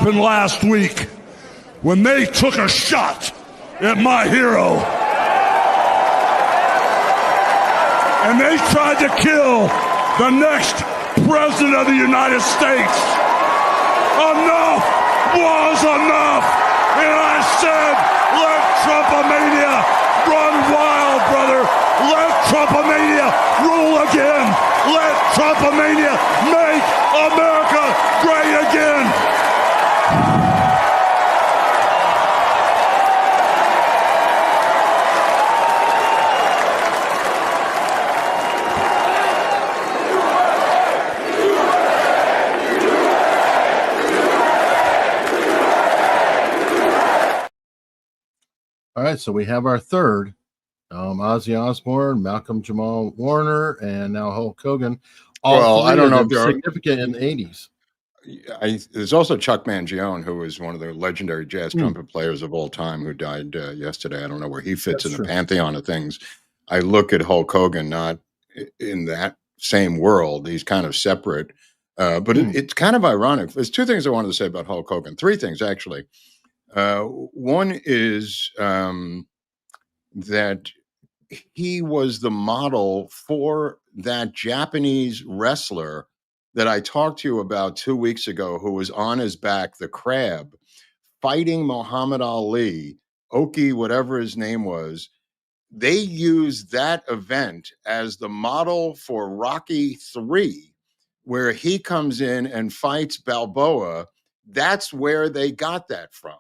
happened last week when they took a shot at my hero. And they tried to kill the next president of the United States. Enough was enough. And I said, let Trumpomania run wild, brother. Let Trumpomania rule again. Let Trumpomania make America great again. All right, so we have our third, Ozzy Osbourne, Malcolm Jamal Warner, and now Hulk Hogan. Well, I don't know if they're significant in the 80s. There's also Chuck Mangione, who is one of the legendary jazz trumpet players of all time, who died yesterday. I don't know where he fits in the pantheon of things. I look at Hulk Hogan not in that same world. He's kind of separate, but it's kind of ironic. There's two things I wanted to say about Hulk Hogan. Three things, actually. One is that he was the model for that Japanese wrestler that I talked to you about 2 weeks ago, who was on his back, the crab, fighting Muhammad Ali, Oki, whatever his name was. They used that event as the model for Rocky III, where he comes in and fights Balboa. That's where they got that from.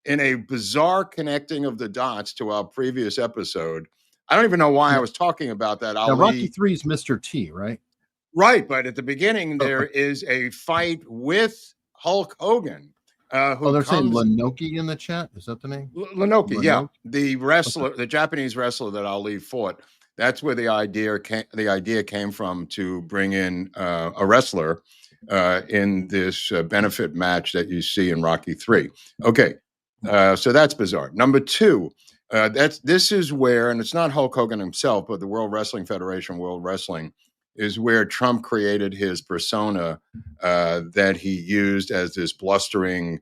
In a bizarre connecting of the dots to our previous episode. I don't even know why I was talking about that. Now, Rocky III is Mr. T, right? Right, but at the beginning, there is a fight with Hulk Hogan. They're saying Lenoki in the chat? Is that the name? Lenoki, yeah. The wrestler, the Japanese wrestler that Ali fought. That's where the idea came from, to bring in a wrestler in this benefit match that you see in Rocky III. Okay. So that's bizarre. Number two, this is where, and it's not Hulk Hogan himself, but the World Wrestling Federation, World Wrestling, is where Trump created his persona that he used as this blustering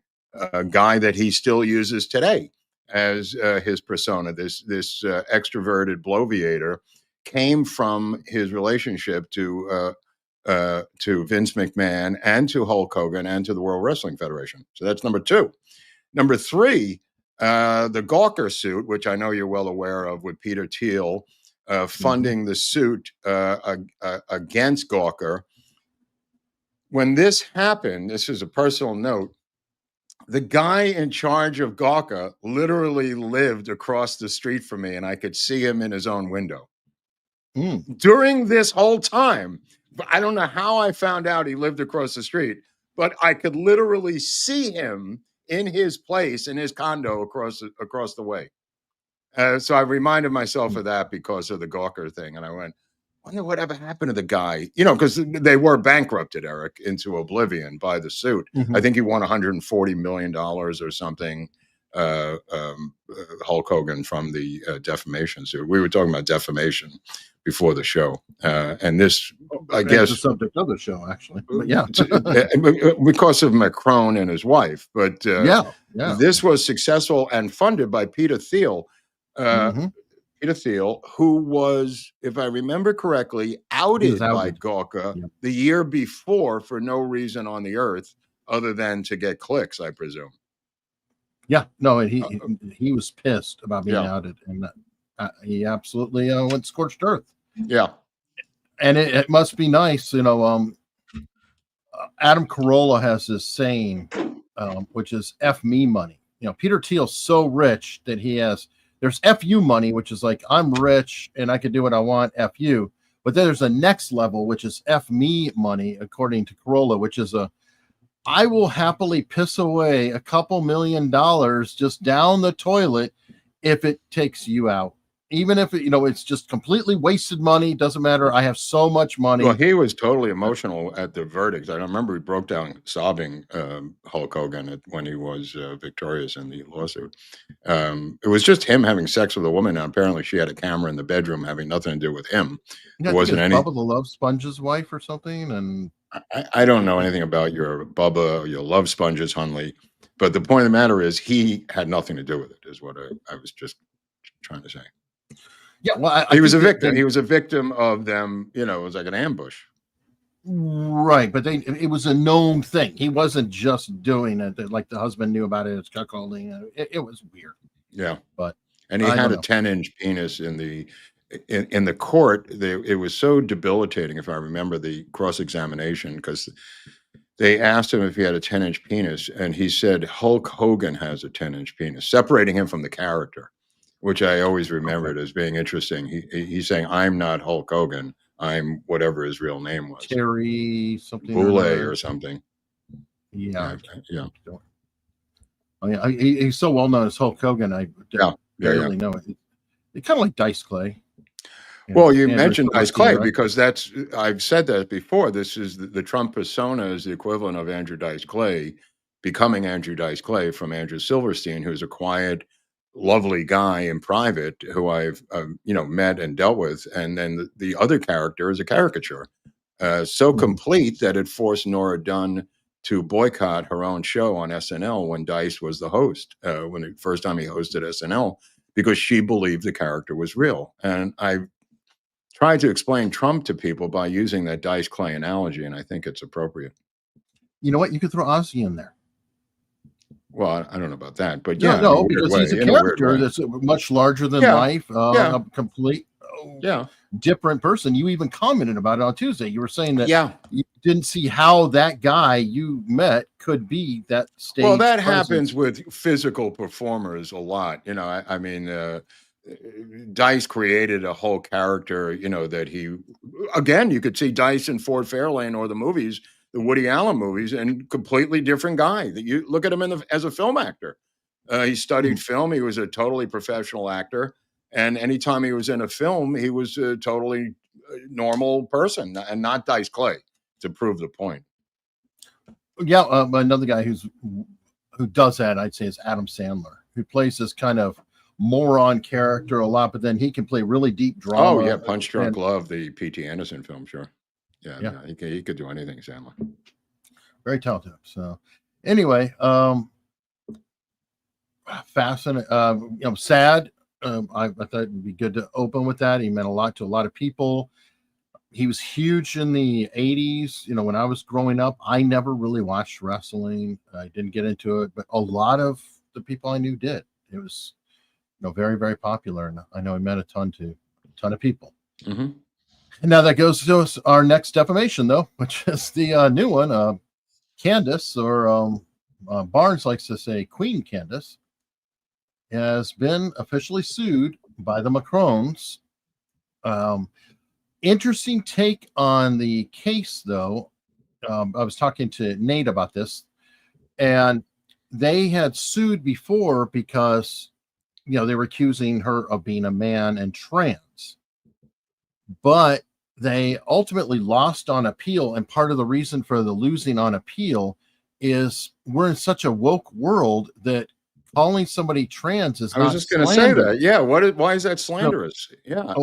guy that he still uses today as his persona. This extroverted bloviator came from his relationship to Vince McMahon and to Hulk Hogan and to the World Wrestling Federation. So that's number two. Number three, the Gawker suit, which I know you're well aware of, with Peter Thiel funding the suit against Gawker. When this happened, this is a personal note, the guy in charge of Gawker literally lived across the street from me, and I could see him in his own window. During this whole time, I don't know how I found out he lived across the street, but I could literally see him in his place, in his condo across the way. So I reminded myself of that because of the Gawker thing. And I went, I wonder whatever happened to the guy, because they were bankrupted, Eric, into oblivion by the suit. I think he won $140 million or something, Hulk Hogan, from the defamation suit. We were talking about defamation before the show. And this, I guess, the subject of the show, actually. But yeah, because of Macron and his wife. But this was successful and funded by Peter Thiel. Peter Thiel, who was, if I remember correctly, outed by Gawker the year before for no reason on the earth other than to get clicks, I presume. Yeah, no, he was pissed about being outed, and he absolutely went scorched earth. Yeah. And it must be nice, Adam Carolla has this saying, which is F me money. Peter Thiel's so rich that there's F you money, which is like, I'm rich and I can do what I want, F you. But then there's a next level, which is F me money, according to Carolla, which is I will happily piss away a couple $1 million just down the toilet if it takes you out. Even if it's just completely wasted money, doesn't matter. I have so much money. Well, he was totally emotional at the verdict. I remember he broke down sobbing, Hulk Hogan, when he was victorious in the lawsuit. It was just him having sex with a woman, and apparently she had a camera in the bedroom, having nothing to do with him. It wasn't any Bubba the Love Sponge's wife or something, and I don't know anything about your Bubba or your love sponges, Hunley, but the point of the matter is he had nothing to do with it, is what I was just trying to say. Yeah, well, I He was think a victim. they, He was a victim of them. You know, it was like an ambush. right, but it was a known thing. He wasn't just doing it like the husband knew about it. It's cuckolding. It was weird, Yeah. but And he I had don't a know. 10-inch penis in the court. It was so debilitating, if I remember the cross-examination, because they asked him if he had a 10-inch penis, and he said Hulk Hogan has a 10-inch penis, separating him from the character, which I always Okay. remembered as being interesting. He's saying, I'm not Hulk Hogan. I'm whatever his real name was, Terry something or Boulay or another. something. Yeah, Yeah, I mean, he's so well known as Hulk Hogan. I yeah, yeah, yeah. barely know it. It's kind of like Dice Clay. Well, you Andrew mentioned Dice Silverstein, Clay right? because I've said that before. This is the Trump persona is the equivalent of Andrew Dice Clay becoming Andrew Dice Clay from Andrew Silverstein, who's a quiet, lovely guy in private who I've met and dealt with, and then the other character is a caricature, so complete that it forced Nora Dunn to boycott her own show on SNL when Dice was the host, when the first time he hosted SNL, because she believed the character was real. And I tried to explain Trump to people by using that Dice Clay analogy, and I think it's appropriate. You know what? You could throw Ozzy in there. Well, I don't know about that, but No, yeah, in a no, weird because he's a way, in a weird character way. that's much larger than Yeah, life, yeah, a complete yeah, different person. You even commented about it on Tuesday. You were saying that yeah. you didn't see how that guy you met could be that Well, stage that presence. happens with physical performers a lot. I mean, Dice created a whole character, that he, again, you could see Dice in Ford Fairlane or the movies, the Woody Allen movies, and completely different guy. That you look at him as a film actor. He studied film. He was a totally professional actor. And anytime he was in a film, he was a totally normal person and not Dice Clay, to prove the point. Yeah, another guy who does that, I'd say, is Adam Sandler, who plays this kind of moron character a lot, but then he can play really deep Oh, yeah. drama. Punch Drunk And Love, the P.T. Anderson film. Sure. Yeah. yeah, Yeah. He could do anything, Sandler. very talented. So anyway, fascinating, sad. I thought it'd be good to open with that. He meant a lot to a lot of people. He was huge in the 80s. When I was growing up, I never really watched wrestling. I didn't get into it, but a lot of the people I knew did. It was, very, very popular. And I know he meant a ton of people. Mm-hmm. And now that goes to our next defamation, though, which is the new one. Candace, or Barnes likes to say Queen Candace, has been officially sued by the Macrons. Interesting take on the case, though. I was talking to Nate about this, and they had sued before because, they were accusing her of being a man and trans, but they ultimately lost on appeal. And part of the reason for the losing on appeal is we're in such a woke world that calling somebody trans is I was not just going to say slander. that. Yeah. Why is that No, slanderous? Yeah.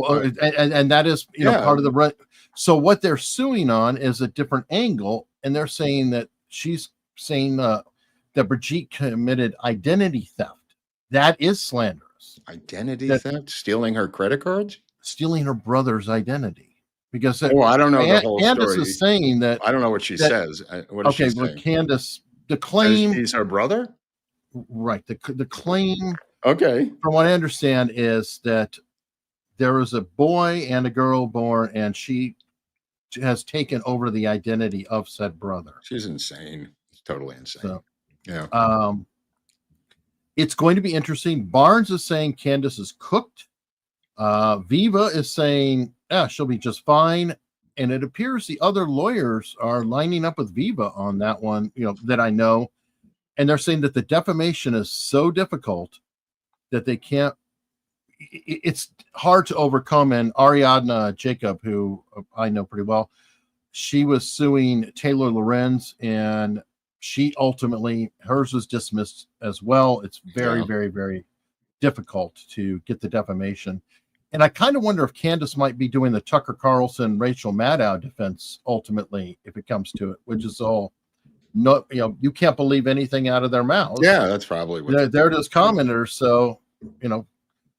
and that is, Yeah. part of the so what they're suing on is a different angle, and they're saying that she's saying that Brigitte committed identity theft. That is slanderous. Identity That theft, stealing her credit cards. stealing her brother's identity, because Oh, I don't know the whole Candace story. is saying that I don't know what she that says. What does she okay, well, say? Candace, the Says claim, he's her brother? right? The claim, Okay. from what I understand, is that there was a boy and a girl born, and she has taken over the identity of said brother. She's insane. It's totally insane. So, yeah. It's going to be interesting. Barnes is saying Candace is cooked. Viva is saying, she'll be just fine. And it appears the other lawyers are lining up with Viva on that one, that I know. And they're saying that the defamation is so difficult that they can't, it's hard to overcome. And Ariadna Jacob, who I know pretty well, she was suing Taylor Lorenz, and she ultimately, hers was dismissed as well. It's very, very, very difficult to get the defamation. And I kind of wonder if Candace might be doing the Tucker Carlson, Rachel Maddow defense ultimately, if it comes to it, which is all, no, you can't believe anything out of their mouths. Yeah, that's probably what they're just commenters. So,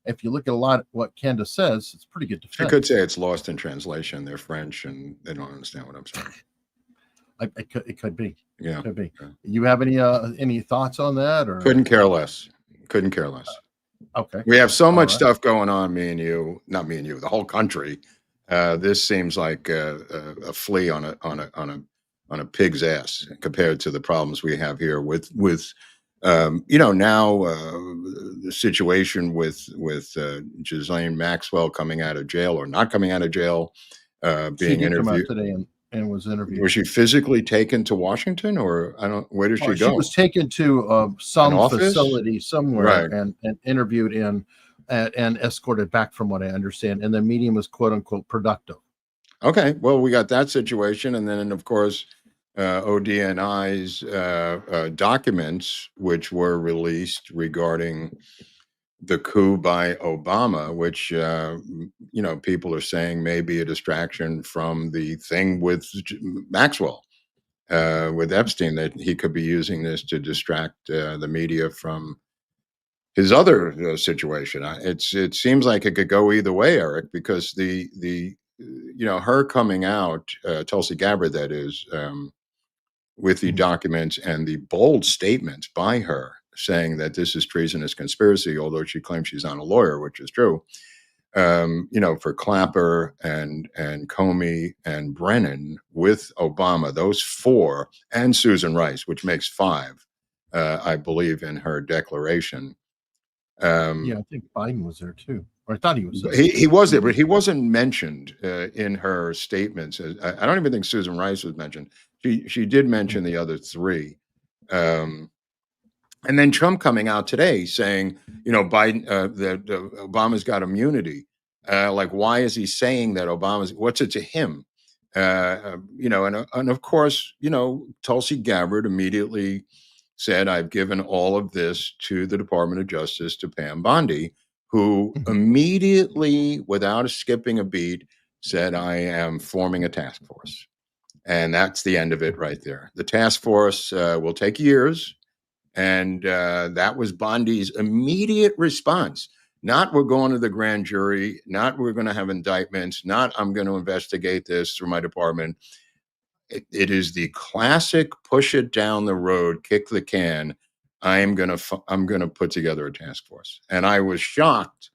if you look at a lot of what Candace says, it's pretty good defense. You could say it's lost in translation. They're French and they don't understand what I'm saying. It could be. Yeah. It could be. Yeah. You have any thoughts on that? Or Couldn't care less. Couldn't care less. Okay. We have so much stuff going on, me and you, not me and you, the whole country. This seems like a flea on a pig's ass compared to the problems we have here with now the situation with Ghislaine Maxwell coming out of jail or not coming out of jail, being interviewed today and was interviewed. Was she physically taken to Washington, or where did she go? She was taken to some facility somewhere, right, and interviewed and escorted back, from what I understand. And the meeting was "quote unquote" productive. Okay, well, we got that situation, and then of course ODNI's documents, which were released regarding the coup by Obama, which people are saying may be a distraction from the thing with Maxwell, with Epstein, that he could be using this to distract the media from his other situation. It seems like it could go either way, Eric, because the her coming out, Tulsi Gabbard, that is, with the documents and the bold statements by her saying that this is treasonous conspiracy, although she claims she's not a lawyer, which is true, for Clapper and Comey and Brennan with Obama, those four, and Susan Rice, which makes five, I believe, in her declaration. I think Biden was there too. Or I thought he was there. He was there, but he wasn't mentioned in her statements. I don't even think Susan Rice was mentioned. She did mention the other three. And then Trump coming out today saying, Biden, that Obama's got immunity. Like, why is he saying that what's it to him? And of course, Tulsi Gabbard immediately said, I've given all of this to the Department of Justice, to Pam Bondi, who immediately, without skipping a beat, said, I am forming a task force. And that's the end of it right there. The task force will take years. And that was Bondi's immediate response. Not, we're going to the grand jury, not, we're going to have indictments, not, I'm going to investigate this through my department. It is the classic push it down the road, kick the can. I'm going to put together a task force. And I was shocked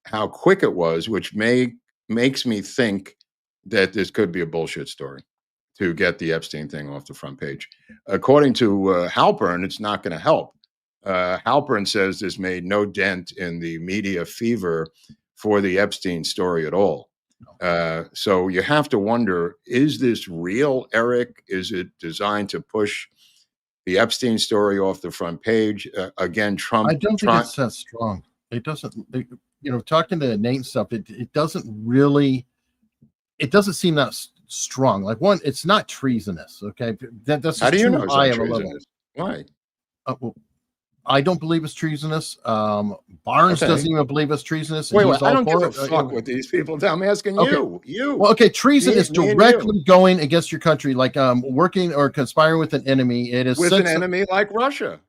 how quick it was, which makes me think that this could be a bullshit story to get the Epstein thing off the front page. According to Halpern, it's not going to help. Halpern says this made no dent in the media fever for the Epstein story at all. So you have to wonder, is this real, Eric? Is it designed to push the Epstein story off the front page? Again, Trump. I don't think it's that strong. It doesn't, talking to Nate and stuff, it doesn't seem that strong. Like, one, it's not treasonous. Okay. That's how do you know it's high of a level. Why? Well, I don't believe it's treasonous. Barnes doesn't even believe it's treasonous. Wait, I don't give a fuck what these people tell me. I'm asking you. Well, okay, treason is directly going against your country, like working or conspiring with an enemy. It is with an enemy like Russia.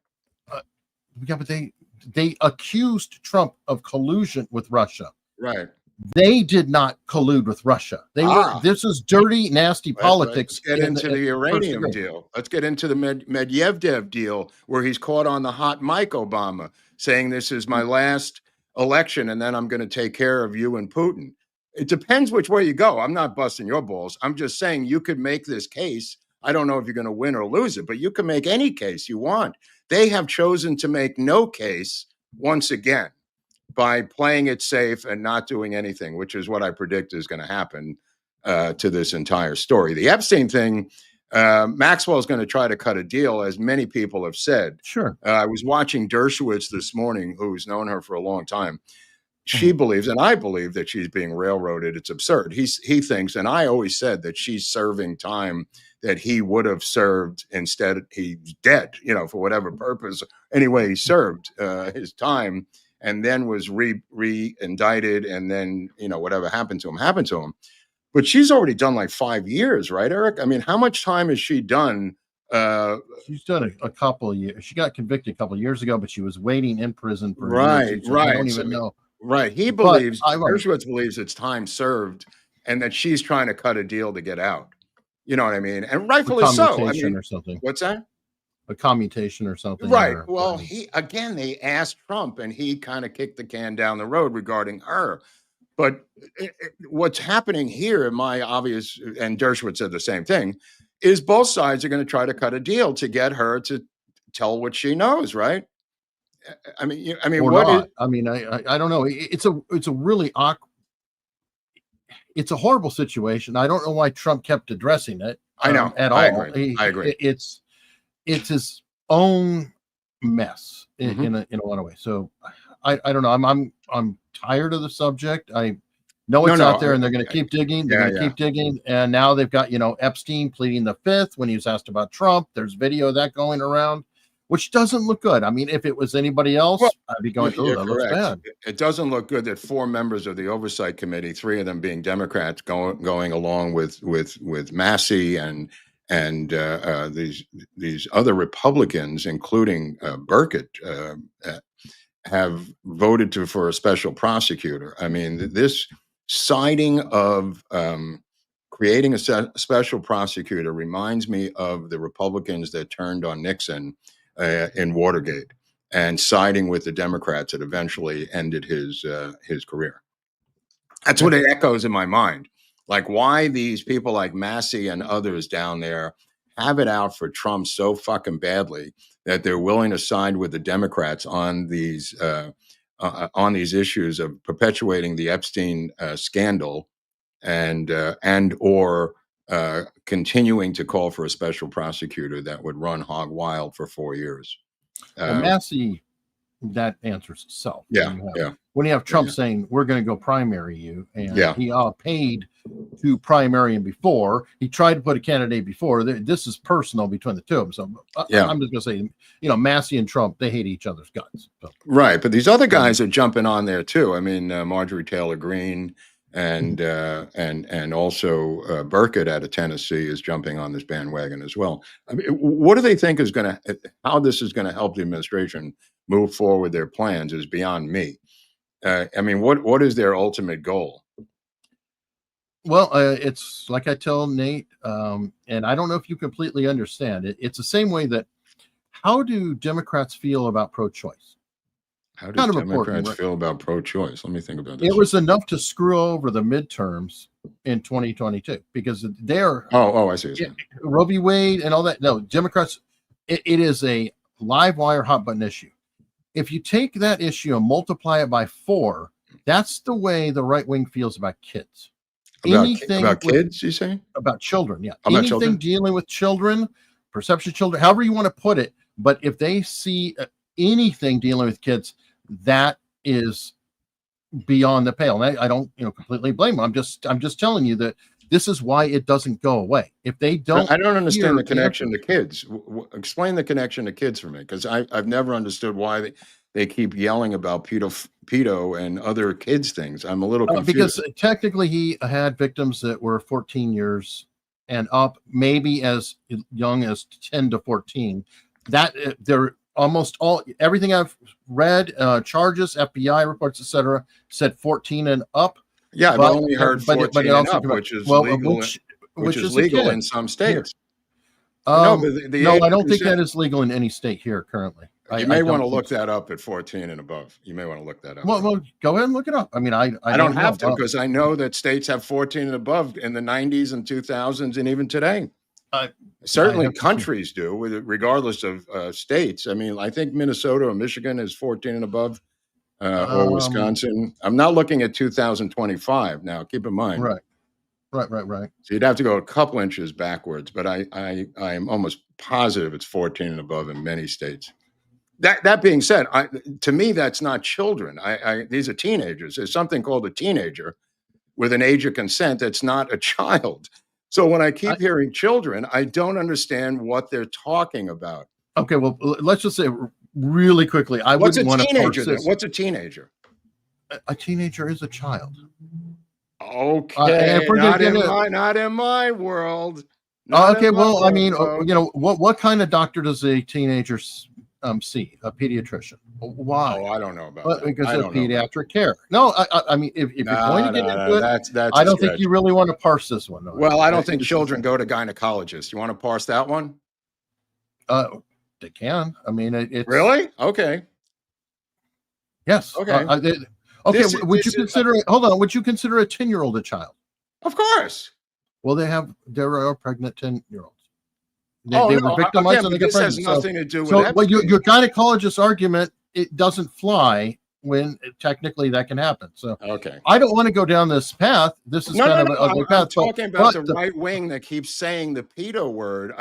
Yeah, but they accused Trump of collusion with Russia. Right. They did not collude with Russia. This is dirty, nasty politics. Let's get into the uranium deal. Let's get into the Medvedev deal, where he's caught on the hot mic, Obama, saying this is my last election and then I'm going to take care of you and Putin. It depends which way you go. I'm not busting your balls. I'm just saying you could make this case. I don't know if you're going to win or lose it, but you can make any case you want. They have chosen to make no case once again, by playing it safe and not doing anything, which is what I predict is going to happen to this entire story. The Epstein thing, Maxwell is going to try to cut a deal, as many people have said. Sure. I was watching Dershowitz this morning, who's known her for a long time. She believes, and I believe, that she's being railroaded. It's absurd. He thinks, and I always said that she's serving time that he would have served. Instead, he's dead, for whatever purpose. Anyway, he served his time. and then was re-indicted, and then, you know, whatever happened to him. But she's already done like 5 years, right, Eric? I mean, how much time has she done? She's done a couple of years. She got convicted a couple of years ago, but she was waiting in prison for Right, years. So I don't right. even know. Right. He believes, Dershowitz believes it's time served and that she's trying to cut a deal to get out. You know what I mean? And rightfully so. I mean, or something. What's that? A commutation or something. Right. Well, they asked Trump and he kind of kicked the can down the road regarding her. But what's happening here, in my obvious, and Dershowitz said the same thing, is both sides are going to try to cut a deal to get her to tell what she knows, right? I mean, what is? I mean, I don't know. It's a really awkward. It's a horrible situation. I don't know why Trump kept addressing it. I know at all. I agree. It's his own mess in a lot of ways. So I don't know. I'm tired of the subject. I know it's out there, and they're going to keep digging. They're going to keep digging, and now they've got Epstein pleading the fifth when he was asked about Trump. There's video of that going around, which doesn't look good. I mean, if it was anybody else, I'd be going, "Oh, that looks bad." It doesn't look good that 4 members of the Oversight Committee, 3 of them being Democrats, going along with Massey and these other Republicans, including Burkett, have voted for a special prosecutor. I mean, this siding of creating a special prosecutor reminds me of the Republicans that turned on Nixon in Watergate and siding with the Democrats that eventually ended his career. That's what it echoes in my mind. Like, why these people like Massey and others down there have it out for Trump so fucking badly that they're willing to side with the Democrats on these issues of perpetuating the Epstein scandal and or continuing to call for a special prosecutor that would run hog wild for 4 years. Massey, that answers itself. Yeah. When you have Trump saying we're going to go primary you, and he paid to primary him before, he tried to put a candidate before. This is personal between the two of them. So I'm just going to say, Massey and Trump, they hate each other's guts. So. Right, but these other guys are jumping on there too. I mean, Marjorie Taylor Greene and also Burkett out of Tennessee is jumping on this bandwagon as well. I mean, what do they think how this is going to help the administration move forward their plans is beyond me. I mean, what is their ultimate goal? Well, it's like I tell Nate, and I don't know if you completely understand it. It's the same way that how do Democrats feel about pro-choice? How do Democrats feel about pro-choice? Let me think about this. It was enough to screw over the midterms in 2022 because they're I see. Roe v. Wade and all that. No, Democrats, it is a live wire hot button issue. If you take that issue and multiply it by 4, that's the way the right wing feels about kids. About kids, you say? About children, yeah. About anything children? Dealing with children, perception of children, however you want to put it. But if they see anything dealing with kids, that is beyond the pale. And I don't, completely blame them. I'm just telling you that this is why it doesn't go away. If they don't, I don't understand the connection to kids. Explain the connection to kids for me, because I've never understood why they keep yelling about pedo and other kids things. I'm a little confused. Because technically he had victims that were 14 years and up, maybe as young as 10 to 14. That they're almost everything I've read, charges, FBI reports, etc., said 14 and up. Yeah, I've only heard 14 and up, which is legal. Which is legal in some states. No, I don't think that is legal in any state here currently. You may want to look that up at 14 and above. You may want to look that up. Well, go ahead and look it up. I mean, I don't have to, because I know that states have 14 and above in the 90s and 2000s and even today. Certainly countries do, regardless of states. I mean, I think Minnesota or Michigan is 14 and above, or Wisconsin. I'm not looking at 2025 now. Keep in mind. Right. So you'd have to go a couple inches backwards, but I am almost positive it's 14 and above in many states. That being said, to me, that's not children. These are teenagers. There's something called a teenager with an age of consent that's not a child. So when I keep hearing children, I don't understand what they're talking about. Okay, well, let's just say really quickly, I What's a wouldn't want to teenager parse then? this. What's a teenager? A teenager is a child. Okay, if we're not in my world. Not Okay, in my well, I world, mean, folks. what kind of doctor does a teenager see? A pediatrician. Why? Oh, I don't know about Well, that. because I of don't know about pediatric care. No, I mean, if you're going to get into it, that's I a don't think stretch. you really want to parse this one. Well, I don't think children go to gynecologists. You want to parse that one? They can. I mean, it's Really? Okay. yes. Okay. Would you consider? Hold on. Would you consider a 10-year-old a child? Of course. Well, there are pregnant 10-year-olds. They were no, victimized and they got this has pregnant. nothing to do with So, Epstein. your gynecologist argument, it doesn't fly when technically that can happen. So, okay, I don't want to go down this path. This is kind of an ugly path. I'm talking about the right wing that keeps saying the pedo word.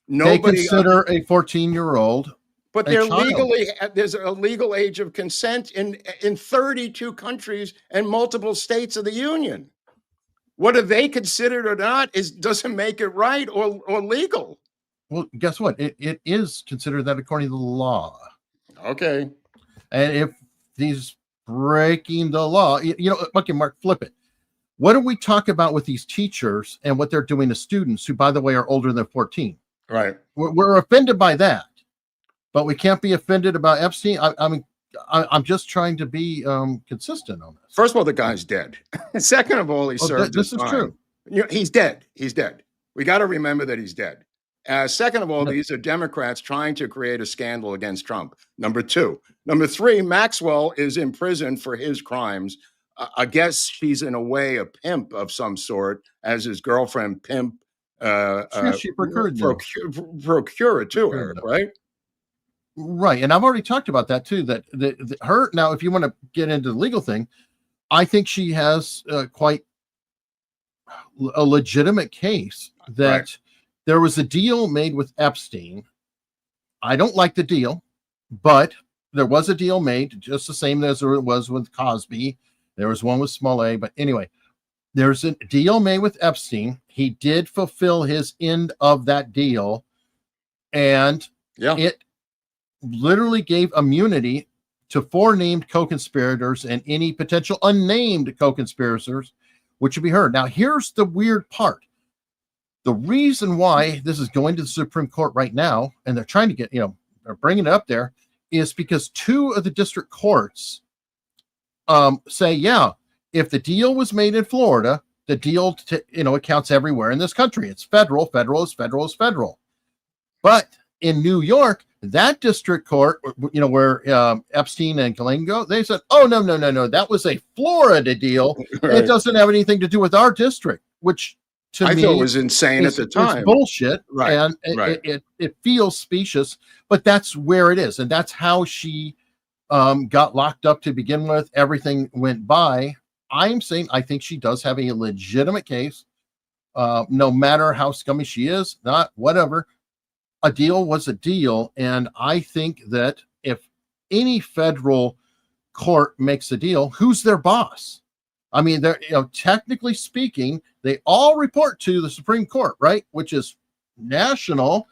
They consider a 14-year-old. But they're legally, there's a legal age of consent in 32 countries and multiple states of the union. Whether they consider it or not doesn't make it right or legal. Well, guess what? It is considered that according to the law. Okay. And if he's breaking the law, okay, Mark, flip it. What do we talk about with these teachers and what they're doing to students who, by the way, are older than 14? Right. We're offended by that, but we can't be offended about Epstein. I mean, I'm just trying to be consistent on this. First of all, the guy's dead. Second of all, he served this is true. He's dead. He's dead. We got to remember that he's dead. Second of all, these are Democrats trying to create a scandal against Trump. Number two. Number three, Maxwell is in prison for his crimes. I guess she's in a way a pimp of some sort, as his girlfriend pimp. She procured it too, Eric, right? Right. And I've already talked about that too, that her, now, if you want to get into the legal thing, I think she has quite a legitimate case that there was a deal made with Epstein. I don't like the deal, but there was a deal made just the same as there was with Cosby. There was one with Smollett, but anyway, there's a deal made with Epstein. He did fulfill his end of that deal, and it literally gave immunity to 4 named co-conspirators and any potential unnamed co-conspirators, which would be heard. Now, here's the weird part. The reason why this is going to the Supreme Court right now, and they're trying to get, they're bringing it up there, is because 2 of the district courts say, if the deal was made in Florida, the deal, it counts everywhere in this country. It's federal. But in New York, that district court, where Epstein and Kalengo, they said, oh, no, that was a Florida deal. Right. It doesn't have anything to do with our district, which to me thought was insane at the time. It's bullshit. Right. And it feels specious, but that's where it is. And that's how she got locked up to begin with. Everything went by. I'm saying I think she does have a legitimate case, no matter how scummy she is, not whatever. A deal was a deal, and I think that if any federal court makes a deal, who's their boss? I mean, they're technically speaking, they all report to the Supreme Court, right? Which is national.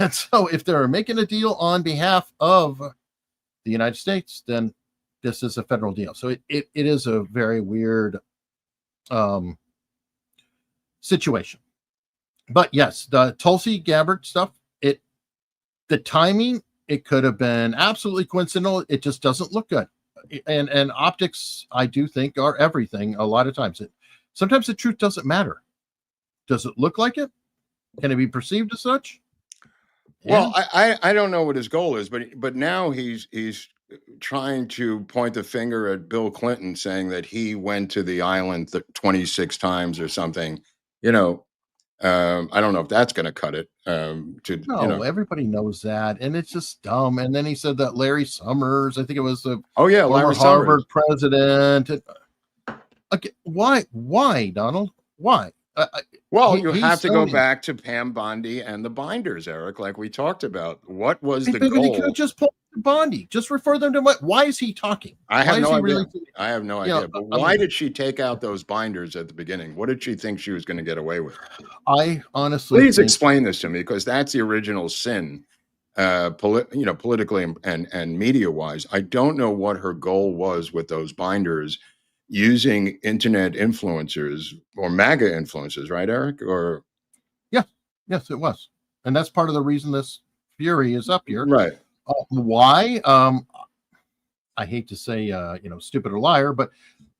And so if they're making a deal on behalf of the United States, then this is a federal deal. So it is a very weird situation. But yes, the Tulsi Gabbard stuff, the timing, it could have been absolutely coincidental. It just doesn't look good. And optics, I do think, are everything a lot of times. Sometimes the truth doesn't matter. Does it look like it? Can it be perceived as such? Well, I don't know what his goal is, but now he's trying to point the finger at Bill Clinton, saying that he went to the island 26 times or something. I don't know if that's going to cut it. Everybody knows that, and it's just dumb. And then he said that Larry Summers, I think it was the Larry Harvard Summers. president. Okay, why, Donald? Why? You have to go back to Pam Bondi and the binders, Eric, like we talked about. What was the goal? He could have just pulled Bondi. Just refer them to what? Why is he talking? I have no idea. I have no idea. But why did she take out those binders at the beginning? What did she think she was going to get away with? I honestly please explain this to me, because that's the original sin politically and media wise. I don't know what her goal was with those binders using internet influencers or MAGA influencers, right, Eric? Or yeah, yes, it was, and that's part of the reason this fury is up here. right. Why? I hate to say, stupid or liar, but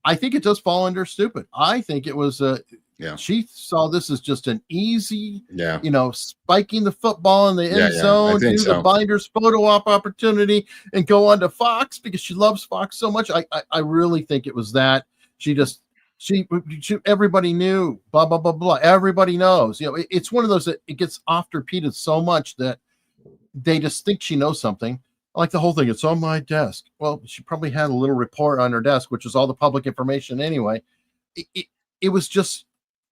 I think it does fall under stupid. I think it was she saw this as just an easy, spiking the football in the end zone, do the binders photo op opportunity, and go on to Fox because she loves Fox so much. I really think it was that. She everybody knew, blah, blah, blah, blah. Everybody knows. It's one of those that it gets oft repeated so much that they just think she knows something. Like the whole thing, it's on my desk. Well, she probably had a little report on her desk, which is all the public information anyway. It was just,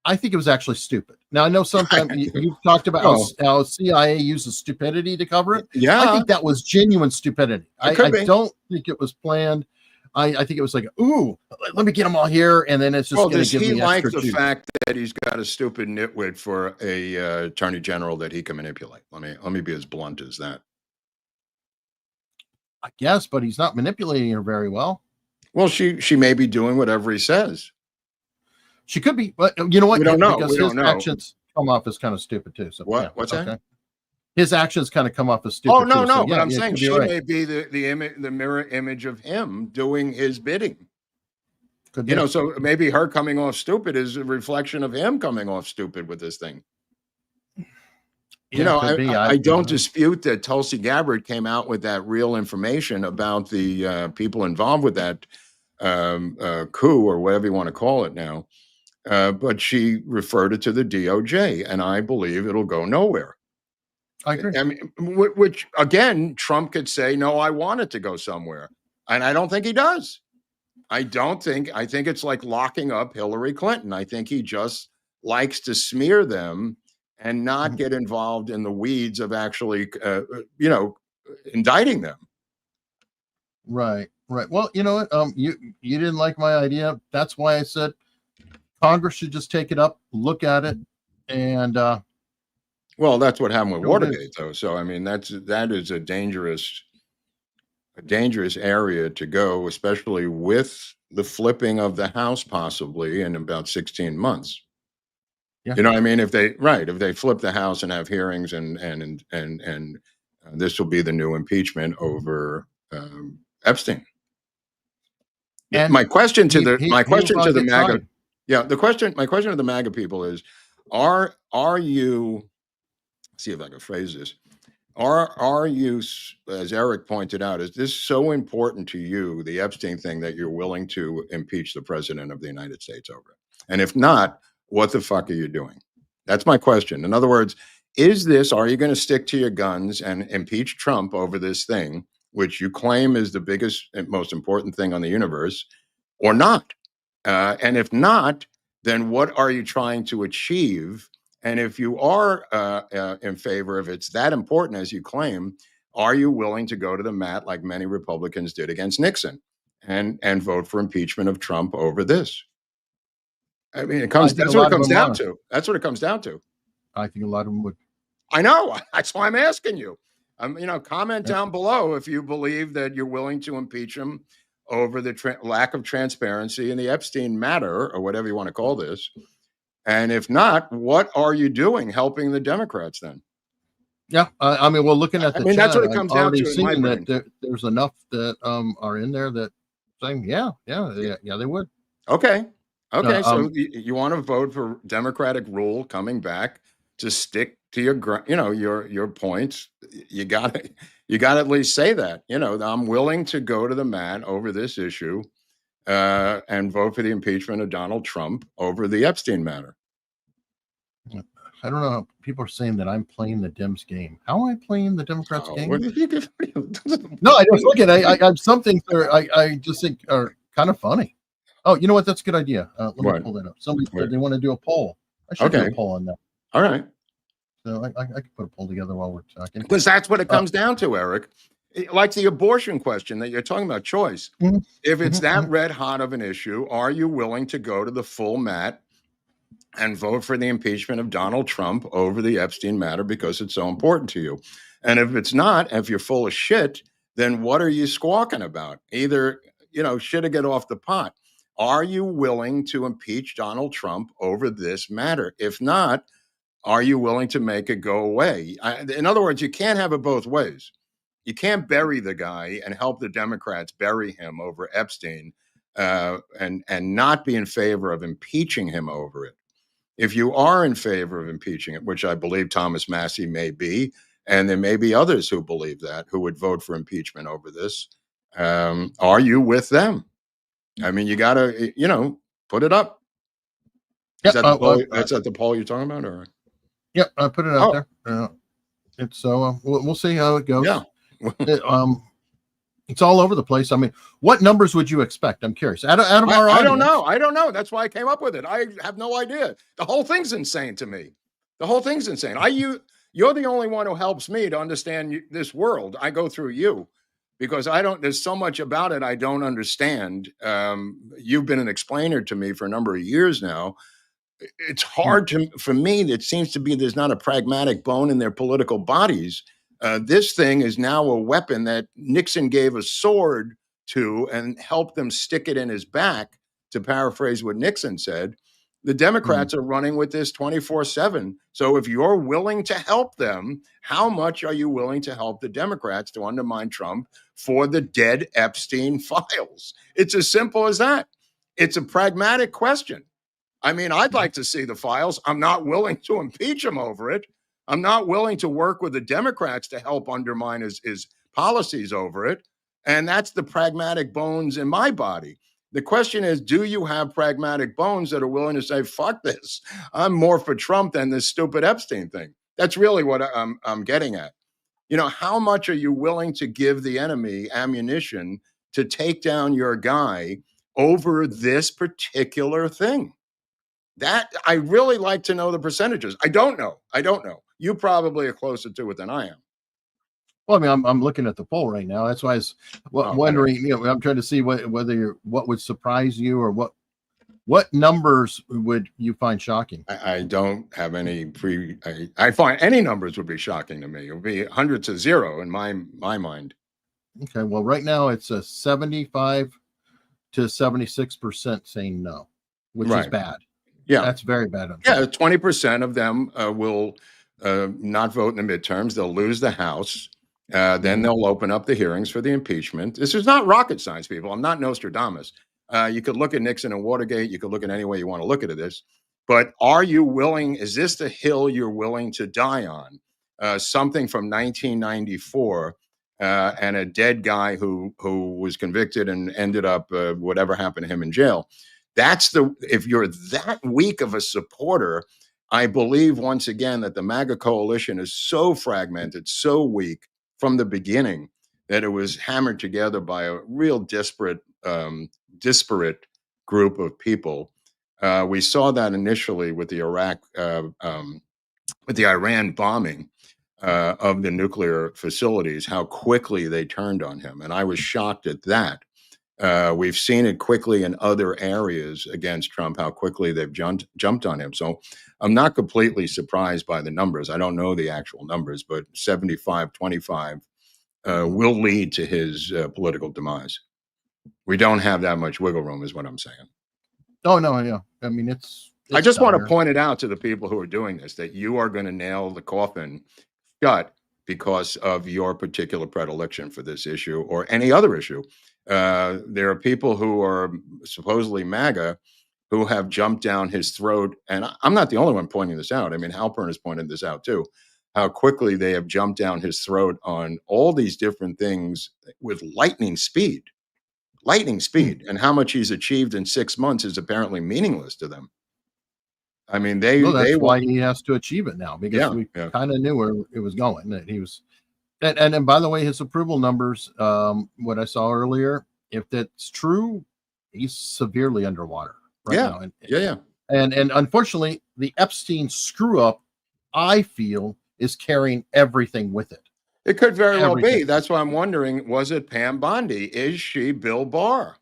I think it was actually stupid. Now, I know sometimes you've talked about how CIA uses stupidity to cover it. Yeah. I think that was genuine stupidity. I don't think it was planned. I think it was like, ooh, let me get them all here, and then it's just going to give me extra the fact that he's got a stupid nitwit for a attorney general that he can manipulate. Let me be as blunt as that. I guess, but he's not manipulating her very well. Well, she may be doing whatever he says. She could be, but you know what? We don't know. Because his actions come off as kind of stupid too. So what's that? His actions kind of come off as stupid. Oh no, too. So, but I'm saying she may be the mirror image of him doing his bidding. Could be. So maybe her coming off stupid is a reflection of him coming off stupid with this thing. I don't dispute that Tulsi Gabbard came out with that real information about the people involved with that coup or whatever you want to call it now. But she referred it to the DOJ, and I believe it'll go nowhere. I agree. I mean, which again, Trump could say, no, I want it to go somewhere. And I don't think he does. I think it's like locking up Hillary Clinton. I think he just likes to smear them and not get involved in the weeds of actually, indicting them. Right. Well, you know what? You didn't like my idea. That's why I said Congress should just take it up, look at it, and well, that's what happened with Watergate, though. So I mean, that is a dangerous area to go, especially with the flipping of the House possibly in about 16 months. Yeah. You know what I mean? If they flip the House and have hearings and this will be the new impeachment over Epstein. And my question to the MAGA, my question to the MAGA people is, are you? See if I can phrase this. Are you, as Eric pointed out, is this so important to you, the Epstein thing, that you're willing to impeach the president of the United States over it? And if not, what the fuck are you doing? That's my question. In other words, are you going to stick to your guns and impeach Trump over this thing, which you claim is the biggest and most important thing on the universe, or not? And if not, then what are you trying to achieve? And if you are in favor of it's that important as you claim, are you willing to go to the mat like many Republicans did against Nixon and vote for impeachment of Trump over this? I mean, that's what it comes down to. That's what it comes down to. I think a lot of them would. I know. That's why I'm asking you. Comment down below if you believe that you're willing to impeach him over the lack of transparency in the Epstein matter, or whatever you want to call this. And if not, what are you doing helping the Democrats then? Yeah, looking at the chat, that's what it comes down to. Seeing that there's enough that are in there that saying, yeah, they would. Okay. So you want to vote for Democratic rule coming back to stick to your points. You got to at least say that. I'm willing to go to the mat over this issue. And vote for the impeachment of Donald Trump over the Epstein matter. I don't know how people are saying that I'm playing the Dems game. How am I playing the Democrats game? No, I just look at it. I some things I just think are kind of funny. Oh, you know what? That's a good idea. Let me pull that up. Somebody said they want to do a poll. I should do a poll on that. All right. So I could put a poll together while we're talking. Because that's what it comes down to, Eric. Like the abortion question that you're talking about, choice. Mm-hmm. If it's that red hot of an issue, are you willing to go to the full mat and vote for the impeachment of Donald Trump over the Epstein matter because it's so important to you? And if it's not, if you're full of shit, then what are you squawking about? Either, shit or get off the pot. Are you willing to impeach Donald Trump over this matter? If not, are you willing to make it go away? In other words, you can't have it both ways. You can't bury the guy and help the Democrats bury him over Epstein and not be in favor of impeaching him over it. If you are in favor of impeaching it, which I believe Thomas Massey may be, and there may be others who believe that, who would vote for impeachment over this, are you with them? I mean, you got to, put it up. Is that the poll? That's at the poll you're talking about, or? Yep, I put it out there. It's we'll see how it goes. Yeah. It's all over the place. I mean, what numbers would you expect? I'm curious. Out of our audience. I don't know. That's why I came up with it. I have no idea. The whole thing's insane to me. The whole thing's insane. You're the only one who helps me to understand this world. I go through you because there's so much about it I don't understand. You've been an explainer to me for a number of years now. It's hard for me. It seems to be there's not a pragmatic bone in their political bodies. This thing is now a weapon that Nixon gave a sword to and helped them stick it in his back, to paraphrase what Nixon said. The Democrats are running with this 24/7. So if you're willing to help them, how much are you willing to help the Democrats to undermine Trump for the dead Epstein files? It's as simple as that. It's a pragmatic question. I mean, I'd like to see the files. I'm not willing to impeach him over it. I'm not willing to work with the Democrats to help undermine his policies over it. And that's the pragmatic bones in my body. The question is, do you have pragmatic bones that are willing to say, fuck this? I'm more for Trump than this stupid Epstein thing. That's really what I'm getting at. How much are you willing to give the enemy ammunition to take down your guy over this particular thing? That I really like to know the percentages. I don't know. You probably are closer to it than I am. Well, I mean, I'm looking at the poll right now. That's why I was wondering. I'm trying to see what would surprise you, or what numbers would you find shocking. I don't have any I find any numbers would be shocking to me. It would be 100 to 0 in my mind. Okay, well, right now it's a 75 to 76% saying no, which is bad. Yeah, that's very bad. Yeah, 20% of them will not vote in the midterms. They'll lose the House. Then they'll open up the hearings for the impeachment. This is not rocket science, people. I'm not Nostradamus. You could look at Nixon and Watergate. You could look at any way you want to look at this. But are you willing? Is this the hill you're willing to die on? Something from 1994 and a dead guy who was convicted and ended up whatever happened to him in jail. If you're that weak of a supporter, I believe once again that the MAGA coalition is so fragmented, so weak from the beginning, that it was hammered together by a real disparate group of people. We saw that initially with the Iran bombing of the nuclear facilities, how quickly they turned on him. And I was shocked at that. We've seen it quickly in other areas against Trump, how quickly they've jumped on him. So I'm not completely surprised by the numbers. I don't know the actual numbers, but 75-25 will lead to his political demise. We don't have that much wiggle room, is what I'm saying. Oh, no, yeah. I mean, it's I just want to point it out to the people who are doing this, that you are going to nail the coffin shut because of your particular predilection for this issue or any other issue. There are people who are supposedly MAGA who have jumped down his throat. And I'm not the only one pointing this out. I mean, Halpern has pointed this out too, how quickly they have jumped down his throat on all these different things with lightning speed, and how much he's achieved in 6 months is apparently meaningless to them. I mean, that's why he has to achieve it now, because we kind of knew where it was going, that he was. And by the way, his approval numbers, what I saw earlier, if that's true, he's severely underwater now. And unfortunately, the Epstein screw up, I feel, is carrying everything with it. It could very well be. That's why I'm wondering, was it Pam Bondi? Is she Bill Barr?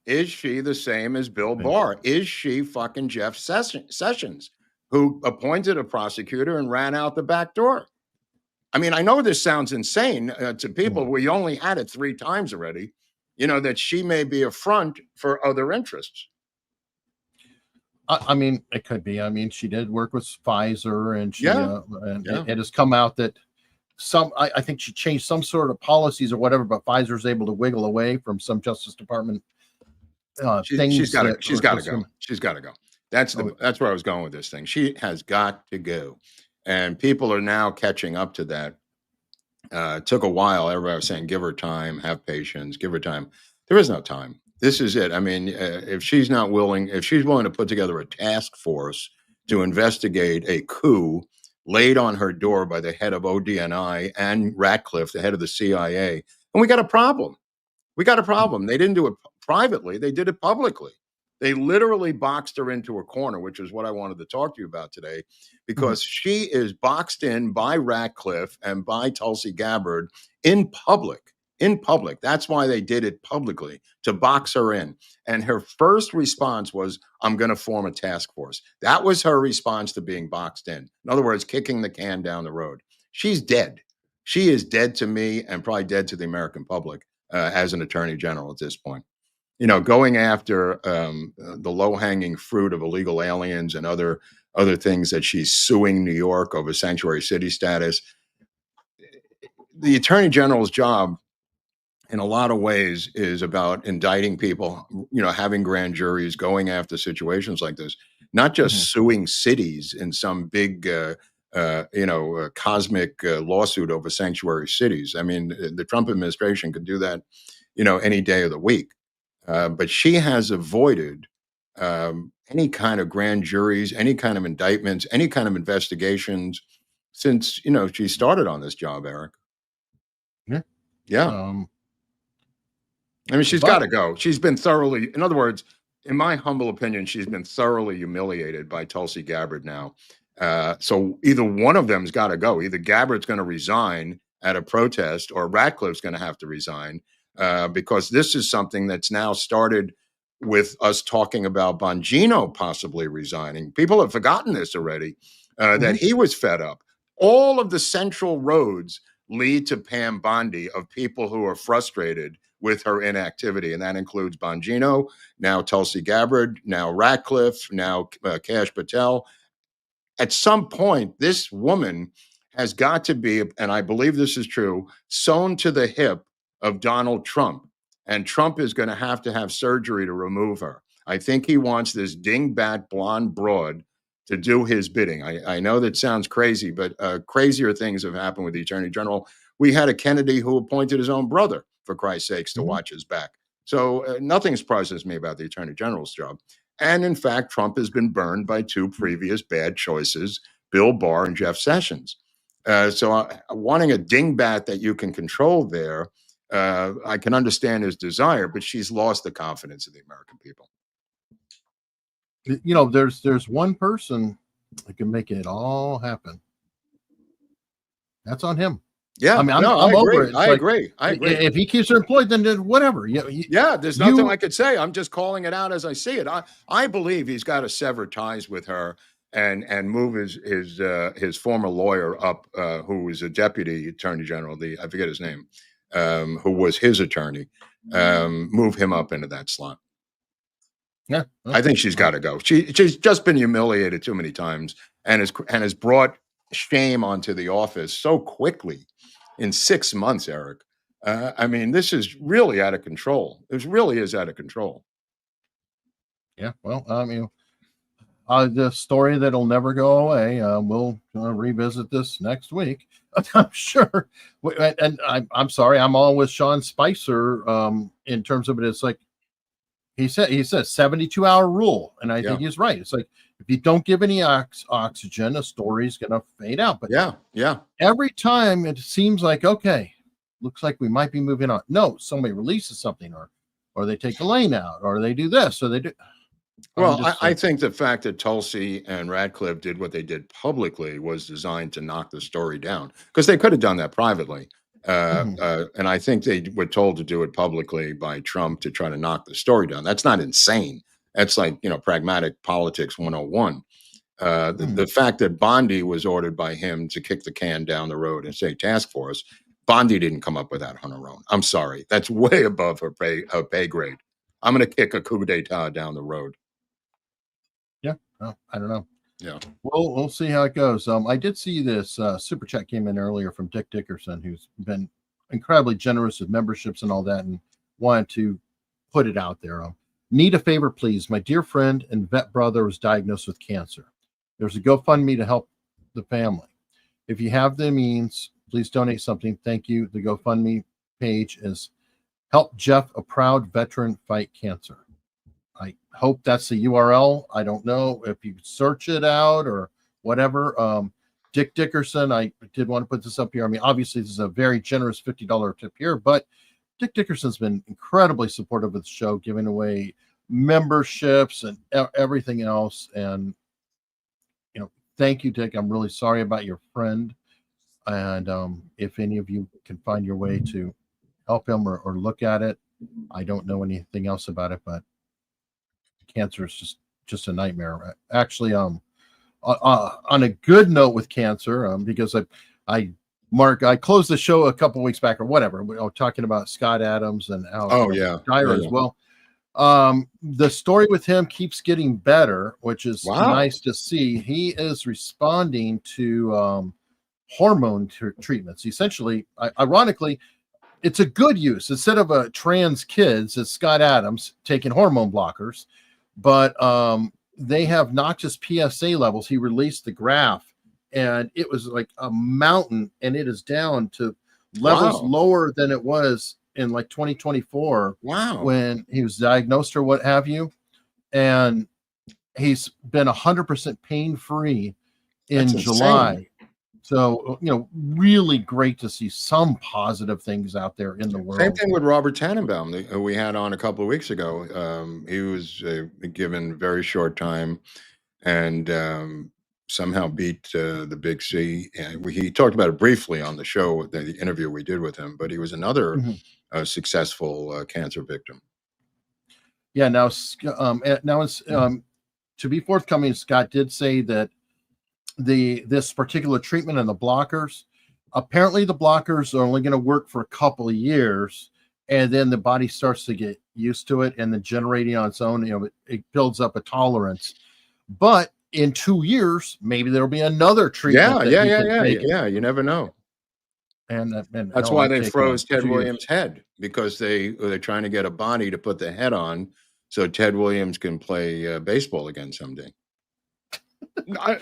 Is she the same as Bill Barr? Is she fucking Jeff Sessions, who appointed a prosecutor and ran out the back door? I mean, I know this sounds insane to people. We only had it 3 times already, that she may be a front for other interests. I mean, it could be. I mean, she did work with Pfizer, and it has come out that I think she changed some sort of policies or whatever, but Pfizer's able to wiggle away from some Justice Department things. She's got to go. She's got to go. That's where I was going with this thing. She has got to go, and people are now catching up to that. It took a while. Everybody was saying, "Give her time, have patience, give her time." There is no time. This is it. I mean, if she's willing to put together a task force to investigate a coup laid on her door by the head of ODNI and Ratcliffe, the head of the CIA, and we got a problem. We got a problem. They didn't do it privately. They did it publicly. They literally boxed her into a corner, which is what I wanted to talk to you about today, because she is boxed in by Ratcliffe and by Tulsi Gabbard in public. In public. That's why they did it publicly, to box her in. And her first response was, "I'm going to form a task force." That was her response to being boxed in. In other words, kicking the can down the road. She's dead. She is dead to me and probably dead to the American public as an attorney general at this point. Going after the low-hanging fruit of illegal aliens and other things that she's suing New York over sanctuary city status. The attorney general's job, in a lot of ways, is about indicting people, having grand juries, going after situations like this, not just suing cities in some big, cosmic lawsuit over sanctuary cities. I mean, the Trump administration could do that, any day of the week. But she has avoided any kind of grand juries, any kind of indictments, any kind of investigations since, she started on this job, Eric. Yeah. Yeah. I mean, she's got to go. She's been thoroughly, in other words, in my humble opinion, she's been thoroughly humiliated by Tulsi Gabbard now. So either one of them's got to go. Either Gabbard's going to resign at a protest, or Ratcliffe's going to have to resign, because this is something that's now started with us talking about Bongino possibly resigning. People have forgotten this already, that he was fed up. All of the central roads lead to Pam Bondi, of people who are frustrated with her inactivity. And that includes Bongino, now Tulsi Gabbard, now Ratcliffe, now Kash Patel. At some point, this woman has got to be, and I believe this is true, sewn to the hip of Donald Trump. And Trump is going to have surgery to remove her. I think he wants this dingbat blonde broad to do his bidding. I know that sounds crazy, but crazier things have happened with the Attorney General. We had a Kennedy who appointed his own brother, for Christ's sakes, to watch his back. So nothing surprises me about the Attorney General's job. And in fact, Trump has been burned by 2 previous bad choices, Bill Barr and Jeff Sessions. So wanting a dingbat that you can control there, I can understand his desire, but she's lost the confidence of the American people. There's one person that can make it all happen. That's on him. Yeah, I mean, I'm over it. I agree. If he keeps her employed, then whatever. There's nothing I could say. I'm just calling it out as I see it. I believe he's got to sever ties with her and move his former lawyer up, who was a deputy attorney general. I forget his name, who was his attorney. Move him up into that slot. Yeah, I think she's got to go. She's just been humiliated too many times, and has brought shame onto the office so quickly. In 6 months, Eric. I mean, this is really out of control. It really is out of control. Yeah, well, I mean, the story that'll never go away. We'll revisit this next week, I'm sure. And I'm sorry, I'm all with Sean Spicer in terms of it. It's like he said 72-hour rule, and I think he's right. It's like, if you don't give any oxygen, a story's going to fade out. But every time it seems like, okay, looks like we might be moving on. No, somebody releases something, or they take the lane out, or they do this, or they do. Well, I think the fact that Tulsi and Ratcliffe did what they did publicly was designed to knock the story down, because they could have done that privately. And I think they were told to do it publicly by Trump to try to knock the story down. That's not insane. That's like, pragmatic politics 101. The fact that Bondi was ordered by him to kick the can down the road and say task force, Bondi didn't come up with that on her own. I'm sorry. That's way above her pay grade. I'm going to kick a coup d'etat down the road. Yeah, well, I don't know. Yeah. Well, we'll see how it goes. I did see this super chat came in earlier from Dick Dickerson, who's been incredibly generous with memberships and all that, and wanted to put it out there. Need a favor, please. My dear friend and vet brother was diagnosed with cancer. There's a GoFundMe to help the family. If you have the means, please donate something. Thank you. The GoFundMe page is Help Jeff, a Proud Veteran, Fight Cancer. I hope that's the URL. I don't know if you search it out or whatever. Dick Dickerson, I did want to put this up here. I mean, obviously, this is a very generous $50 tip here, but Dick Dickerson's been incredibly supportive of the show, giving away memberships and everything else. And, thank you, Dick. I'm really sorry about your friend. And if any of you can find your way to help him or look at it, I don't know anything else about it, but cancer is just a nightmare. Actually, on a good note with cancer, because Mark, I closed the show a couple weeks back or whatever. We were talking about Scott Adams and how dire as well. The story with him keeps getting better, which is nice to see. He is responding to hormone treatments. Essentially, ironically, it's a good use. Instead of a trans kids, it's Scott Adams taking hormone blockers, but they have noxious PSA levels. He released the graph, and it was like a mountain, and it is down to levels lower than it was in like 2024 when he was diagnosed or what have you. And he's been 100% pain-free in July. Insane. So, really great to see some positive things out there in the world. Same thing with Robert Tannenbaum, who we had on a couple of weeks ago. He was given very short time and somehow beat the Big C. And he talked about it briefly on the show, the interview we did with him, but he was another successful cancer victim. Yeah. Now it's to be forthcoming, Scott did say that this particular treatment and the blockers, apparently the blockers are only going to work for a couple of years, and then the body starts to get used to it, and then generating on its own, it builds up a tolerance. But in 2 years, maybe there'll be another treatment. Yeah. You never know. And that's why they froze Ted Williams' head, because they're trying to get a body to put the head on so Ted Williams can play baseball again someday. I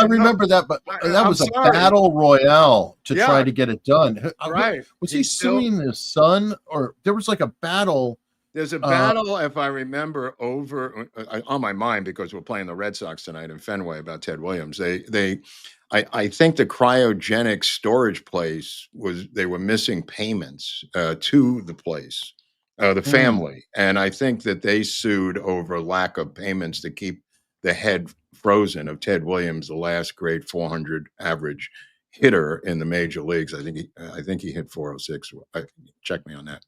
remember that, but that was a battle royale to try to get it done. Right? Was he suing his son, or there was like a battle? There's a battle, if I remember, over on my mind, because we're playing the Red Sox tonight in Fenway, about Ted Williams. I think the cryogenic storage place they were missing payments to the place, the family, and I think that they sued over lack of payments to keep the head frozen of Ted Williams, the last great 400 average hitter in the major leagues. I think he hit 406. Check me on that.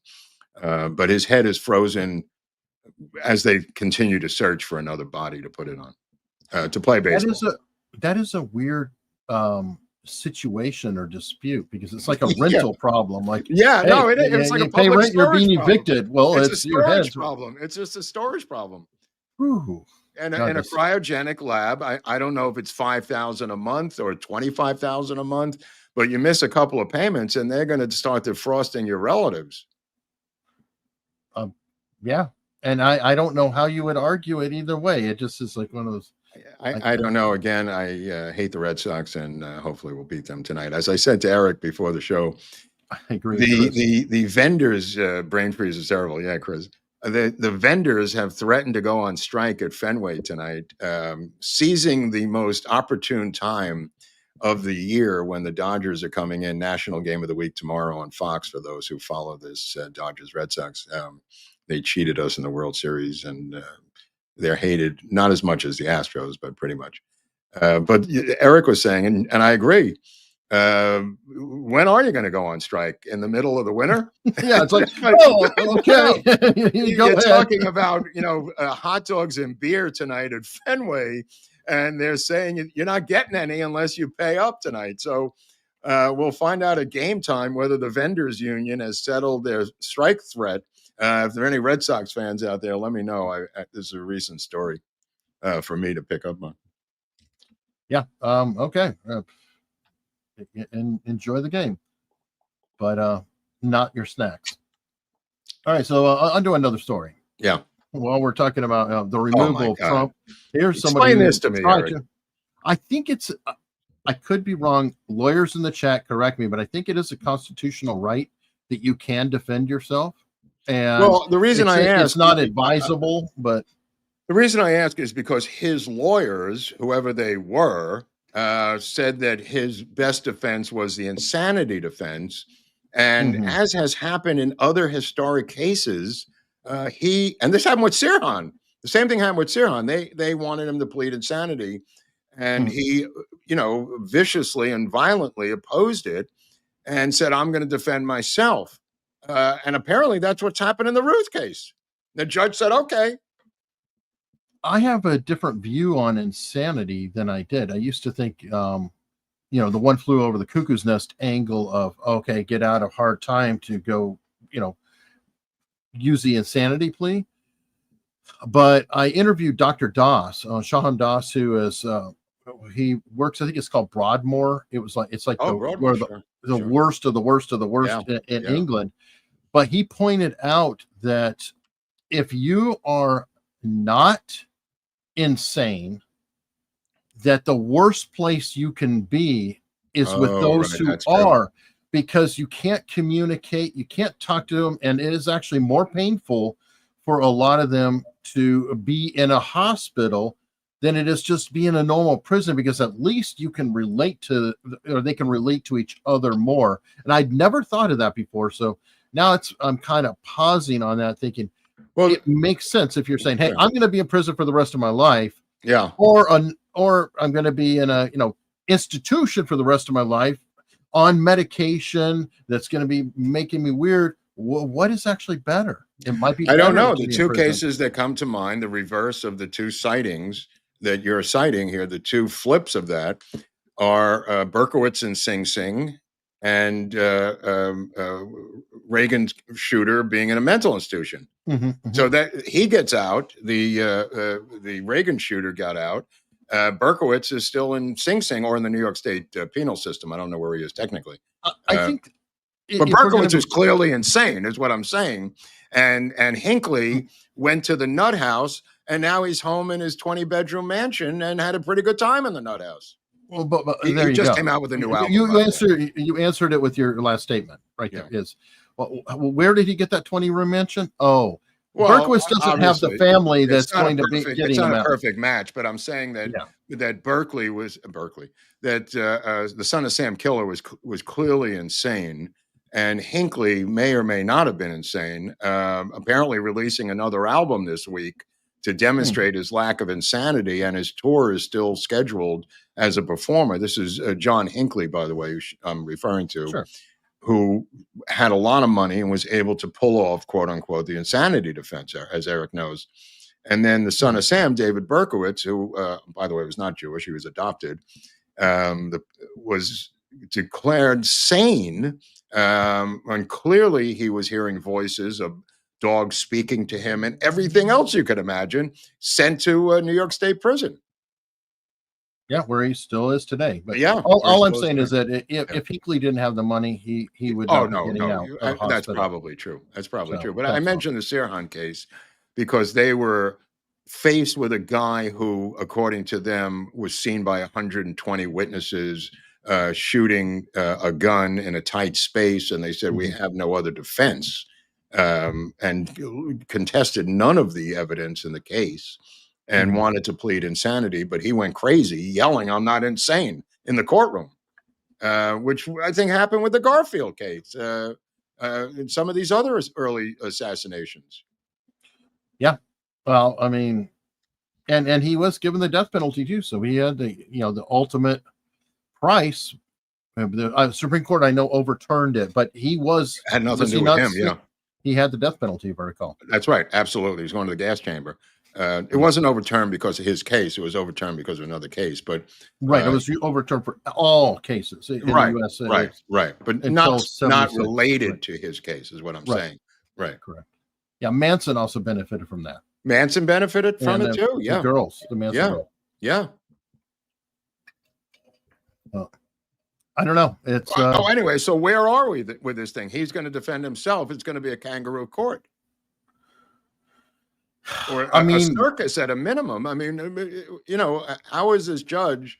But his head is frozen as they continue to search for another body to put it on to play baseball. That is a weird situation or dispute, because it's like a rental problem. Like, it's like a pay rent, you're being evicted. Well, it's a your storage problem. It's just a storage problem. Ooh. And in a cryogenic lab, I don't know if it's $5,000 a month or $25,000 a month, but you miss a couple of payments, and they're going to start defrosting your relatives. Yeah, and I don't know how you would argue it either way. It just is like one of those. I don't know. Again, I hate the Red Sox, and hopefully we'll beat them tonight. As I said to Eric before the show, I agree. The vendors' brain freeze is terrible. Yeah, Chris. The vendors have threatened to go on strike at Fenway tonight, seizing the most opportune time of the year when the Dodgers are coming in. National Game of the Week tomorrow on Fox for those who follow this Dodgers Red Sox. They cheated us in the World Series, and they're hated not as much as the Astros, but pretty much. But Eric was saying, and I agree, when are you going to go on strike? In the middle of the winter? Yeah, it's like, oh, okay. You're talking about, hot dogs and beer tonight at Fenway, and they're saying you're not getting any unless you pay up tonight. So we'll find out at game time whether the vendors union has settled their strike threat. If there are any Red Sox fans out there, let me know. This is a recent story for me to pick up on. Yeah. Okay. Enjoy the game, but not your snacks. All right. So onto another story. Yeah. While we're talking about the removal of Trump, here's somebody. Explain this to me, Eric. I think it's. I could be wrong. Lawyers in the chat, correct me, but I think it is a constitutional right that you can defend yourself. And well, the reason I ask, it's not advisable, but the reason I ask is because his lawyers, whoever they were, said that his best defense was the insanity defense. And as has happened in other historic cases, and this happened with Sirhan. The same thing happened with Sirhan. They wanted him to plead insanity, and he, viciously and violently opposed it and said, "I'm going to defend myself." And apparently, that's what's happened in the Routh case. The judge said, "Okay." I have a different view on insanity than I did. I used to think, the one flew over the cuckoo's nest angle of, okay, get out of hard time to go, use the insanity plea. But I interviewed Dr. Das, Shahan Das, who is, he works, I think it's called Broadmoor. It's like the worst of the worst of the worst in England. But he pointed out that if you are not insane, that the worst place you can be is with those who are, because you can't communicate, you can't talk to them, and it is actually more painful for a lot of them to be in a hospital than it is just be in a normal prison, because at least you can relate to, or they can relate to each other more. And I'd never thought of that before. So now I'm kind of pausing on that, thinking, well, it makes sense if you're saying, hey, I'm going to be in prison for the rest of my life. Yeah. Or I'm going to be in a, institution for the rest of my life on medication that's going to be making me weird. What is actually better? It might be. I don't know. The two cases that come to mind, the reverse of the two sightings that you're citing here, the two flips of that are Berkowitz and Sing Sing, and Reagan's shooter being in a mental institution. So that he gets out, the Reagan shooter got out. Berkowitz is still in Sing Sing or in the New York State penal system. I don't know where he is technically. I think, but Berkowitz is clearly insane, is what I'm saying. And Hinckley went to the nut house, and now he's home in his 20-bedroom mansion and had a pretty good time in the nut house. Well, but he there you just go. came out with a new album. You answered it with your last statement right there. Is where did he get that 20-room mansion? Oh, Berkowitz doesn't have the family that's going to be getting him out. It's not a perfect match, but I'm saying that that the Son of Sam killer was clearly insane, and Hinckley may or may not have been insane. Apparently, releasing another album this week to demonstrate his lack of insanity, and his tour is still scheduled as a performer. This is John Hinckley, by the way, who I'm referring to, who had a lot of money and was able to pull off, quote unquote, the insanity defense, as Eric knows. And then the Son of Sam, David Berkowitz, who, by the way, was not Jewish, he was adopted, was declared sane. And clearly he was hearing voices of dogs speaking to him and everything else you could imagine, sent to New York State prison. Yeah, where he still is today. But yeah, all I'm saying is that if Hinckley didn't have the money, he would not be getting out of the that's hospital. probably true. That's probably true. But I mentioned the Sirhan case because they were faced with a guy who, according to them, was seen by 120 witnesses shooting a gun in a tight space, and they said we have no other defense, and contested none of the evidence in the case. And wanted to plead insanity, but he went crazy, yelling, "I'm not insane," in the courtroom, which I think happened with the Garfield case and some of these other early assassinations. Yeah. Well, I mean, and he was given the death penalty too, so he had the ultimate price. The Supreme Court, I know, overturned it, but he had nothing to do with him. Yeah. he had the death penalty, if I recall. That's right. Absolutely. He's going to the gas chamber. It wasn't overturned because of his case. It was overturned because of another case. But right, it was overturned for all cases in right, the U.S. Right. But not related to his case, is what I'm saying. Right. Correct. Yeah, Manson also benefited from that. Manson benefited from it too. Yeah. The Manson girl. Yeah. I don't know. It's anyway. So where are we with this thing? He's going to defend himself. It's going to be a kangaroo court, or a circus at a minimum. I mean, how is this judge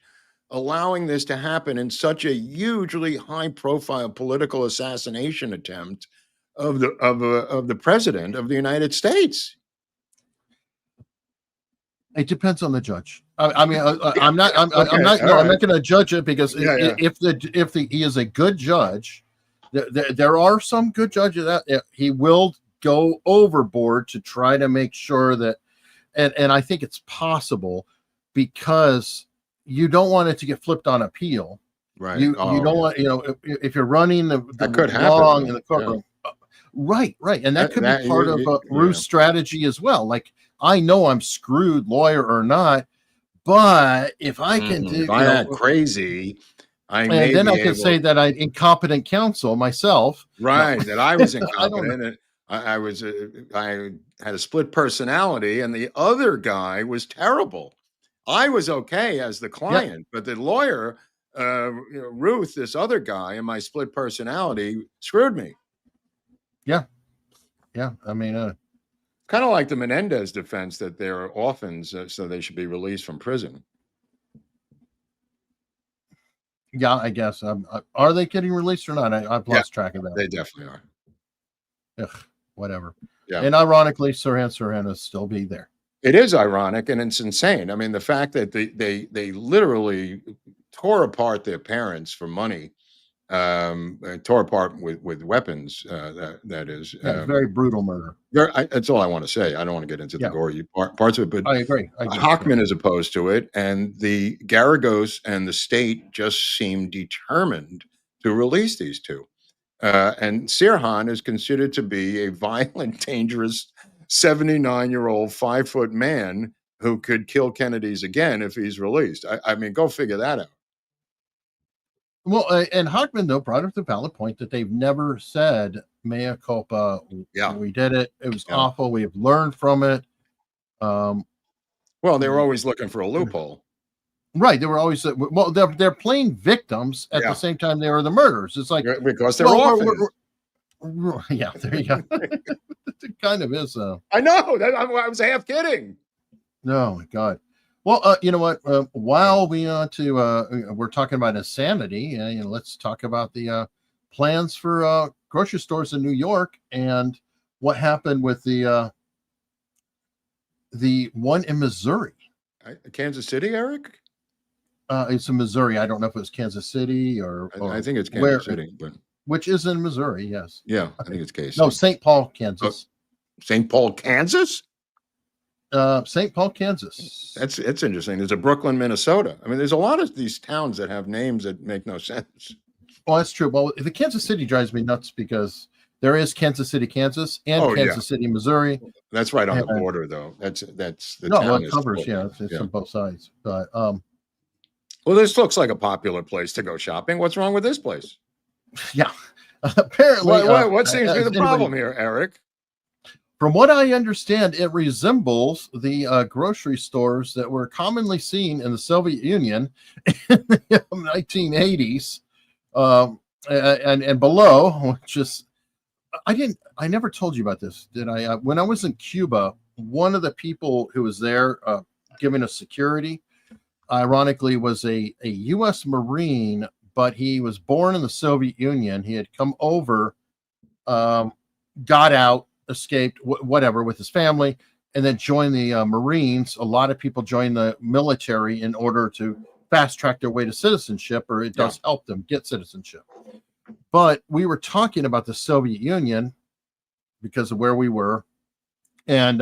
allowing this to happen in such a hugely high-profile political assassination attempt of the president of the United States? It depends on the judge. I'm not going to judge it because if he is a good judge, there are some good judges that he will go overboard to try to make sure that, and I think it's possible because you don't want it to get flipped on appeal. Right. You don't want, if you're running the could wrong happen, in the courtroom. Yeah. Right. And that could be part of Routh's strategy as well. Like, I know I'm screwed, lawyer or not, but if I can do, if I'm not crazy, I can say that I'm incompetent counsel myself. Right, that I was incompetent. And I had a split personality, and the other guy was terrible. I was okay as the client, but the lawyer, Routh, this other guy, and my split personality screwed me. Yeah. I mean, kind of like the Menendez defense that they're orphans, so they should be released from prison. Yeah, I guess. Are they getting released or not? I've lost track of that. They definitely are. Ugh, whatever. Yeah. And ironically, Sirhan is still be there. It is ironic and it's insane. I mean, the fact that they literally tore apart their parents for money, tore apart with weapons. That is very brutal murder. That's all I want to say. I don't want to get into the gory parts of it, but I agree. Hochman is opposed to it, and the Garagos and the state just seem determined to release these two. And Sirhan is considered to be a violent, dangerous 79-year-old 5-foot man who could kill Kennedys again if he's released. I mean, go figure that out. Well, and Hochman, though, brought up the valid point that they've never said mea culpa. Yeah, we did it. It was awful. We have learned from it. Well, they were always looking for a loophole. Right. They were always, they're playing victims at the same time they were the murderers. It's like, because they're orphans. Yeah, there you go. It kind of is. I know. I was half kidding. No, my God. Well, you know what? While we're talking about insanity, let's talk about the plans for grocery stores in New York and what happened with the one in Missouri. Kansas City, Eric? It's in Missouri. I don't know if it was Kansas City or I think it's Kansas City, but which is in Missouri. Yes. Yeah, I think it's Kansas. No, St. Paul, Kansas. St. Paul, Kansas. St. Paul, Kansas. It's interesting. There's a Brooklyn, Minnesota. I mean, there's a lot of these towns that have names that make no sense. Well, that's true. Well, the Kansas City drives me nuts because there is Kansas City, Kansas, and Kansas City, Missouri. That's right on the border, though. That's the town. It covers. It's on both sides. But well, this looks like a popular place to go shopping. What's wrong with this place? Yeah, apparently. What seems to be the problem here, Eric? From what I understand, it resembles the grocery stores that were commonly seen in the Soviet Union in the 1980s and below. Which is, I never told you about this, did I? When I was in Cuba, one of the people who was there giving us security, ironically, was a U.S. Marine, but he was born in the Soviet Union. He had come over, got out, escaped, whatever, with his family, and then joined the Marines. A lot of people join the military in order to fast track their way to citizenship, or it does help them get citizenship. But we were talking about the Soviet Union because of where we were, and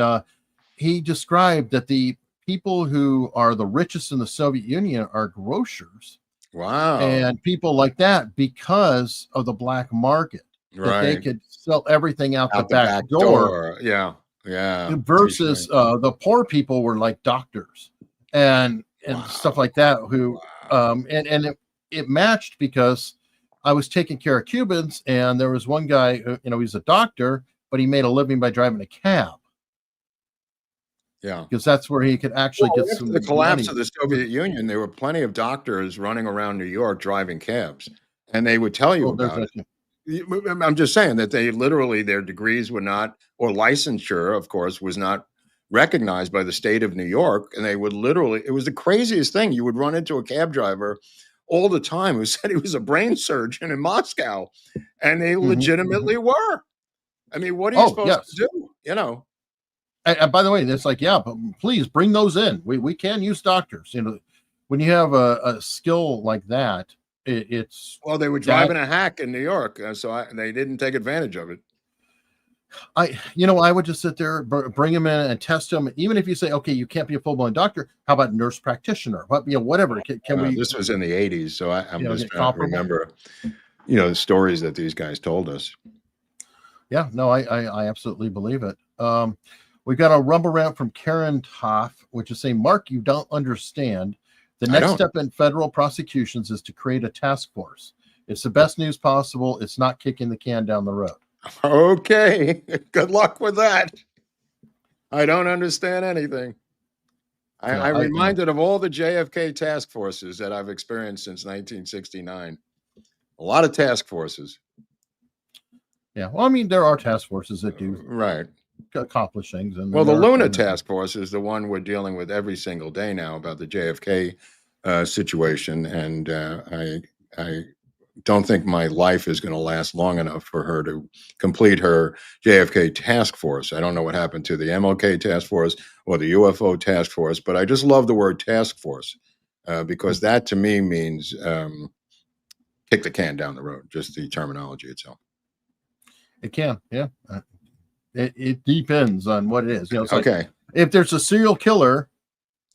he described that the people who are the richest in the Soviet Union are grocers. Wow. And people like that because of the black market. that they Right. could sell everything out the Out the back door. Yeah. Yeah. Versus the poor people were like doctors and stuff Wow. like that who Wow. and it matched because I was taking care of Cubans, and there was one guy who, he's a doctor, but he made a living by driving a cab Yeah. because that's where he could actually get After some the collapse money. of the Soviet Union, there were plenty of doctors running around New York driving cabs, and they would tell you Oh, there's about it. that. I'm just saying that they literally their degrees were not, or licensure, of course, was not recognized by the state of New York, and they would literally. It was the craziest thing. You would run into a cab driver all the time who said he was a brain surgeon in Moscow, and they legitimately were. I mean, what are you supposed to do? And by the way, it's like, yeah, but please bring those in. We can use doctors. When you have a skill like that, it's well, they were driving a hack in New York, so they didn't take advantage of it. I would just sit there, bring them in and test them. Even if you say, okay, you can't be a full-blown doctor, how about nurse practitioner? Whatever. Can we? This was in the 80s, so I'm just trying to comparable? remember, the stories that these guys told us. Yeah, no, I absolutely believe it. We've got a rumble rant from Karen Toff, which is saying, Mark, you don't understand. The next step in federal prosecutions is to create a task force. It's the best news possible. It's not kicking the can down the road. Okay. Good luck with that. I don't understand anything. I'm reminded of all the JFK task forces that I've experienced since 1969. A lot of task forces. Yeah. Well, I mean, there are task forces that do accomplish things. And well, the Luna task force is the one we're dealing with every single day now about the JFK situation. And I don't think my life is going to last long enough for her to complete her JFK task force. I don't know what happened to the MLK task force or the UFO task force, but I just love the word task force because that to me means kick the can down the road, just the terminology itself. It can, yeah. It depends on what it is. It's okay. Like if there's a serial killer,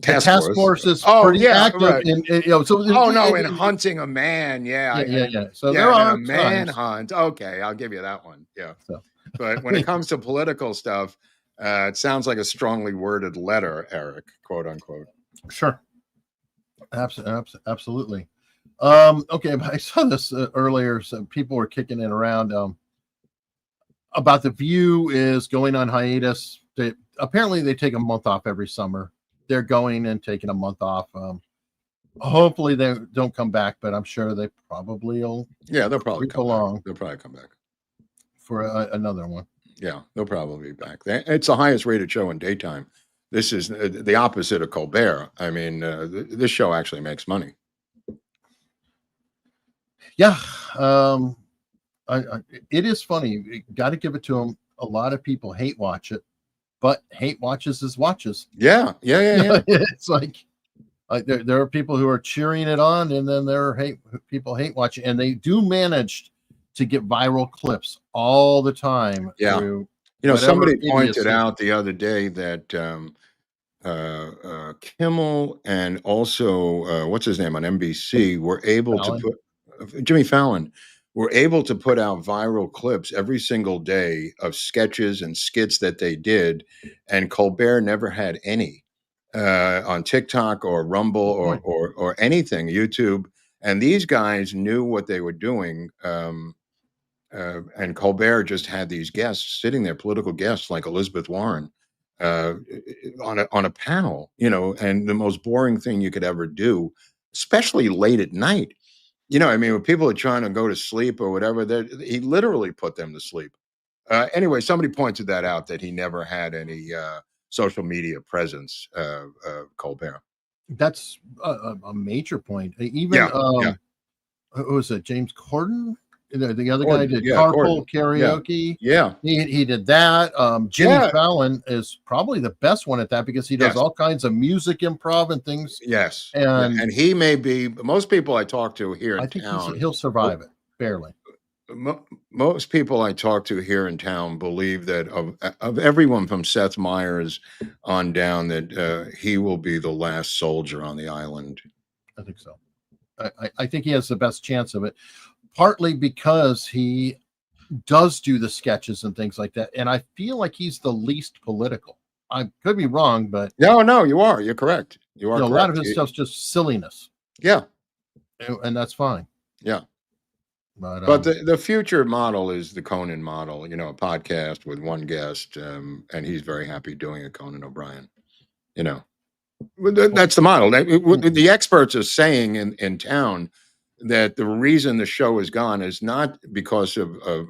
task force is pretty active. Right. In hunting a man. Yeah. So there are a manhunt. Okay, I'll give you that one. Yeah. So. But when it comes to political stuff, it sounds like a strongly worded letter, Eric, quote unquote. Sure. Absolutely. Okay, I saw this earlier. So people were kicking it around about The View is going on hiatus. Apparently they take a month off every summer. They're going and taking a month off. Hopefully they don't come back, but I'm sure they probably will. Yeah, they'll probably come back. They'll probably come back for another one. Yeah, they'll probably be back. It's the highest rated show in daytime. This is the opposite of Colbert. I mean, this show actually makes money. Yeah. It is funny. You got to give it to them. A lot of people hate watch it, but hate watches is watches. Yeah. It's like there are people who are cheering it on, and then there are people hate watching, and they do manage to get viral clips all the time. Yeah. Somebody pointed out the other day that Kimmel and also what's his name on NBC were able to put Jimmy Fallon were able to put out viral clips every single day of sketches and skits that they did, and Colbert never had any on TikTok or Rumble or anything, YouTube. And these guys knew what they were doing. And Colbert just had these guests sitting there, political guests like Elizabeth Warren, on a panel, and the most boring thing you could ever do, especially late at night. I mean, when people are trying to go to sleep or whatever, he literally put them to sleep. Anyway, somebody pointed that out, that he never had any social media presence, Colbert. That's a major point. Even who was it? James Corden? The other guy did carpool karaoke. Yeah. He did that. Jimmy Fallon is probably the best one at that because he does all kinds of music improv and things. Yes. And he may be, most people I talk to here in town. He'll survive it, barely. Most people I talk to here in town believe that of everyone from Seth Meyers on down, that he will be the last soldier on the island. I think so. I think he has the best chance of it. Partly because he does do the sketches and things like that. And I feel like he's the least political. I could be wrong, but No, you are. You're correct. You are correct. A lot of his stuff's just silliness. Yeah. And that's fine. Yeah. But the future model is the Conan model, you know, a podcast with one guest, and he's very happy doing it, Conan O'Brien. You know, that's the model. The experts are saying in town that the reason the show is gone is not because of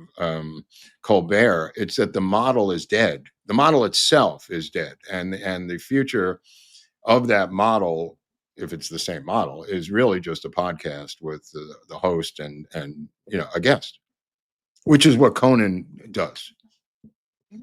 Colbert. It's that the model is dead. The model itself is dead, and the future of that model, if it's the same model, is really just a podcast with the host and you know, a guest, which is what Conan does.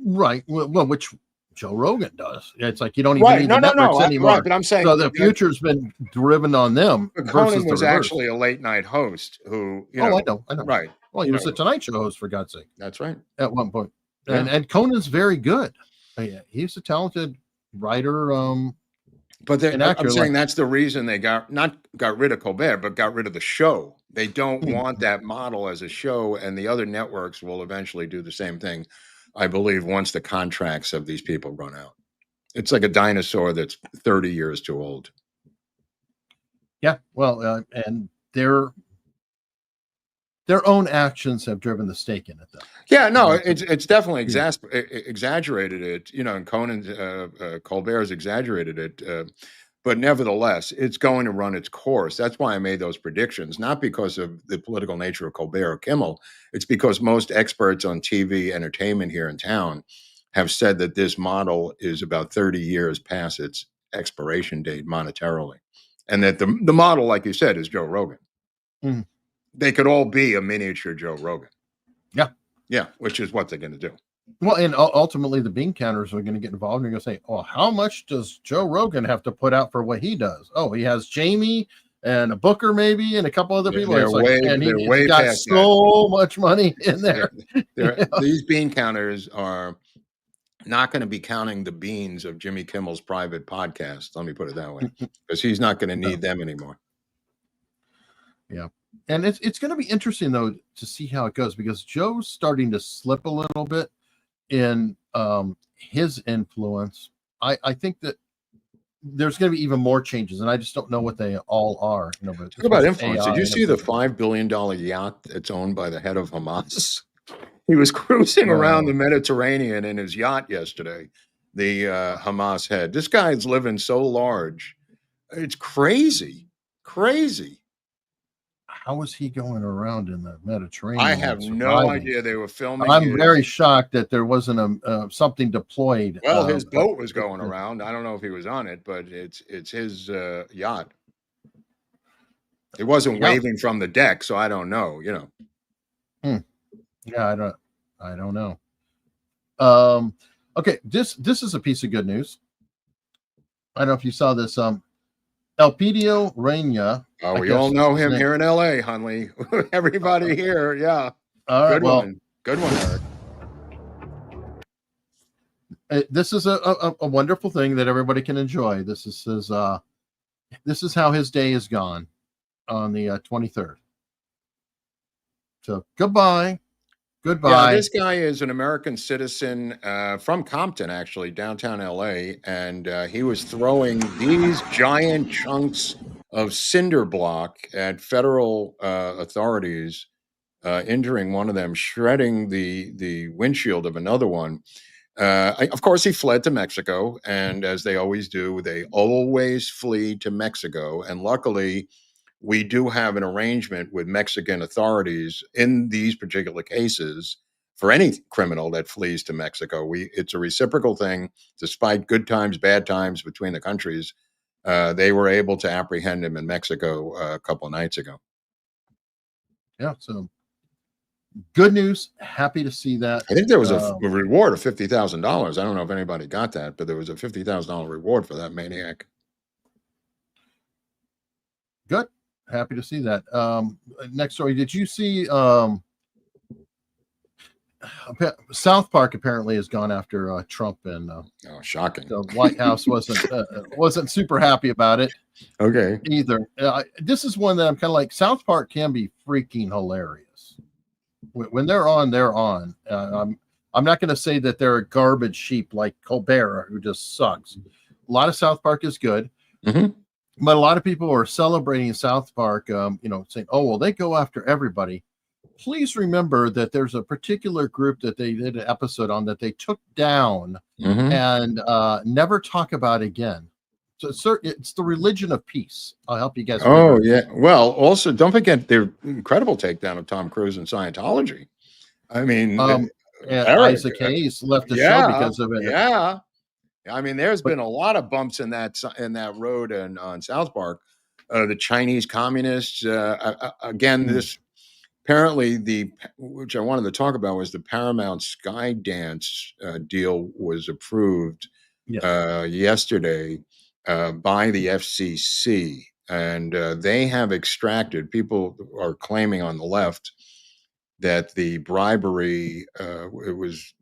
Right. Well, which Joe Rogan does. It's like you don't even need the networks anymore. Right, but I'm saying so the future's been driven on them. Conan was actually a late night host who, you know, I know. Right. Well, he was a Tonight Show host, for God's sake. That's right. At one point. Yeah. And Conan's very good. He's a talented writer. But I'm saying that's the reason they got rid of Colbert, but got rid of the show. They don't want that model as a show, and the other networks will eventually do the same thing, I believe, once the contracts of these people run out. It's like a dinosaur that's 30 years too old. Yeah, well, and their own actions have driven the stake in it, though. Yeah, no, it's definitely exaggerated it, you know, and Conan Colbert has exaggerated it, but nevertheless, it's going to run its course. That's why I made those predictions, not because of the political nature of Colbert or Kimmel. It's because most experts on TV entertainment here in town have said that this model is about 30 years past its expiration date monetarily, and that the model, like you said, is Joe Rogan. Mm. They could all be a miniature Joe Rogan. Yeah. Yeah, which is what they're going to do. Well, and ultimately the bean counters are going to get involved and going to say, oh, how much does Joe Rogan have to put out for what he does? Oh, he has Jamie and a Booker maybe and a couple other people. He's got so much money in there. These bean counters are not going to be counting the beans of Jimmy Kimmel's private podcast. Let me put it that way, because he's not going to need them anymore. Yeah. And it's going to be interesting, though, to see how it goes, because Joe's starting to slip a little bit in his influence. I think that there's going to be even more changes, and I just don't know what they all are. You know, but talk about influence. Did you see the $5 billion yacht that's owned by the head of Hamas? He was cruising around the Mediterranean in his yacht yesterday, the Hamas head. This guy's living so large. It's crazy. Crazy. How was he going around in the Mediterranean? I have no idea. They were filming. I'm very shocked that there wasn't something deployed. Well, his boat was going around. I don't know if he was on it, but it's his yacht. It wasn't waving from the deck, so I don't know. You know. Yeah, I don't know. Okay, this is a piece of good news. I don't know if you saw this. Elpidio Reina. Oh, we all know him here in LA, Hunley. Everybody here, yeah. All right, good one, Eric. This is a wonderful thing that everybody can enjoy. This is how his day is gone on the 23rd. So goodbye. Yeah, this guy is an American citizen from Compton, actually, downtown LA, and he was throwing these giant chunks of cinder block at federal authorities, injuring one of them, shredding the windshield of another one. Of course, he fled to Mexico, and as they always do, they always flee to Mexico, and luckily, we do have an arrangement with Mexican authorities in these particular cases for any criminal that flees to Mexico. It's a reciprocal thing. Despite good times, bad times between the countries, they were able to apprehend him in Mexico a couple of nights ago. Yeah, so good news. Happy to see that. I think there was a reward of $50,000. I don't know if anybody got that, but there was a $50,000 reward for that maniac. Good. Happy to see that. Next story. Did you see South Park apparently has gone after Trump, and shocking. The White House wasn't super happy about it. Okay. Either. This is one that I'm kind of like, South Park can be freaking hilarious. When they're on, they're on. I'm not going to say that they're a garbage sheep like Colbert, who just sucks. A lot of South Park is good, Mm-hmm. but a lot of people are celebrating South Park, saying, oh, well, they go after everybody. Please remember that there's a particular group that they did an episode on that they took down Mm-hmm. and never talk about again. So it's the religion of peace. I'll help you guys. Oh, yeah. Well, also, don't forget their incredible takedown of Tom Cruise in Scientology. I mean, Eric, Isaac Hayes left the show because of it. Yeah. I mean, there's been a lot of bumps in that road and on South Park. The Chinese communists, again, this apparently which I wanted to talk about was the Paramount Skydance deal was approved yesterday by the FCC, and they have extracted. People are claiming on the left that the bribery it was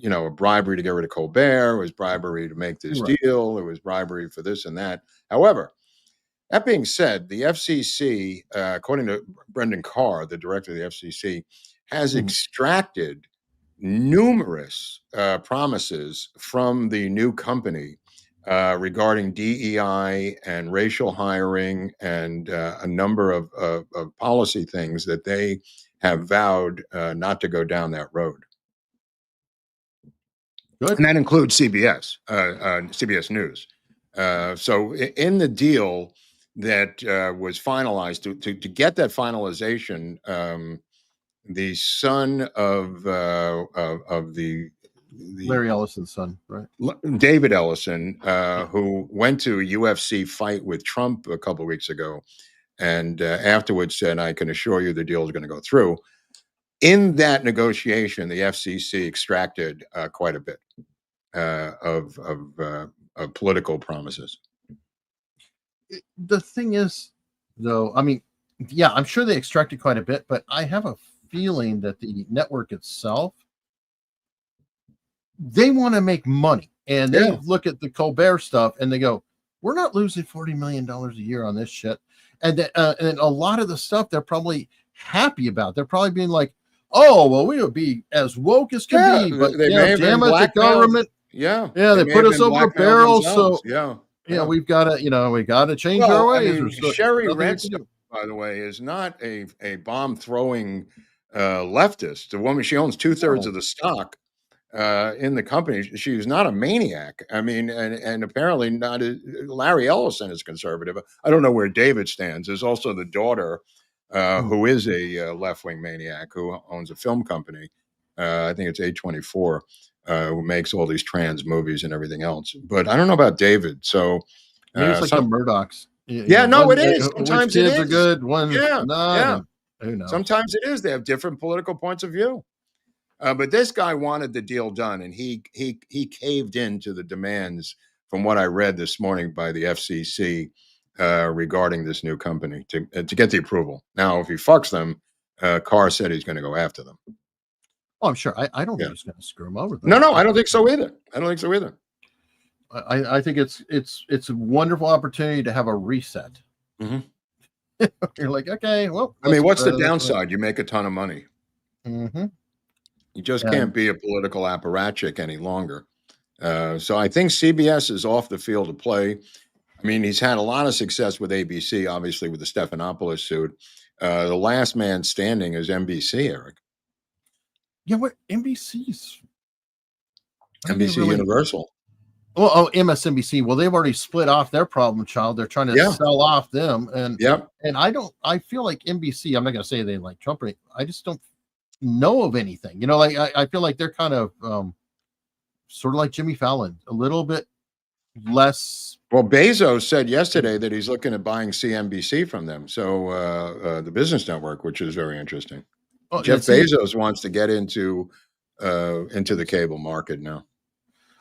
a bribery to get rid of Colbert, it was bribery to make this deal, it was bribery for this and that. However, that being said, the FCC, according to Brendan Carr, the director of the FCC, has extracted numerous promises from the new company regarding DEI and racial hiring and a number of policy things that they have vowed not to go down that road. Good. And that includes CBS, CBS News. So in the deal that was finalized, to get that finalization, the son of the Larry Ellison's son, right? David Ellison, who went to a UFC fight with Trump a couple of weeks ago, and afterwards said, "I can assure you the deal is going to go through." In that negotiation, the FCC extracted quite a bit of political promises. The thing is, though, I mean, yeah, I'm sure they extracted quite a bit, but I have a feeling that the network itself, they want to make money, and they look at the Colbert stuff and they go, "We're not losing $40 million a year on this shit," and a lot of the stuff they're probably happy about. They're probably being like, "Oh, well, we would be as woke as can be, but damn it, the government, they put us over a barrel, so we've got to change our ways." I mean, Sherry Redstone, by the way, is not a bomb throwing leftist. The woman, she owns 2/3 of the stock in the company. She's not a maniac. I mean, and apparently not. Larry Ellison is conservative. I don't know where David stands. There's also the daughter who is a left-wing maniac who owns a film company. I think it's A24, who makes all these trans movies and everything else. But I don't know about David. So maybe it's like the Murdochs. It is. Sometimes kids are good. One, not. Who knows? Sometimes it is. They have different political points of view. But this guy wanted the deal done, and he caved into the demands, from what I read this morning, by the FCC regarding this new company to get the approval. Now, if he fucks them, Carr said he's going to go after them. Oh, I'm sure. I don't think he's going to screw him over. No, I don't think so either. I think it's a wonderful opportunity to have a reset. Mm-hmm. You're like, okay, well, I mean, what's the downside? You make a ton of money. Mm-hmm. You just can't be a political apparatchik any longer. So I think CBS is off the field of play. I mean, he's had a lot of success with ABC, obviously, with the Stephanopoulos suit. The last man standing is NBC, Eric. Yeah, what NBC's? NBC Universal. Well, MSNBC. Well, they've already split off their problem child. They're trying to sell off them, and I feel like NBC. I'm not going to say they like Trump. I just don't know of anything. Like I feel like they're kind of sort of like Jimmy Fallon, a little bit less. Well, Bezos said yesterday that he's looking at buying CNBC from them. So the business network, which is very interesting. Jeff Bezos wants to get into the cable market now.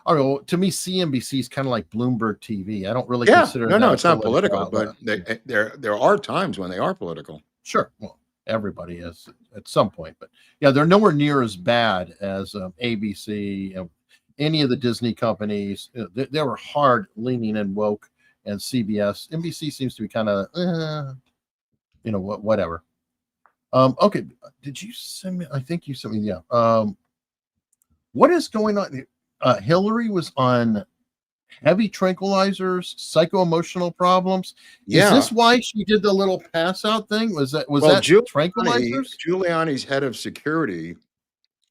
Oh, well, to me, CNBC is kind of like Bloomberg TV. I don't really consider it. No, it's not political, but there are times when they are political. Sure. Well, everybody is at some point, but they're nowhere near as bad as ABC, any of the Disney companies. They were hard leaning and woke, and CBS. NBC seems to be kind of, whatever. Okay. Did you send me? I think you sent me. Yeah. What is going on? Hillary was on heavy tranquilizers, psycho-emotional problems. Is Yeah. this why she did the little pass out thing? Was that tranquilizers? Giuliani's head of security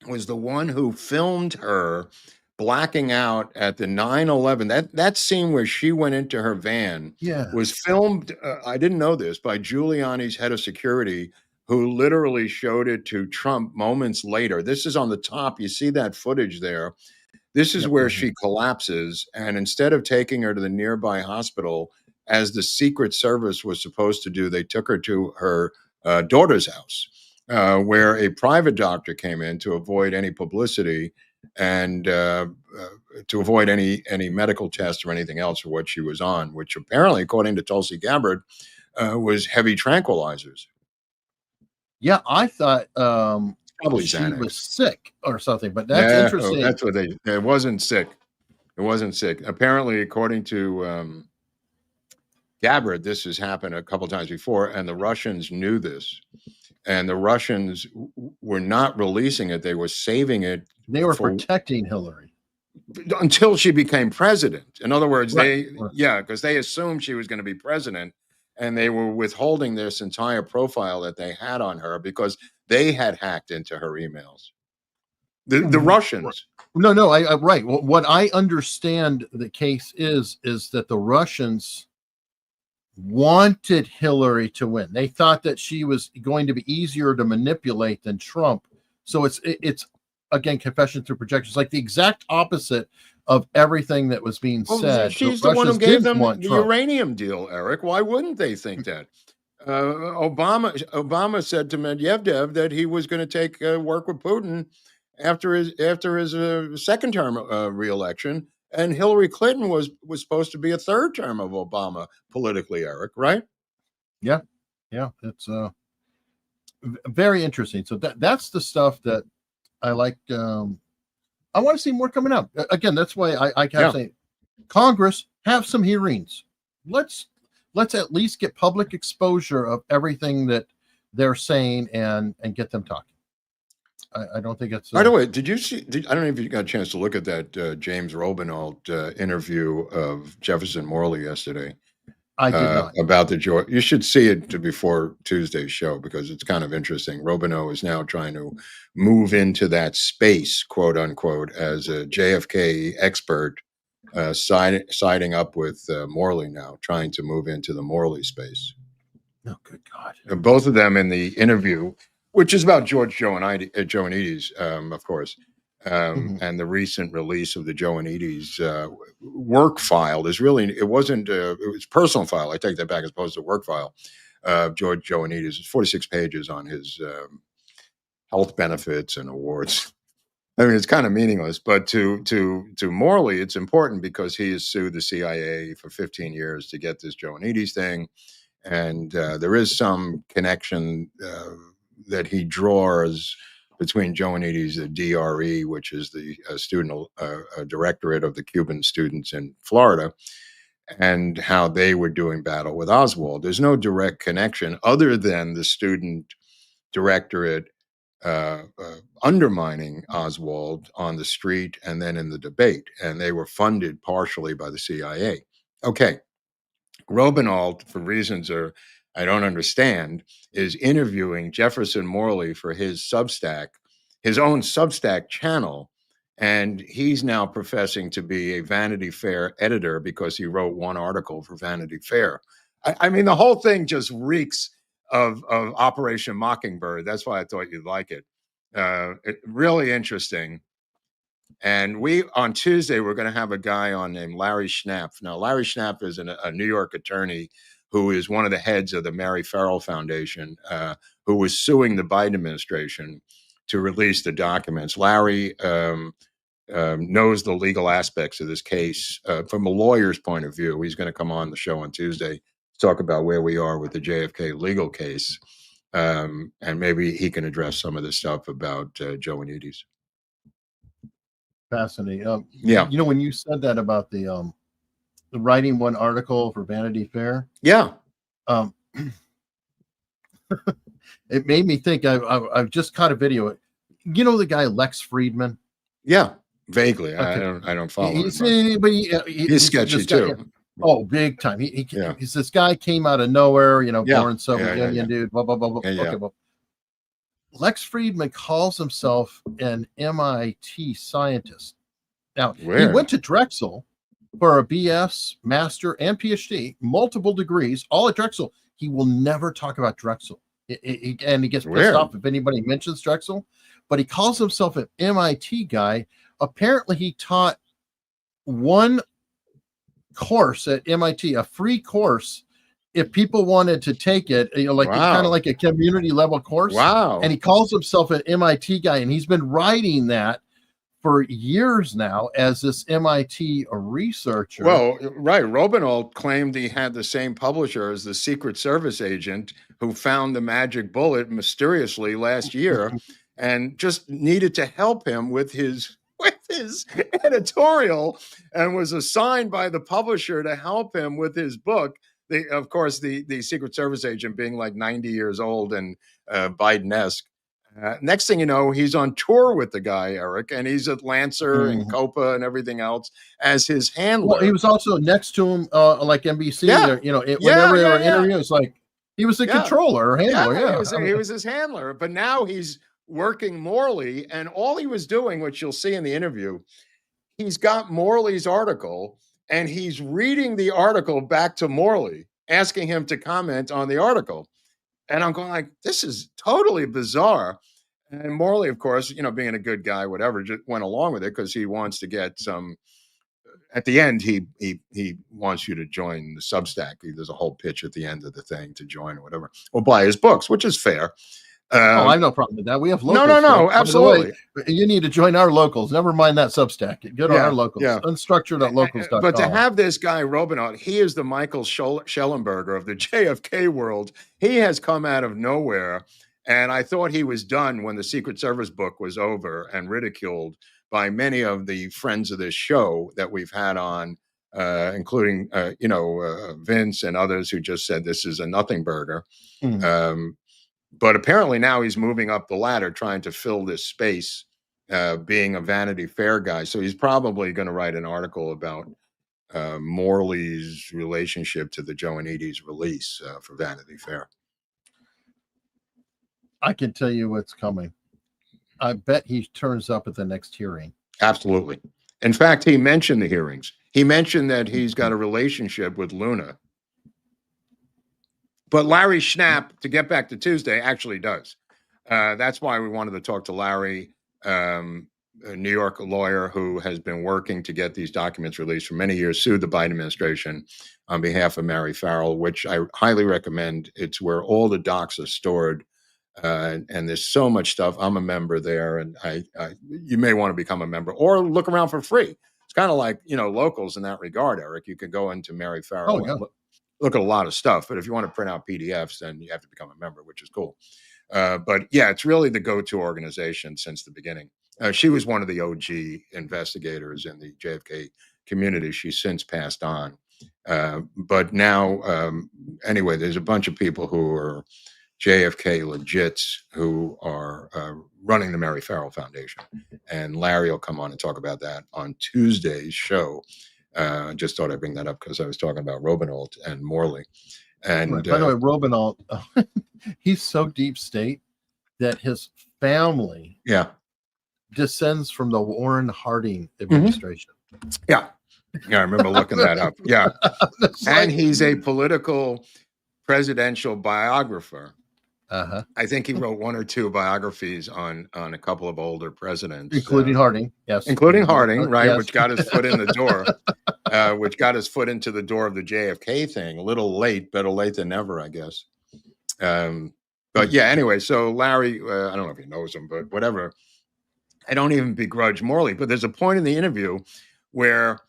was the one who filmed her blacking out at the 9/11. That scene where she went into her van Yeah. was filmed. I didn't know this, by Giuliani's head of security, who literally showed it to Trump moments later. This is on the top. You see that footage there. This is Yep, where right here. she collapses, and instead of taking her to the nearby hospital, as the Secret Service was supposed to do, they took her to her daughter's house, where a private doctor came in to avoid any publicity and to avoid any medical tests or anything else for what she was on, which apparently, according to Tulsi Gabbard, was heavy tranquilizers. Yeah, I thought Probably she was Xanax. sick or something, but that's Yeah, interesting. that's what it wasn't sick. It wasn't sick. Apparently, according to Gabbard, this has happened a couple times before, and the Russians knew this. And the Russians were not releasing it. They were saving it. They were protecting Hillary until she became president. In other words, right. because they assumed she was going to be president, and they were withholding this entire profile that they had on her because they had hacked into her emails. The Russians. No, I right. Well, what I understand the case is that the Russians wanted Hillary to win. They thought that she was going to be easier to manipulate than Trump. So it's again, confession through projection. It's like the exact opposite of everying that was being said. She's the one who gave them the uranium deal, Eric. Why wouldn't they think that? Obama said to Medvedev that he was going to take work with Putin after his second term re-election, and Hillary Clinton was supposed to be a third term of Obama politically, Eric, right? Yeah, it's very interesting. So that's the stuff that I like. I want to see more coming out. Again, that's why I kept saying, Congress, have some hearings. Let's at least get public exposure of everything that they're saying and get them talking. I don't think it's. By the way, did you see? I don't know if you got a chance to look at that James Robinault interview of Jefferson Morley yesterday. I did not. About the joy. You should see it before Tuesday's show because it's kind of interesting. Robinault is now trying to move into that space, quote unquote, as a JFK expert, siding up with Morley now, trying to move into the Morley space. Oh, good God. And both of them in the interview, which is about George Joannides, of course, and the recent release of the Joannides work file is really, it was personal file. I take that back, as opposed to work file. George Joannides is 46 pages on his health benefits and awards. I mean, it's kind of meaningless, but to Morley, it's important because he has sued the CIA for 15 years to get this Joannides thing. And there is some connection that he draws between Joannides, the DRE, which is the student directorate of the Cuban students in Florida, and how they were doing battle with Oswald. There's no direct connection other than the student directorate undermining Oswald on the street and then in the debate. And they were funded partially by the CIA. Okay. Robinault, for reasons I don't understand, is interviewing Jefferson Morley for his Substack, his own Substack channel, and he's now professing to be a Vanity Fair editor because he wrote one article for Vanity Fair. I mean, the whole thing just reeks of Operation Mockingbird. That's why I thought you'd like it. Really interesting. And on Tuesday, we're going to have a guy on named Larry Schnapp. Now, Larry Schnapp is a New York attorney who is one of the heads of the Mary Farrell Foundation, who was suing the Biden administration to release the documents. Larry knows the legal aspects of this case from a lawyer's point of view. He's going to come on the show on Tuesday to talk about where we are with the JFK legal case. And maybe he can address some of the stuff about Joannides. Fascinating. You know, when you said that about the writing one article for Vanity Fair, yeah, It made me think. I've just caught a video. You know the guy Lex Friedman? Yeah, vaguely. Okay. I don't follow He's, him. But he's sketchy guy, too. Oh, big time. Yeah. He's this guy came out of nowhere, you know, Yeah. born Soviet Union dude, blah, blah, blah, blah. Yeah, yeah. Okay, well, Lex Friedman calls himself an MIT scientist. Now, he Weird. went to Drexel for a BS, master, and PhD, multiple degrees, all at Drexel. He will never talk about Drexel. And he gets pissed off if anybody mentions Drexel, but he calls himself an MIT guy. Apparently, he taught one course at MIT, a free course, if people wanted to take it, you know, like kind of like a community level course. Wow. And he calls himself an MIT guy, and he's been writing that for years now as this MIT researcher. Well, right. Robinault claimed he had the same publisher as the Secret Service agent who found the magic bullet mysteriously last year and just needed to help him with his editorial, and was assigned by the publisher to help him with his book. Of course, the Secret Service agent being like 90 years old and Biden-esque. Next thing you know, he's on tour with the guy, Eric, and he's at Lancer and Copa and everything else as his handler. Well, he was also next to him, like NBC, or, you know, whenever they were interviewing, it's like he was the controller or handler. He was his handler, but now he's working Morley, and all he was doing, which you'll see in the interview, he's got Morley's article, and he's reading the article back to Morley, asking him to comment on the article. And I'm going like, this is totally bizarre. And Morley, of course, you know, being a good guy, whatever, just went along with it because he wants to get some. At the end, he wants you to join the Substack. There's a whole pitch at the end of the thing to join or whatever, or buy his books, which is fair. I have no problem with that. We have locals. No, absolutely. You need to join our locals. Never mind that Substack. Go to our locals. Yeah. Unstructured.locals.com. But to have this guy Robinault, he is the Michael Schellenberger of the JFK world. He has come out of nowhere, and I thought he was done when the Secret Service book was over and ridiculed by many of the friends of this show that we've had on, including Vince and others who just said this is a nothing burger. But apparently now he's moving up the ladder, trying to fill this space, being a Vanity Fair guy. So he's probably going to write an article about Morley's relationship to the Joe and Edie's release for Vanity Fair. I can tell you what's coming. I bet he turns up at the next hearing. Absolutely. In fact, he mentioned the hearings. He mentioned that he's got a relationship with Luna. But Larry Schnapp, to get back to Tuesday, actually does. That's why we wanted to talk to Larry, a New York lawyer who has been working to get these documents released for many years, sued the Biden administration on behalf of Mary Farrell, which I highly recommend. It's where all the docs are stored. And there's so much stuff. I'm a member there, and you may want to become a member or look around for free. It's kind of like, locals in that regard, Eric. You can go into Mary Farrell and look at a lot of stuff, but if you want to print out PDFs, then you have to become a member, which is cool. But yeah, it's really the go-to organization since the beginning. She was one of the OG investigators in the JFK community. She's since passed on. But now, anyway, there's a bunch of people who are JFK legits who are running the Mary Farrell Foundation. And Larry will come on and talk about that on Tuesday's show. Just thought I'd bring that up because I was talking about Robinault and Morley. And by the way, Robinault, he's so deep state that his family descends from the Warren Harding administration. Yeah, I remember looking that up. Yeah. And he's a political presidential biographer. I think he wrote one or two biographies on a couple of older presidents, including Harding. Yes, including Harding, right? Yes. Which got his foot in the door, which got his foot into the door of the JFK thing. A little late, better late than never, I guess. But yeah, anyway. So Larry, I don't know if he knows him, but whatever. I don't even begrudge Morley, but there's a point in the interview where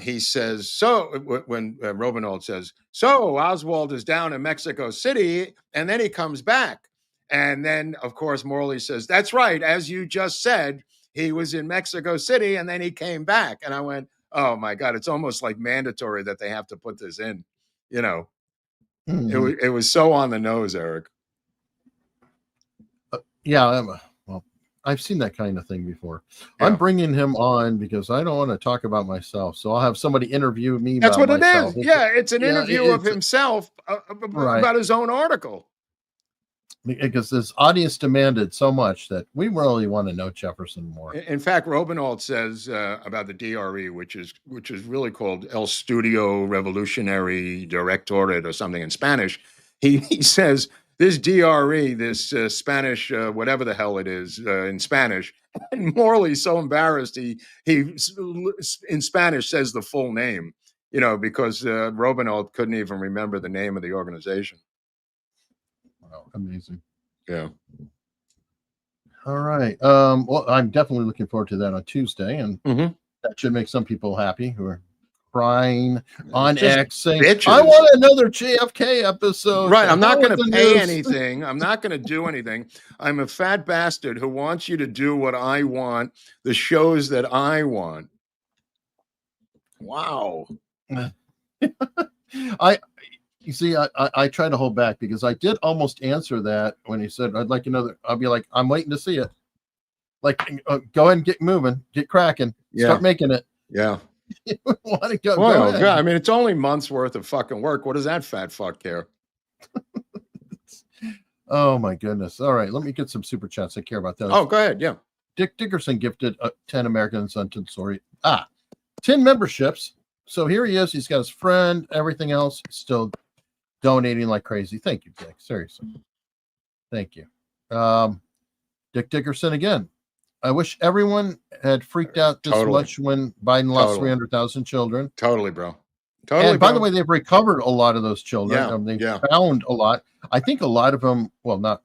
he says, so when Robinault says, so Oswald is down in Mexico City, and then he comes back. And then, of course, Morley says, that's right. As you just said, he was in Mexico City, and then he came back. And I went, oh, my God, it's almost like mandatory that they have to put this in. It was so on the nose, Eric. Yeah, well, I've seen that kind of thing before. Yeah. I'm bringing him on because I don't want to talk about myself. So I'll have somebody interview me. That's about what myself. it is. Yeah, it's an interview of it's himself right. about his own article. Because this audience demanded so much that we really want to know Jefferson more. In fact, Robinault says about the DRE, which is really called El Studio Revolutionary Directorate or something in Spanish. He says this DRE, this Spanish, whatever the hell it is in Spanish, and Morley's so embarrassed he in Spanish says the full name, because Robinault couldn't even remember the name of the organization. Wow, amazing. Yeah. All right. Well, I'm definitely looking forward to that on Tuesday, and that should make some people happy who are crying on X saying, bitches. I want another JFK episode. Right. I'm not going to pay anything. I'm not going to do anything. I'm a fat bastard who wants you to do what I want, the shows that I want. Wow. You see, I try to hold back because I did almost answer that when he said, I'd like another. I'll be like, I'm waiting to see it. Like, go ahead and get moving, get cracking, start making it. Yeah. You want to go? Well, go God, I mean, it's only months worth of fucking work. What does that fat fuck care? Oh, my goodness. All right. Let me get some super chats. I care about those. Oh, go ahead. Yeah. Dick Dickerson gifted 10 Americans Untold story. 10 memberships. So here he is. He's got his friend, everything else. Still donating like crazy. Thank you, Dick. Seriously. Thank you. Dick Dickerson again. I wish everyone had freaked out this much when Biden lost 300,000 children. Totally, bro. Totally. And by the way, they've recovered a lot of those children. Yeah, they found a lot. I think a lot of them, well, not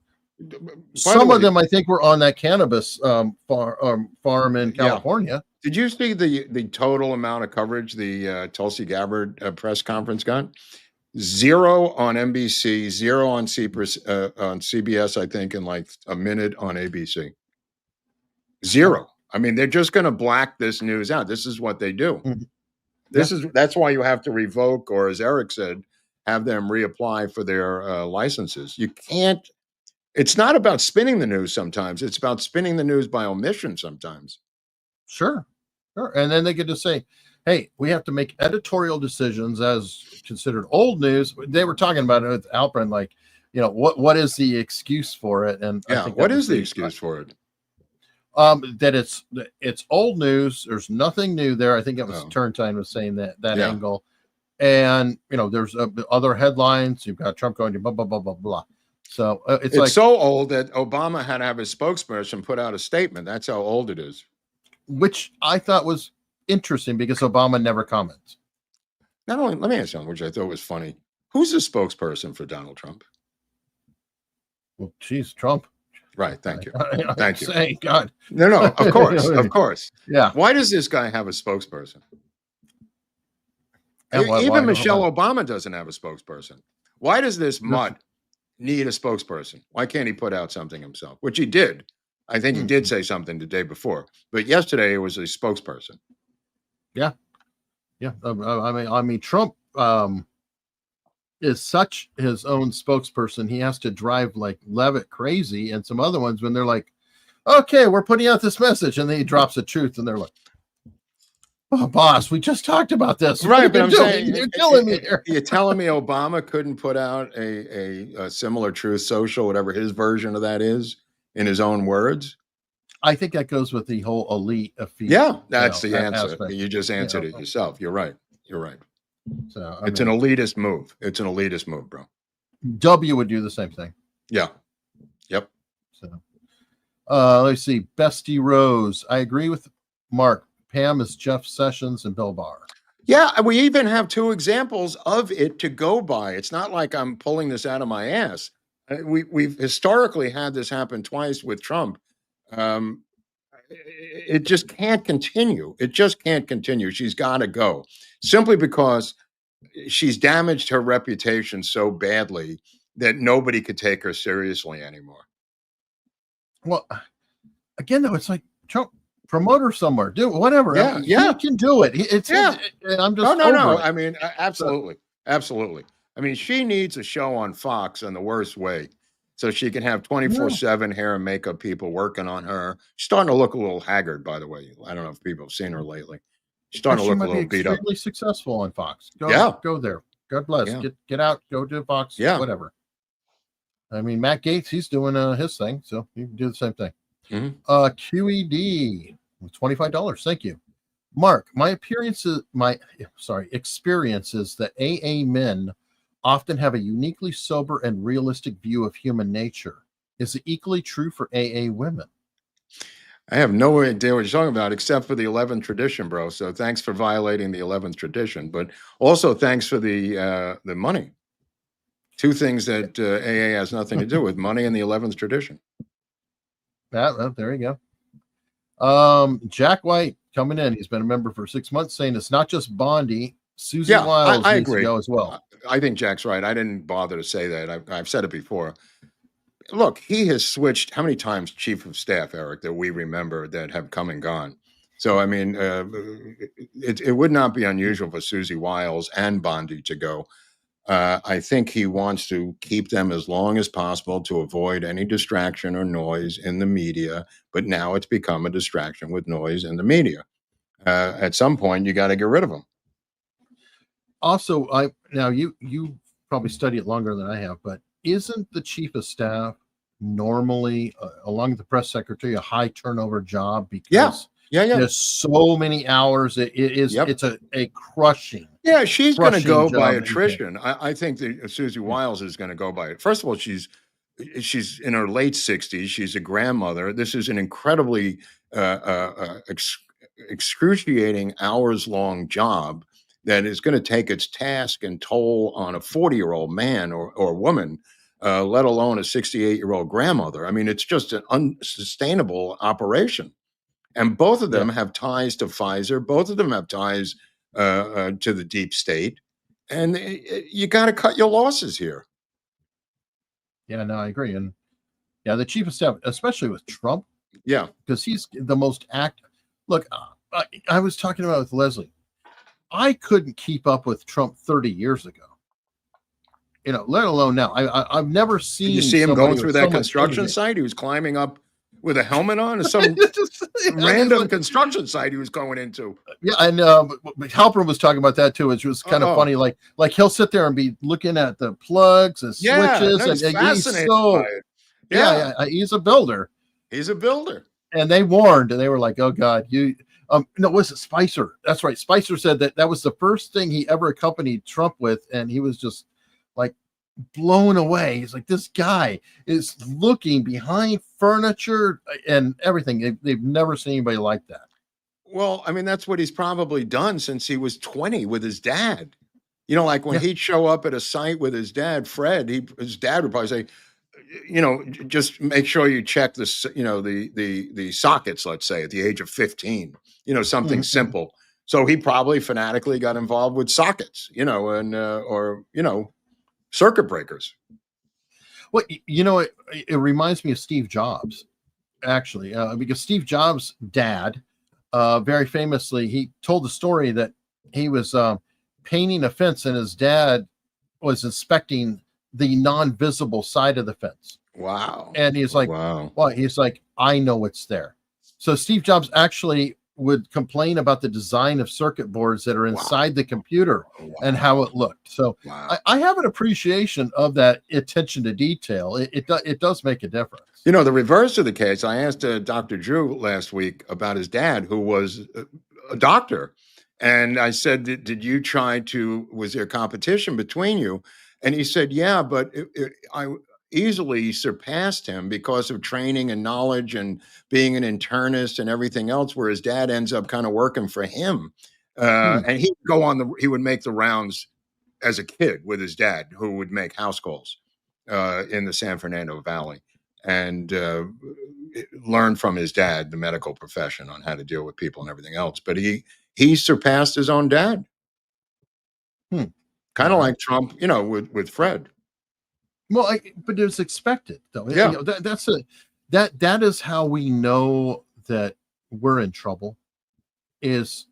some of them, I think, were on that cannabis farm in California. Yeah. Did you see the total amount of coverage the Tulsi Gabbard press conference got? 0 on NBC, 0 on CBS, I think, and like a minute on ABC. 0. I mean, they're just going to black this news out. This is what they do. Mm-hmm. That's why you have to revoke, or as Eric said, have them reapply for their licenses. You can't. It's not about spinning the news sometimes. It's about spinning the news by omission sometimes. Sure. And then they get to say, hey, we have to make editorial decisions as considered old news. They were talking about it with Alperin, like, what is the excuse for it? And yeah, what is the excuse for it? That it's old news. There's nothing new there. I think it was Turntine was saying that angle. And, there's other headlines. You've got Trump going to blah, blah, blah, blah, blah. So it's like so old that Obama had to have his spokesperson put out a statement. That's how old it is. Which I thought was interesting because Obama never comments. Not only, let me ask you something, which I thought was funny. Who's the spokesperson for Donald Trump? Well, geez, Trump. Right. Thank you. Thank you. Thank God. No, of course. Of course. Yeah. Why does this guy have a spokesperson? Why Michelle Obama doesn't have a spokesperson. Why does this mutt need a spokesperson? Why can't he put out something himself? Which he did. I think he did say something the day before, but yesterday it was a spokesperson. Yeah. I mean, Trump is such his own spokesperson. He has to drive like Levitt crazy, and some other ones when they're like, "Okay, we're putting out this message," and then he drops the truth, and they're like, "Oh, boss, we just talked about this." Right, but I'm saying you're killing me here. You're telling me Obama couldn't put out a similar Truth Social, whatever his version of that is, in his own words? I think that goes with the whole elite affair. Yeah, that's the answer. Aspect. You just answered it yourself. You're right. So it's an elitist move. It's an elitist move, bro. W would do the same thing. Yeah. Yep. So let's see. Bestie Rose. I agree with Mark. Pam is Jeff Sessions and Bill Barr. Yeah, we even have 2 examples of it to go by. It's not like I'm pulling this out of my ass. We've historically had this happen twice with Trump. It just can't continue. It just can't continue. She's got to go simply because she's damaged her reputation so badly that nobody could take her seriously anymore. Well, again, though, it's like Trump, promote her somewhere, do whatever. Yeah, he can do it. I'm just no. I mean, absolutely. I mean, she needs a show on Fox in the worst way. so she can have 24/7 hair and makeup people working on her. She's starting to look a little haggard, by the way. I don't know if people have seen her lately. She's starting to She look a might be little beat up. extremely successful on Fox. Yeah. Go there. God bless. Yeah. Get out. Go to Fox. Yeah. Whatever. I mean, Matt Gaetz, he's doing his thing, so you can do the same thing. Mhm. QED, $25. Thank you, Mark. My experience is that AA men often have a uniquely sober and realistic view of human nature. Is it equally true for AA women? I have no idea what you're talking about, except for the 11th tradition, bro. So thanks for violating the 11th tradition, but also thanks for the money. Two things that AA has nothing to do with: money and the 11th tradition. There you go. Jack White coming in. He's been a member for 6 months, saying it's not just Bondi. Susie Wiles I needs agree. to go as well. I think Jack's right. I didn't bother to say that. I've said it before. Look, he has switched how many times chief of staff, Eric, that we remember that have come and gone. So, I mean, it would not be unusual for Susie Wiles and Bondi to go. I think he wants to keep them as long as possible to avoid any distraction or noise in the media. But now it's become a distraction with noise in the media. At some point, you got to get rid of them. Also, you probably study it longer than I have, but isn't the chief of staff normally, along with the press secretary, a high turnover job? Because there's so many hours. It's a crushing. Yeah, she's going to go by job. attrition. I think that Susie Wiles is going to go by it. First of all, she's in her late 60s. She's a grandmother. This is an incredibly excruciating hours-long job that is going to take its task and toll on a 40-year-old man or woman, let alone a 68-year-old grandmother. I mean, it's just an unsustainable operation. And both of them have ties to Pfizer. Both of them have ties to the deep state. And you got to cut your losses here. Yeah, no, I agree. And the chief of staff, especially with Trump. Yeah. Because he's the most active. Look, I was talking about with Leslie. I couldn't keep up with Trump 30 years ago. Let alone now. I've never seen. Did you see him going through that construction site? He was climbing up with a helmet on, or some random construction site he was going into. Yeah, and Halpern was talking about that too, which was kind of funny. Like he'll sit there and be looking at the plugs and switches, and he's so he's a builder. He's a builder. And they warned, and they were like, "Oh God, was it Spicer? That's right. Spicer said that was the first thing he ever accompanied Trump with, and he was just like blown away. He's like, this guy is looking behind furniture and everything. They've never seen anybody like that. Well, I mean, that's what he's probably done since he was 20 with his dad. Like when he'd show up at a site with his dad, Fred, his dad would probably say, just make sure you check this, the sockets, let's say, at the age of 15, something simple. So he probably fanatically got involved with sockets, or circuit breakers. Well, it reminds me of Steve Jobs, actually, because Steve Jobs' dad, very famously, he told the story that he was painting a fence and his dad was inspecting the non-visible side of the fence. Wow. And he's like, well, he's like, I know it's there. So Steve Jobs actually would complain about the design of circuit boards that are inside the computer and how it looked. So I have an appreciation of that attention to detail. It does make a difference. The reverse of the case, I asked Dr. Drew last week about his dad, who was a doctor. And I said, did you was there competition between you? And he said, yeah, but I easily surpassed him because of training and knowledge and being an internist and everything else, where his dad ends up kind of working for him. And he would make the rounds as a kid with his dad, who would make house calls in the San Fernando Valley, and learn from his dad the medical profession on how to deal with people and everything else. But he surpassed his own dad. Kind of like Trump, with Fred. Well, but it's expected, though. Yeah, that is how we know that we're in trouble. Is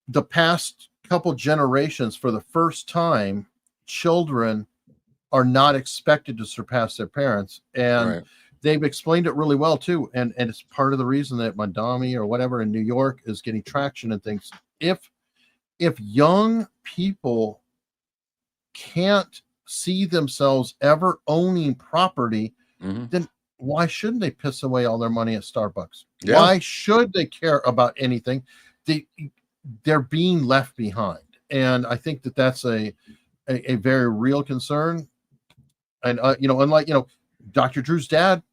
the past couple generations, for the first time, children are not expected to surpass their parents. And Right. they've explained it really well too. And it's part of the reason that Mamdani or whatever in New York is getting traction and things. If young people can't see themselves ever owning property, then why shouldn't they piss away all their money at Starbucks? Yeah. Why should they care about anything? They're being left behind. And I think that that's a very real concern. And, unlike, Dr. Drew's dad,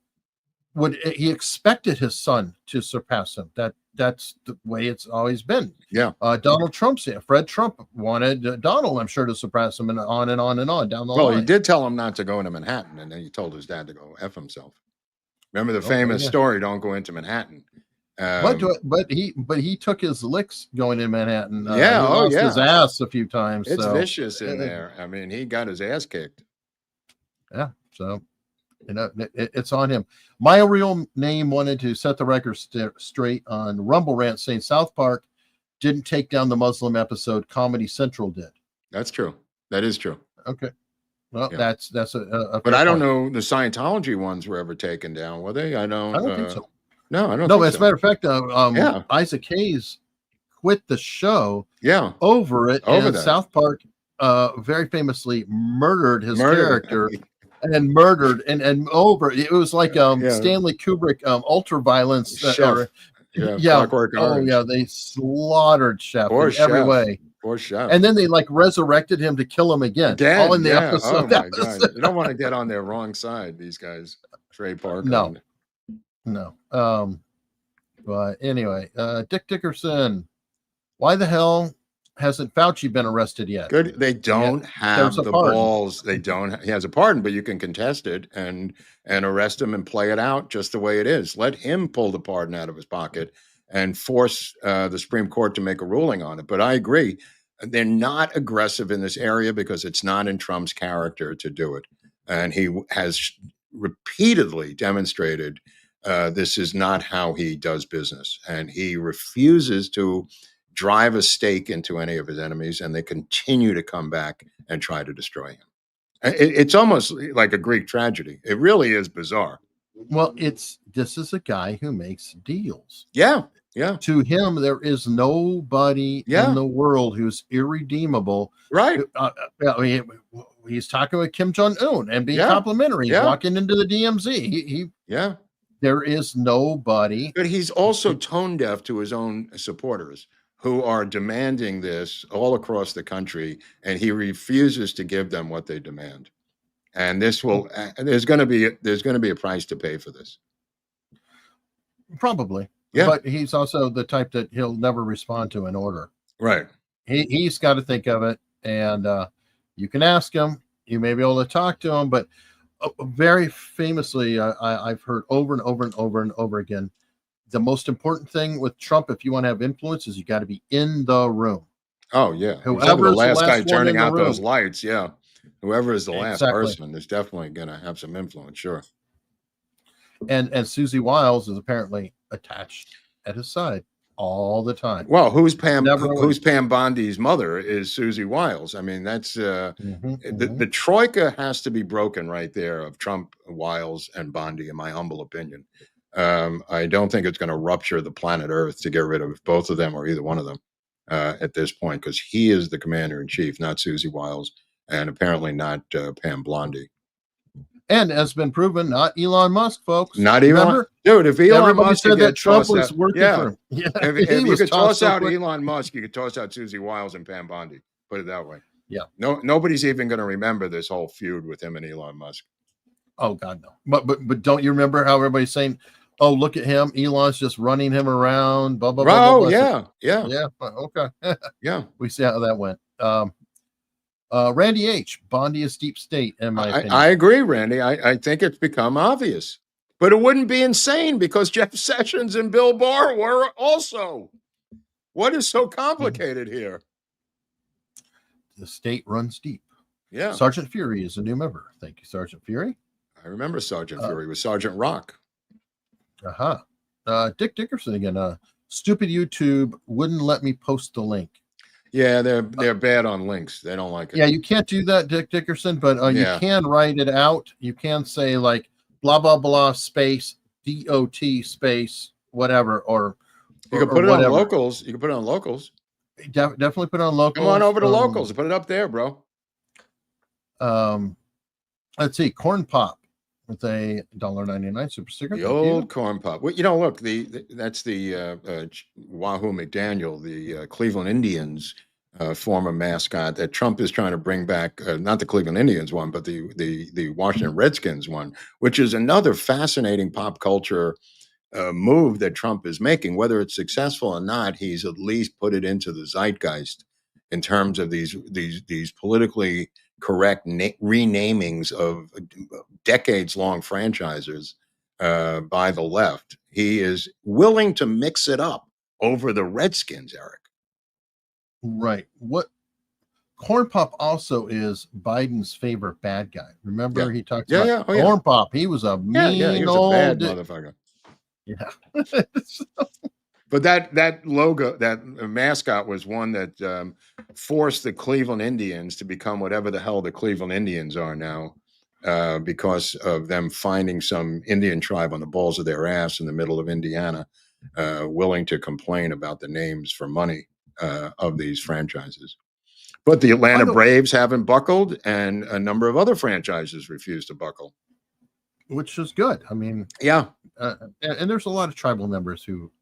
he expected his son to surpass him. That's the way it's always been. Yeah. Donald Trump's Fred Trump wanted Donald, I'm sure, to surpass him, and on and on and on down the line. Well, he did tell him not to go into Manhattan, and then he told his dad to go F himself. Remember the famous story, don't go into Manhattan. But he took his licks going in Manhattan. Yeah, he lost his ass a few times. It's so. vicious in there. I mean, he got his ass kicked. Yeah, so it's on him. My real name wanted to set the record straight on Rumble Rant, saying South Park didn't take down the Muslim episode. Comedy Central did. That's true. That is true. Okay. Well, Yeah. that's a But I don't know the Scientology ones were ever taken down, were they? I don't think so. No, I don't No, think as a so. matter of fact, Isaac Hayes quit the show over it, and South Park very famously murdered his character and murdered and over it was like Stanley Kubrick ultra violence Clockwork Orange. They slaughtered Chef Poor in every Chef. way. Poor Chef. And then they like resurrected him to kill him again. All in the episode. Oh my God. You don't want to get on their wrong side, these guys. Trey Parker. No. But anyway, Dick Dickerson, why the hell hasn't Fauci been arrested yet? Good. They don't have the balls. They don't. He has a pardon, but you can contest it and arrest him and play it out just the way it is. Let him pull the pardon out of his pocket and force the Supreme Court to make a ruling on it. But I agree. They're not aggressive in this area because it's not in Trump's character to do it. And he has repeatedly demonstrated this is not how he does business. And he refuses to drive a stake into any of his enemies, and they continue to come back and try to destroy him. It's almost like a Greek tragedy. It really is bizarre. Well, this is a guy who makes deals. Yeah. To him, there is nobody in the world who's irredeemable. Right. He's talking with Kim Jong-un and being complimentary. He's walking into the DMZ. There is nobody. But he's also tone deaf to his own supporters who are demanding this all across the country, and he refuses to give them what they demand. And this will there's going to be a price to pay for this. Probably. Yeah. But he's also the type that he'll never respond to an order. Right. He's got to think of it, and you can ask him. You may be able to talk to him, but very famously, I've heard over and over and over and over again, the most important thing with Trump, if you want to have influence, is you got to be in the room. Oh, yeah. Whoever the last guy turning out those lights, whoever is the last person is definitely going to have some influence, sure. And Susie Wiles is apparently attached at his side all the time. Well, who's Pam Bondi's mother is Susie Wiles. I mean, that's the troika has to be broken right there of Trump, Wiles, and Bondi, in my humble opinion. I don't think it's going to rupture the planet Earth to get rid of both of them or either one of them at this point, because he is the commander in chief, not Susie Wiles, and apparently not Pam Bondi. And as been proven, not Elon Musk, folks. Not Elon. Remember? Dude, if Elon Musk said that Trump was working for him. If you could toss out Elon Musk, you could toss out Susie Wiles and Pam Bondi. Put it that way. Yeah. Nobody's even going to remember this whole feud with him and Elon Musk. Oh God, no. But don't you remember how everybody's saying, "Oh, look at him. Elon's just running him around." Blah blah blah. Oh yeah. Okay. Yeah. We see how that went. Randy H. Bondi is deep state, in my opinion. I agree, Randy. I think it's become obvious. But it wouldn't be insane because Jeff Sessions and Bill Barr were also. What is so complicated here? The state runs deep. Yeah. Sergeant Fury is a new member. Thank you, Sergeant Fury. I remember Sergeant Fury with Sergeant Rock. Dick Dickerson again. Stupid YouTube wouldn't let me post the link. Yeah, they're bad on links. They don't like it. Yeah, you can't do that, Dick Dickerson, but you can write it out. You can say like blah blah blah space DOT space whatever, or you can put it whatever. on locals. You can put it on locals. Definitely put it on locals. Come on over to locals and put it up there, bro. Let's see, corn pop with a $1.99 super sticker. The old corn pop. Well, you know, look, that's the Wahoo McDaniel, the Cleveland Indians former mascot that Trump is trying to bring back. Not the Cleveland Indians one, but the Washington Redskins one, which is another fascinating pop culture move that Trump is making. Whether it's successful or not, he's at least put it into the zeitgeist in terms of these politically correct renamings of decades-long franchises by the left. He is willing to mix it up over the Redskins, Eric. Right. What corn pop also is Biden's favorite bad guy. Remember, he talked about corn pop. He was a mean he was old a bad motherfucker. Yeah. But that logo, that mascot was one that forced the Cleveland Indians to become whatever the hell the Cleveland Indians are now, because of them finding some Indian tribe on the balls of their ass in the middle of Indiana, willing to complain about the names for money of these franchises. But the Atlanta Braves haven't buckled, and a number of other franchises refuse to buckle. Which is good. I mean, yeah. And there's a lot of tribal members who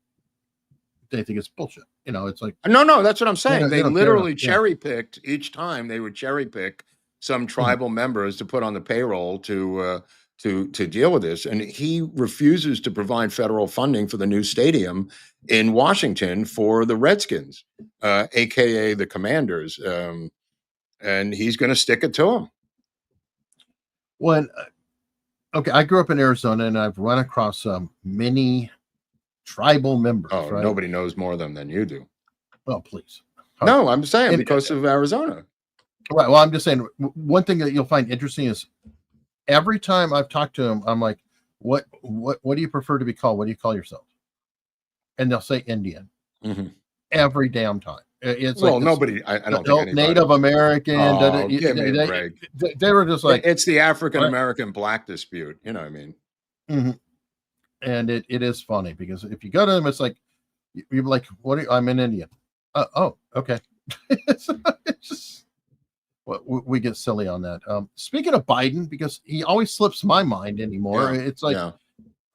they think it's bullshit. You know, it's like no, that's what I'm saying. They literally cherry picked each time. They would cherry pick some tribal members to put on the payroll to deal with this. And he refuses to provide federal funding for the new stadium in Washington for the Redskins, aka the Commanders, and he's going to stick it to them. Okay, I grew up in Arizona, and I've run across many tribal members. Oh, right? Nobody knows more of them than you do. Oh, please. No, I'm saying because of Arizona. Right. Well, I'm just saying one thing that you'll find interesting is every time I've talked to them, I'm like, what do you prefer to be called? What do you call yourself? And they'll say Indian. Mm-hmm. Every damn time. It's well, nobody. I don't think anybody. Native American. Oh, give me a break. They were just like, it's the African American black dispute. You know what I mean? Mm-hmm. And it is funny because if you go to them, it's like you're like, I'm an Indian. Oh, okay. It's just we get silly on that. Speaking of Biden, because he always slips my mind anymore. It's like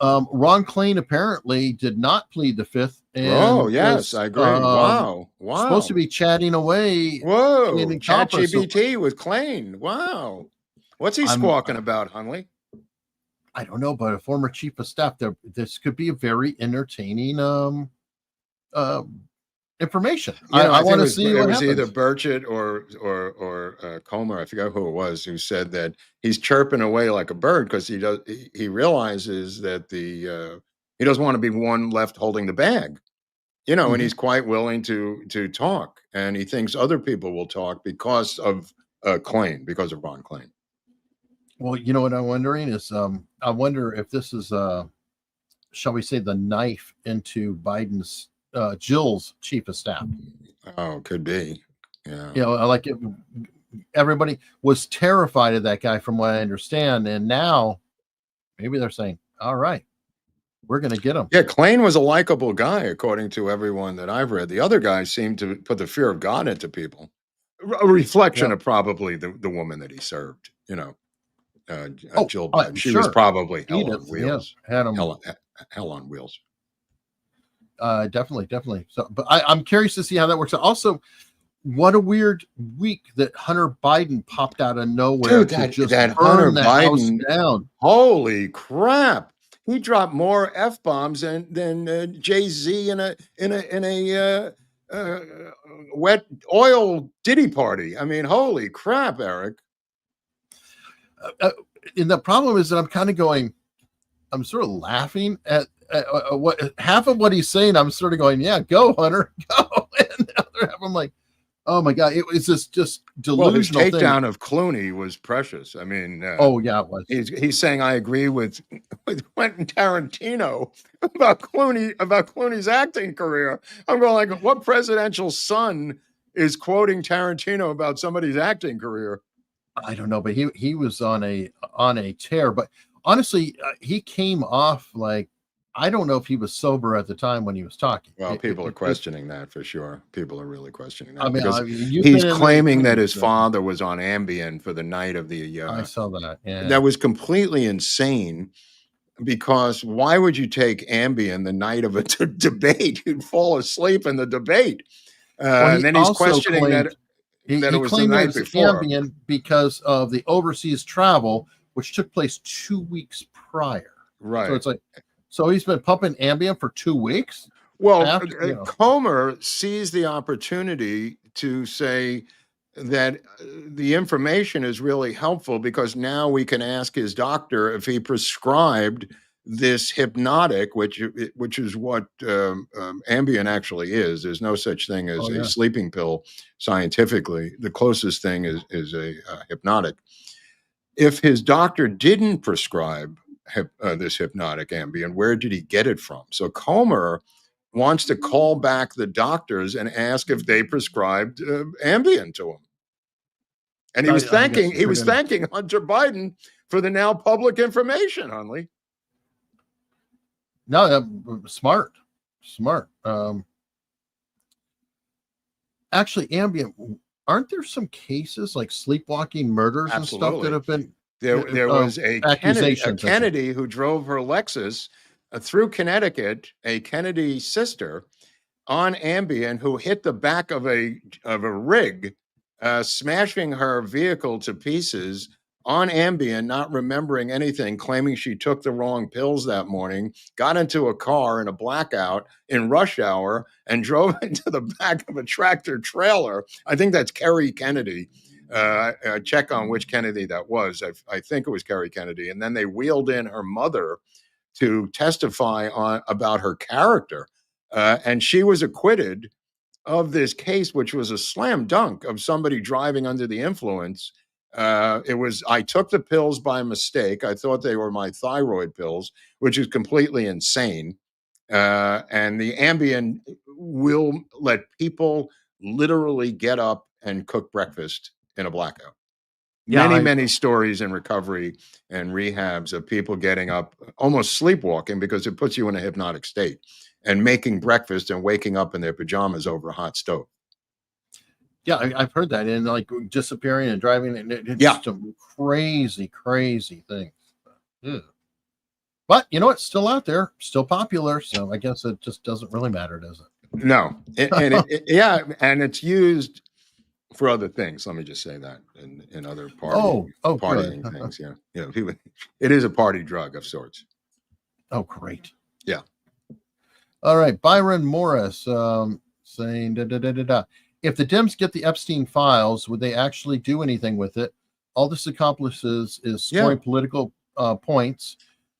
Ron Klain apparently did not plead the fifth. And yes, I agree. Wow. Supposed to be chatting away. Whoa, ChatGPT with Klain. Wow. What's he squawking about, Hunley? I don't know, but a former chief of staff. This could be a very entertaining information. I want to see what happens. It was either Burchett or Comer, I forgot who it was, who said that he's chirping away like a bird because he realizes that he doesn't want to be one left holding the bag, you know, and he's quite willing to talk, and he thinks other people will talk because of Klain, because of Ron Klain. Well, you know what I'm wondering is, I wonder if this is, shall we say, the knife into Biden's Jill's chief of staff. Oh, could be. Yeah. You know, like everybody was terrified of that guy, from what I understand, and now maybe they're saying, "All right, we're going to get him." Yeah, Klain was a likable guy, according to everyone that I've read. The other guys seemed to put the fear of God into people. A reflection of probably the woman that he served. You know. Jill Biden. She was probably hell on wheels. Hell on wheels. Definitely. So, but I'm curious to see how that works out. Also, what a weird week that Hunter Biden popped out of nowhere to just burn Hunter the Biden house down. Holy crap! He dropped more F-bombs than Jay-Z in a wet oil Diddy party. I mean, holy crap, Eric. And the problem is that I'm sort of laughing at what half of what he's saying. I'm sort of going, yeah, go Hunter, go. And the other half, I'm like, oh my God, it was just delusional. Well, his takedown of Clooney was precious. I mean, it was. He's saying I agree with Quentin Tarantino about Clooney's acting career. I'm going like, what presidential son is quoting Tarantino about somebody's acting career. I don't know, but he was on a tear. But honestly, he came off like, I don't know if he was sober at the time when he was talking. Well, people are questioning that for sure. People are really questioning that. I mean, because you've he's been in claiming the- that his father was on Ambien for the night of the. I saw that. Yeah. That was completely insane. Because why would you take Ambien the night of a debate? You'd fall asleep in the debate. And then he's questioning claimed, that it was the claimed night it was before. Ambien because of the overseas travel, which took place 2 weeks prior. Right. So it's like, so he's been pumping Ambien for 2 weeks. Well, Comer sees the opportunity to say that the information is really helpful because now we can ask his doctor if he prescribed this hypnotic, which is what Ambien actually is. There's no such thing as a sleeping pill scientifically. The closest thing is a hypnotic. If his doctor didn't prescribe this hypnotic Ambien, where did he get it from? So Comer wants to call back the doctors and ask if they prescribed Ambien to him. And he was thanking Hunter Biden for the now public information, Hunley. No, smart. Actually, Ambien, aren't there some cases like sleepwalking murders and stuff that have been? There was a Kennedy who drove her Lexus through Connecticut, a Kennedy sister on Ambien who hit the back of a rig, smashing her vehicle to pieces on Ambien, not remembering anything, claiming she took the wrong pills that morning, got into a car in a blackout in rush hour and drove into the back of a tractor trailer. I think that's Kerry Kennedy. Check on which Kennedy that was. I think it was Kerry Kennedy. And then they wheeled in her mother to testify about her character. And she was acquitted of this case, which was a slam dunk of somebody driving under the influence. I took the pills by mistake. I thought they were my thyroid pills, which is completely insane. And the Ambien will let people literally get up and cook breakfast in a blackout. Many stories in recovery and rehabs of people getting up, almost sleepwalking, because it puts you in a hypnotic state, and making breakfast and waking up in their pajamas over a hot stove. Yeah, I've heard that, and like disappearing and driving, and it's some crazy things. But you know, it's still out there, still popular. So I guess it just doesn't really matter, does it? No, and it's used for other things. Let me just say that in other partying things. People, it is a party drug of sorts. Oh, great. Yeah. All right, Byron Morris saying if the Dems get the Epstein files, would they actually do anything with it? All this accomplishes is scoring political points.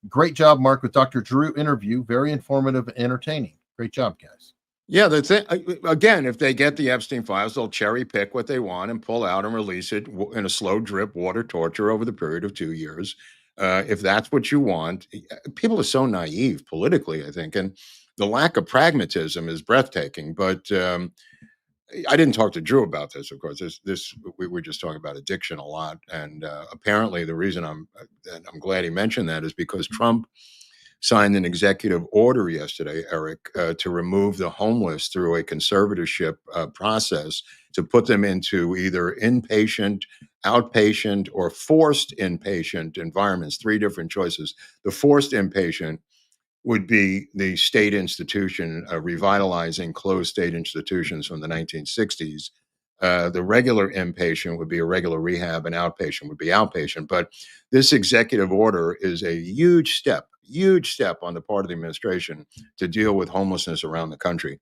Great job, Mark, with Dr. Drew interview. Very informative and entertaining. Great job, guys. Yeah, that's it. Again, if they get the Epstein files, they'll cherry pick what they want and pull out and release it in a slow drip water torture over the period of 2 years. If that's what you want, people are so naive politically, I think, and the lack of pragmatism is breathtaking. But I didn't talk to Drew about this, of course. We were just talking about addiction a lot, and apparently the reason I'm glad he mentioned that is because Trump signed an executive order yesterday, Eric, to remove the homeless through a conservatorship process to put them into either inpatient, outpatient, or forced inpatient environments. 3 different choices. The forced inpatient would be the state institution, revitalizing closed state institutions from the 1960s. The regular inpatient would be a regular rehab, and outpatient would be outpatient. But this executive order is a huge step on the part of the administration to deal with homelessness around the country.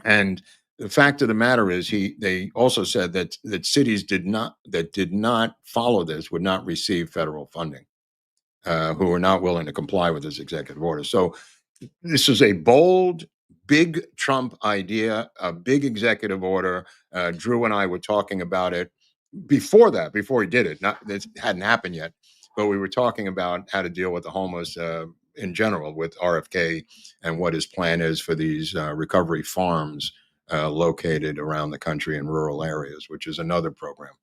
And the fact of the matter is, they also said that cities that did not follow this would not receive federal funding, who are not willing to comply with this executive order. So this is a bold, big Trump idea, a big executive order. Drew and I were talking about it before he did it. It hadn't happened yet, but we were talking about how to deal with the homeless in general with RFK and what his plan is for these recovery farms located around the country in rural areas, which is another program.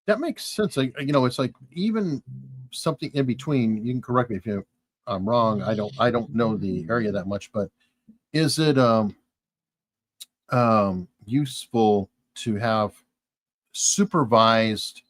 That makes sense. Like, it's like even something in between. You can correct me if I'm wrong. I don't know the area that much, but is it useful to have supervised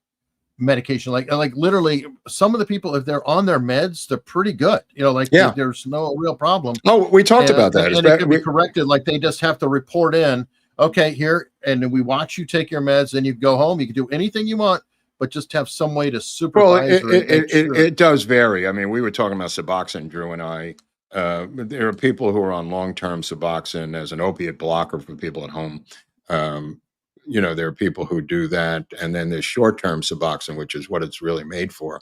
medication? Like literally, some of the people, if they're on their meds, they're pretty good. There's no real problem. Oh, we talked about that. And it can be corrected. Like they just have to report in, okay, here, and then we watch you take your meds, and you go home. You can do anything you want, but just have some way to supervise. Well, it does vary. I mean, we were talking about Suboxone, Drew and I. There are people who are on long-term Suboxone as an opiate blocker for people at home. There are people who do that, and then there's short-term Suboxone, which is what it's really made for,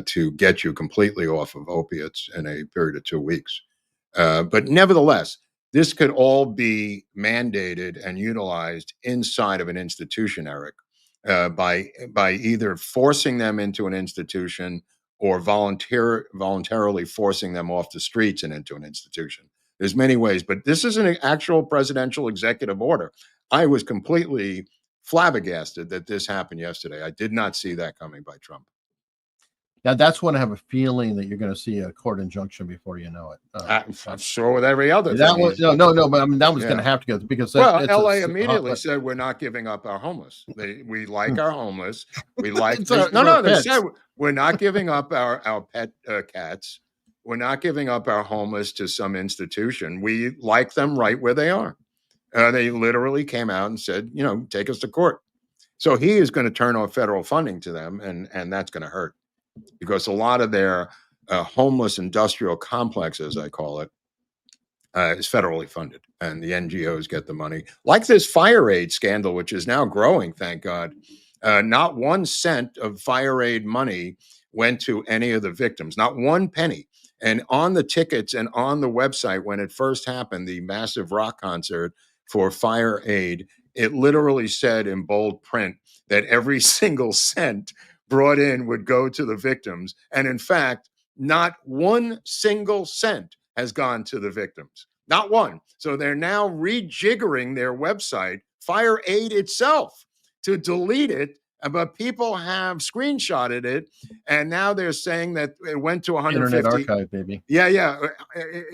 to get you completely off of opiates in a period of 2 weeks. But nevertheless, this could all be mandated and utilized inside of an institution, Eric, by either forcing them into an institution or voluntarily forcing them off the streets and into an institution. There's many ways, but this is an actual presidential executive order. I was completely flabbergasted that this happened yesterday. I did not see that coming by Trump. Now, that's when I have a feeling that you're going to see a court injunction before you know it. I'm sure with every other that thing. Was, no, but I mean, that was going to have to go because LA immediately said we're not giving up our homeless. We like our homeless. We like they said we're not giving up our pet cats. We're not giving up our homeless to some institution. We like them right where they are. They literally came out and said, take us to court. So he is going to turn off federal funding to them, and that's going to hurt. Because a lot of their homeless industrial complex, as I call it, is federally funded, and the NGOs get the money. Like this fire aid scandal, which is now growing, thank God. Not 1 cent of fire aid money went to any of the victims, not 1 penny. And on the tickets and on the website, when it first happened, the massive rock concert for fire aid, it literally said in bold print that every single cent brought in would go to the victims. And in fact, not 1 single cent has gone to the victims. Not one. So they're now rejiggering their website, Fire Aid itself, to delete it. But people have screenshotted it. And now they're saying that it went to 150. Internet Archive, baby. Yeah.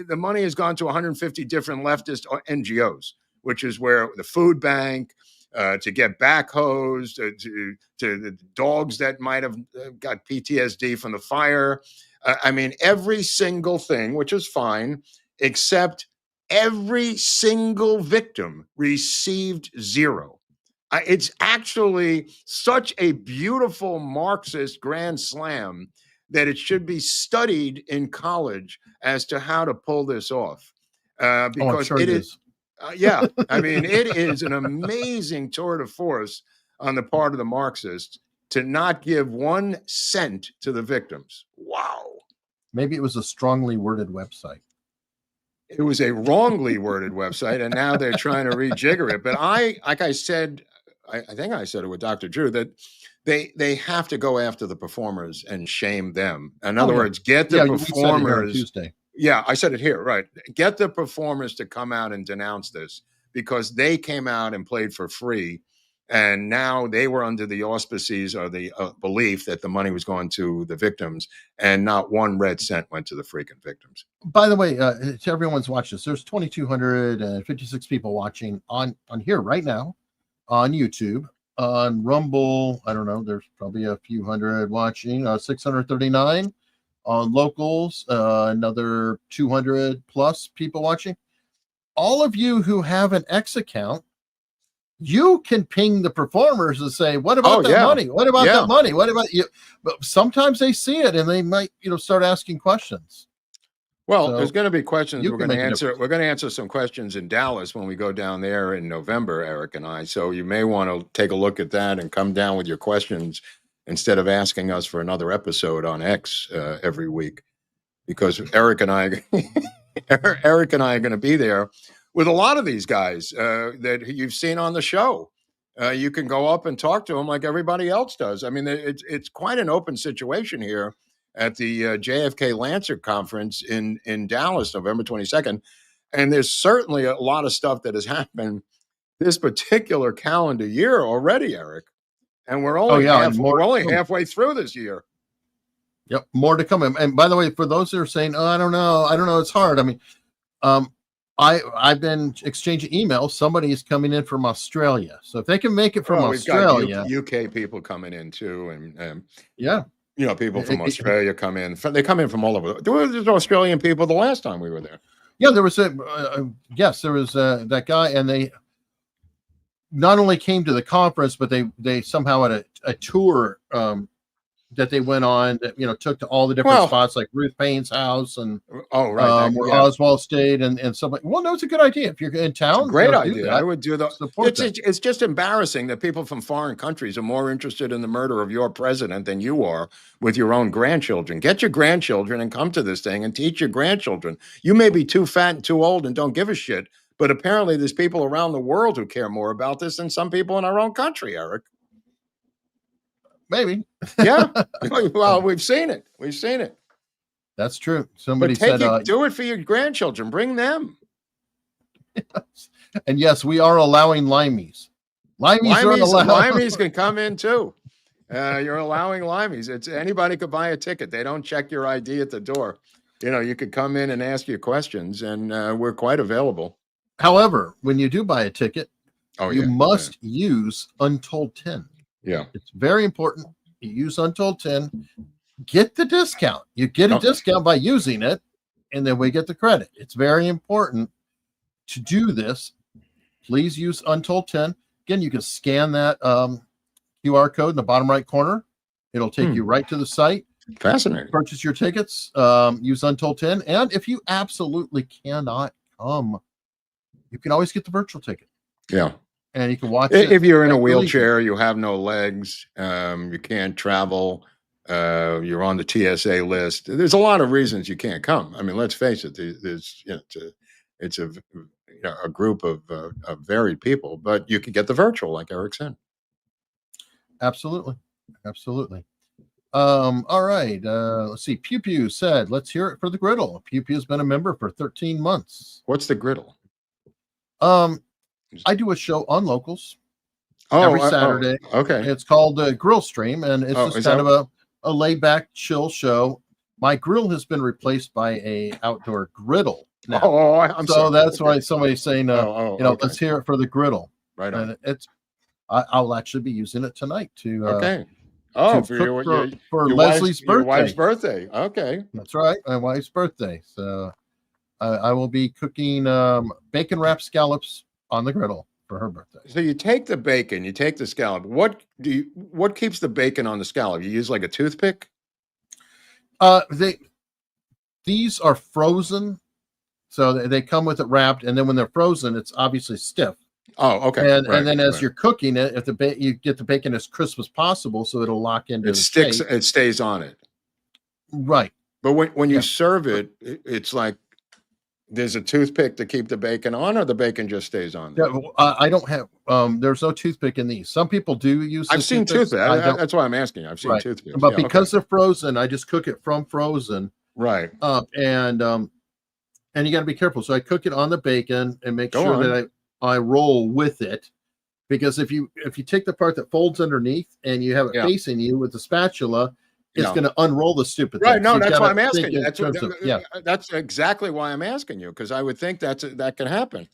The money has gone to 150 different leftist NGOs, which is where the food bank, to get backhoes, to the dogs that might have got PTSD from the fire. I mean, every single thing, which is fine, except every single victim received zero. It's actually such a beautiful Marxist grand slam that it should be studied in college as to how to pull this off. Because it is. Yeah, I mean, it is an amazing tour de force on the part of the Marxists to not give 1 cent to the victims. Wow. Maybe it was a strongly worded website. It was a wrongly worded website, and now they're trying to rejigger it. But like I said, I think I said it with Dr. Drew, that they have to go after the performers and shame them. In other words, get the performers. Tuesday. Yeah, I said it here, right. Get the performers to come out and denounce this, because they came out and played for free. And now they were under the auspices or the belief that the money was going to the victims, and not 1 red cent went to the freaking victims. By the way, to everyone's watching this, there's 2,256 people watching on here right now on YouTube. On Rumble, I don't know, there's probably a few hundred watching, 639. On locals, another 200 plus people watching. All of you who have an X account, you can ping the performers and say, what about that money? What about that money? What about you? But sometimes they see it and they might, start asking questions. Well, there's going to be questions we're going to answer. We're going to answer some questions in Dallas when we go down there in November, Eric and I. So you may want to take a look at that and come down with your questions instead of asking us for another episode on X every week, because Eric and I are going to be there with a lot of these guys that you've seen on the show. You can go up and talk to them like everybody else does. I mean, it's quite an open situation here at the JFK Lancer Conference in Dallas, November 22nd. And there's certainly a lot of stuff that has happened this particular calendar year already, Eric. And we're only halfway through this year. Yep, more to come. And by the way, for those that are saying, "Oh, I don't know, it's hard." I mean, I've been exchanging emails. Somebody is coming in from Australia, so if they can make it from Australia, got UK people coming in too, and yeah, you know, people from Australia come in. They come in from all over. There was Australian people the last time we were there. Yeah, there was that guy, and they not only came to the conference, but they somehow had a tour that they went on that, you know, took to all the different spots like Ruth Payne's house and where Oswald stayed and stuff like. Well, no, it's a good idea if you're in town. It's a great idea. I would do that. It's just embarrassing that people from foreign countries are more interested in the murder of your president than you are with your own grandchildren. Get your grandchildren and come to this thing and teach your grandchildren. You may be too fat and too old and don't give a shit, but apparently there's people around the world who care more about this than some people in our own country, Eric. Maybe. Yeah. Well, we've seen it. We've seen it. That's true. Somebody said, do it for your grandchildren. Bring them. Yes. And yes, we are allowing limeys. Limeys can come in too. You're allowing limeys. It's anybody could buy a ticket. They don't check your ID at the door. You know, you could come in and ask your questions, and we're quite available. However, when you do buy a ticket, you must use Untold 10. Yeah. It's very important. You use Untold 10, get the discount. You get a discount by using it, and then we get the credit. It's very important to do this. Please use Untold 10. Again, you can scan that QR code in the bottom right corner. It'll take you right to the site. Fascinating. Purchase your tickets, use Untold 10. And if you absolutely cannot come, you can always get the virtual ticket. Yeah. And you can watch it. If you're in a wheelchair, you have no legs, you can't travel, you're on the TSA list. There's a lot of reasons you can't come. I mean, let's face it. There's it's a group of varied people, but you can get the virtual, like Eric said. Absolutely. All right. Let's see. Pew Pew said, "Let's hear it for the griddle." Pew Pew's been a member for 13 months. What's the griddle? I do a show on Locals every Saturday. Okay. It's called Grill Stream, and it's just kind of a laid-back, chill show. My grill has been replaced by a outdoor griddle now. I'm sorry. That's why somebody's saying, let's hear it for the griddle. Right on. And I'll actually be using it tonight to for Leslie's birthday. Your wife's birthday. Okay. That's right. My wife's birthday. So I will be cooking bacon wrapped scallops on the griddle for her birthday. So you take the bacon, you take the scallop. What keeps the bacon on the scallop? You use like a toothpick? These are frozen, so they come with it wrapped, and then when they're frozen, it's obviously stiff. Oh, okay. And then as you're cooking it, if you get the bacon as crisp as possible, so it'll lock into it. It stays on it. Right. But when you serve it, it's like there's a toothpick to keep the bacon on, or the bacon just stays on there? Yeah, I don't have. There's no toothpick in these. Some people do use. I've seen toothpick. That's why I'm asking. I've seen toothpicks, but because they're frozen, I just cook it from frozen. Right. And you got to be careful. So I cook it on the bacon and make sure that I roll with it, because if you take the part that folds underneath and you have it facing you with the spatula, it's going to unroll the stupid thing. Right. No, that's why I'm asking you. That's exactly why I'm asking you, because I would think that can happen.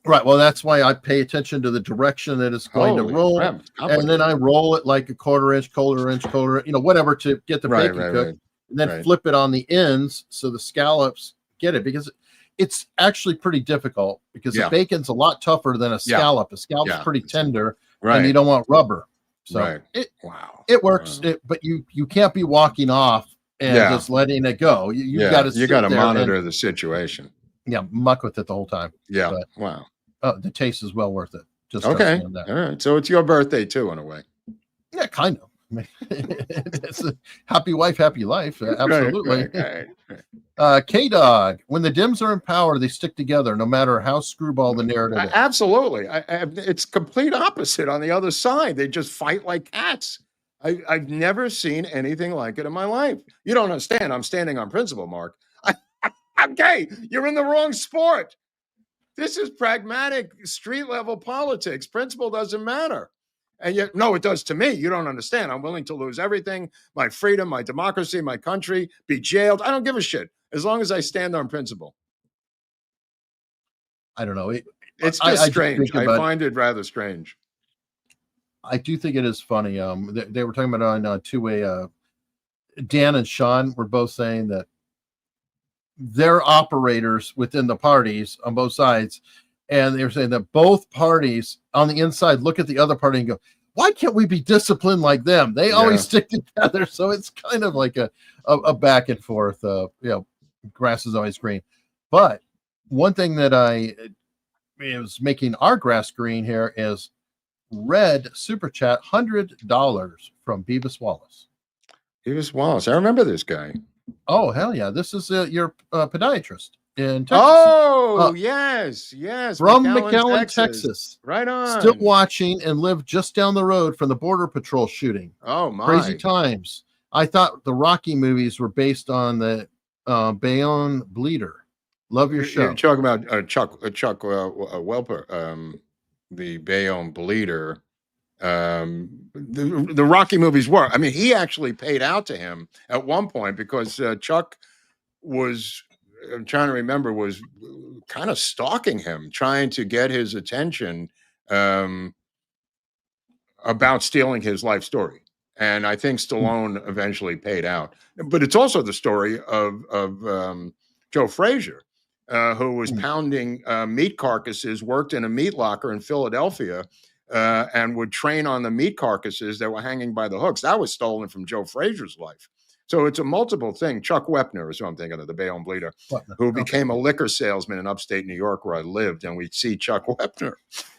Right. Well, that's why I pay attention to the direction that it's going to roll. And then I roll it like a quarter inch, whatever, to get the bacon cooked. And then flip it on the ends so the scallops get it, because it's actually pretty difficult, because the bacon's a lot tougher than a scallop. A scallop's pretty tender, and you don't want rubber. So it works, but you can't be walking off and just letting it go. You got to monitor the situation. Yeah, muck with it the whole time. Yeah. But, the taste is well worth it. Just all right. So it's your birthday too, in a way. Yeah, kind of. It's a happy wife, happy life. Absolutely. Right. K-Dog, when the Dems are in power, they stick together no matter how screwball the narrative is. Absolutely. It's complete opposite on the other side. They just fight like cats. I've never seen anything like it in my life. You don't understand. I'm standing on principle, Mark. Okay, you're in the wrong sport. This is pragmatic street level politics. Principle doesn't matter. And yet, no, it does to me. You don't understand. I'm willing to lose everything, my freedom, my democracy, my country, be jailed. I don't give a shit as long as I stand on principle. I don't know. It's just strange. I find it rather strange. I do think it is funny. They were talking about on two-way. Dan and Sean were both saying that they're operators within the parties on both sides, and they were saying that both parties on the inside look at the other party and go, "Why can't we be disciplined like them? They always stick together." So it's kind of like a back and forth. Grass is always green. But one thing that is making our grass green here is red super chat $100 from Beavis Wallace. Beavis Wallace, I remember this guy. Oh hell yeah! This is your podiatrist in Texas. Oh yes, from McAllen, Texas. Right on. Still watching and live just down the road from the Border Patrol shooting. Oh my! Crazy times. I thought the Rocky movies were based on the Bayonne Bleeder. Love your show. You're talking about Chuck Welper, the Bayonne Bleeder. The Rocky movies were. I mean, he actually paid out to him at one point because Chuck was, I'm trying to remember, was kind of stalking him, trying to get his attention about stealing his life story. And I think Stallone eventually paid out. But it's also the story of Joe Frazier, who was pounding meat carcasses, worked in a meat locker in Philadelphia, and would train on the meat carcasses that were hanging by the hooks. That was stolen from Joe Frazier's life. So it's a multiple thing. Chuck Wepner is who I'm thinking of, the Bayonne Bleeder, who became a liquor salesman in upstate New York where I lived. And we'd see Chuck Wepner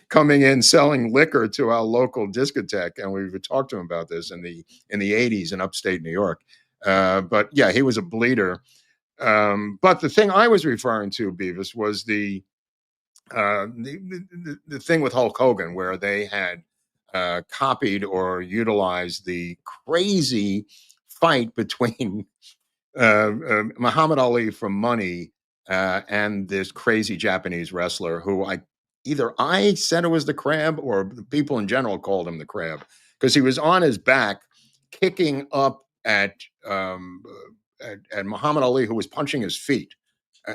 coming in selling liquor to our local discotheque. And we would talk to him about this in the 80s in upstate New York. But yeah, he was a bleeder. But the thing I was referring to, Beavis, was the thing with Hulk Hogan, where they had copied or utilized the crazy fight between Muhammad Ali from Money and this crazy Japanese wrestler who either I said it was the Crab or the people in general called him the Crab, because he was on his back kicking up at Muhammad Ali, who was punching his feet.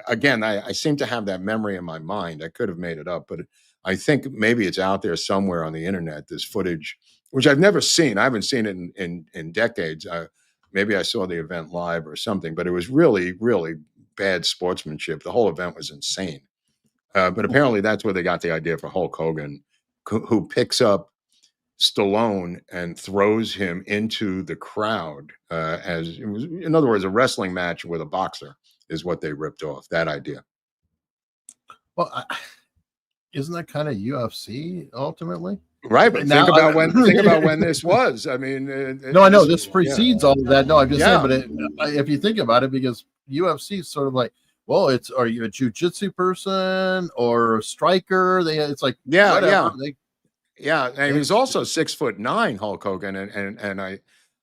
Again, I seem to have that memory in my mind. I could have made it up, but I think maybe it's out there somewhere on the internet, this footage, which I've never seen. I haven't seen it in decades. Maybe I saw the event live or something, but it was really, really bad sportsmanship. The whole event was insane. But apparently that's where they got the idea for Hulk Hogan, who picks up Stallone and throws him into the crowd as it was, in other words, a wrestling match with a boxer is what they ripped off, that idea. Well, isn't that kind of UFC ultimately? Right, but think about when this was. I mean, no, I know this precedes all of that. No, I'm just saying, but if you think about it, because UFC is sort of like, well, are you a jiu-jitsu person or a striker? It's like, whatever. And he was also 6'9", Hulk Hogan, and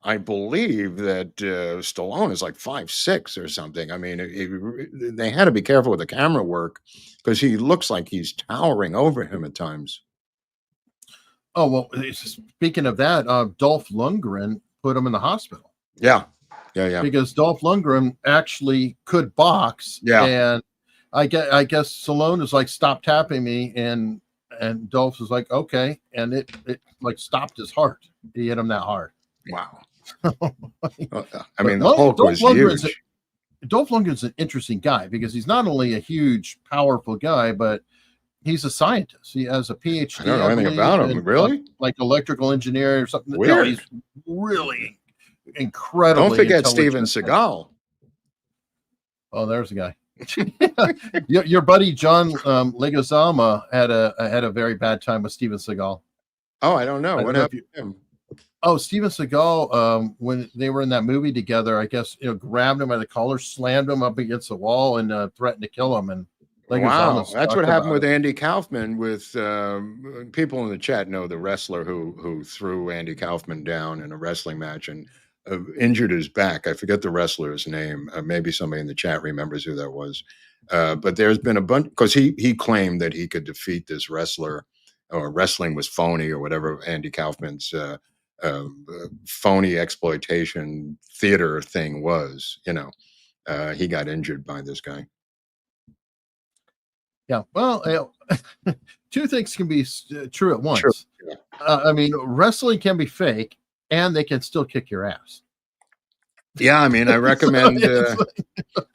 I believe that Stallone is like 5'6" or something. I mean, they had to be careful with the camera work because he looks like he's towering over him at times. Oh, well, speaking of that, Dolph Lundgren put him in the hospital. Yeah. Because Dolph Lundgren actually could box. Yeah. And I guess Stallone is like, stop tapping me. And Dolph was like, okay. And it like stopped his heart. He hit him that hard. Wow. I mean, the Hulk was huge. Dolph Lundgren's an interesting guy because he's not only a huge, powerful guy, but he's a scientist. He has a PhD. I don't know anything about him. Really? Like electrical engineer or something. Weird. No, he's really incredible. Don't forget Steven Seagal. Oh, there's a guy. Your buddy John Leguizamo had a very bad time with Steven Seagal. Oh, I don't know. What happened to him? Oh, Steven Seagal, when they were in that movie together, I guess, grabbed him by the collar, slammed him up against the wall, and threatened to kill him. And wow, that's what happened with Andy Kaufman. With people in the chat know the wrestler who threw Andy Kaufman down in a wrestling match, and injured his back. I forget the wrestler's name. Maybe somebody in the chat remembers who that was. But there's been a bunch, because he claimed that he could defeat this wrestler, or wrestling was phony, or whatever Andy Kaufman's phony exploitation theater thing was. He got injured by this guy. Yeah. Well, two things can be true at once. Sure. Yeah. I mean, wrestling can be fake, and they can still kick your ass. Yeah, I mean, I recommend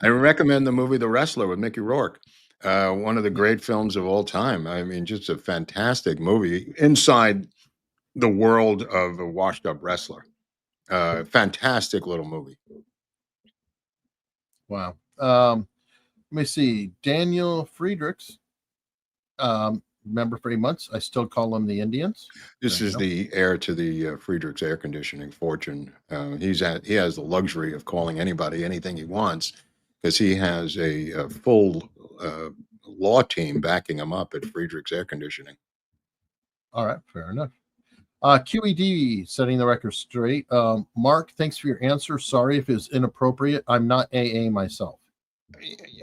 I recommend the movie The Wrestler with Mickey Rourke. One of the great films of all time. I mean, just a fantastic movie inside the world of a washed-up wrestler. Fantastic little movie. Wow. Let me see. Daniel Friedrichs. Remember for 8 months, I still call them the Indians. This is the heir to the Friedrichs air conditioning fortune. He has the luxury of calling anybody anything he wants, because he has a full law team backing him up at Friedrichs Air Conditioning. All right, fair enough. QED setting the record straight. Mark, thanks for your answer. Sorry if it's inappropriate. I'm not AA myself.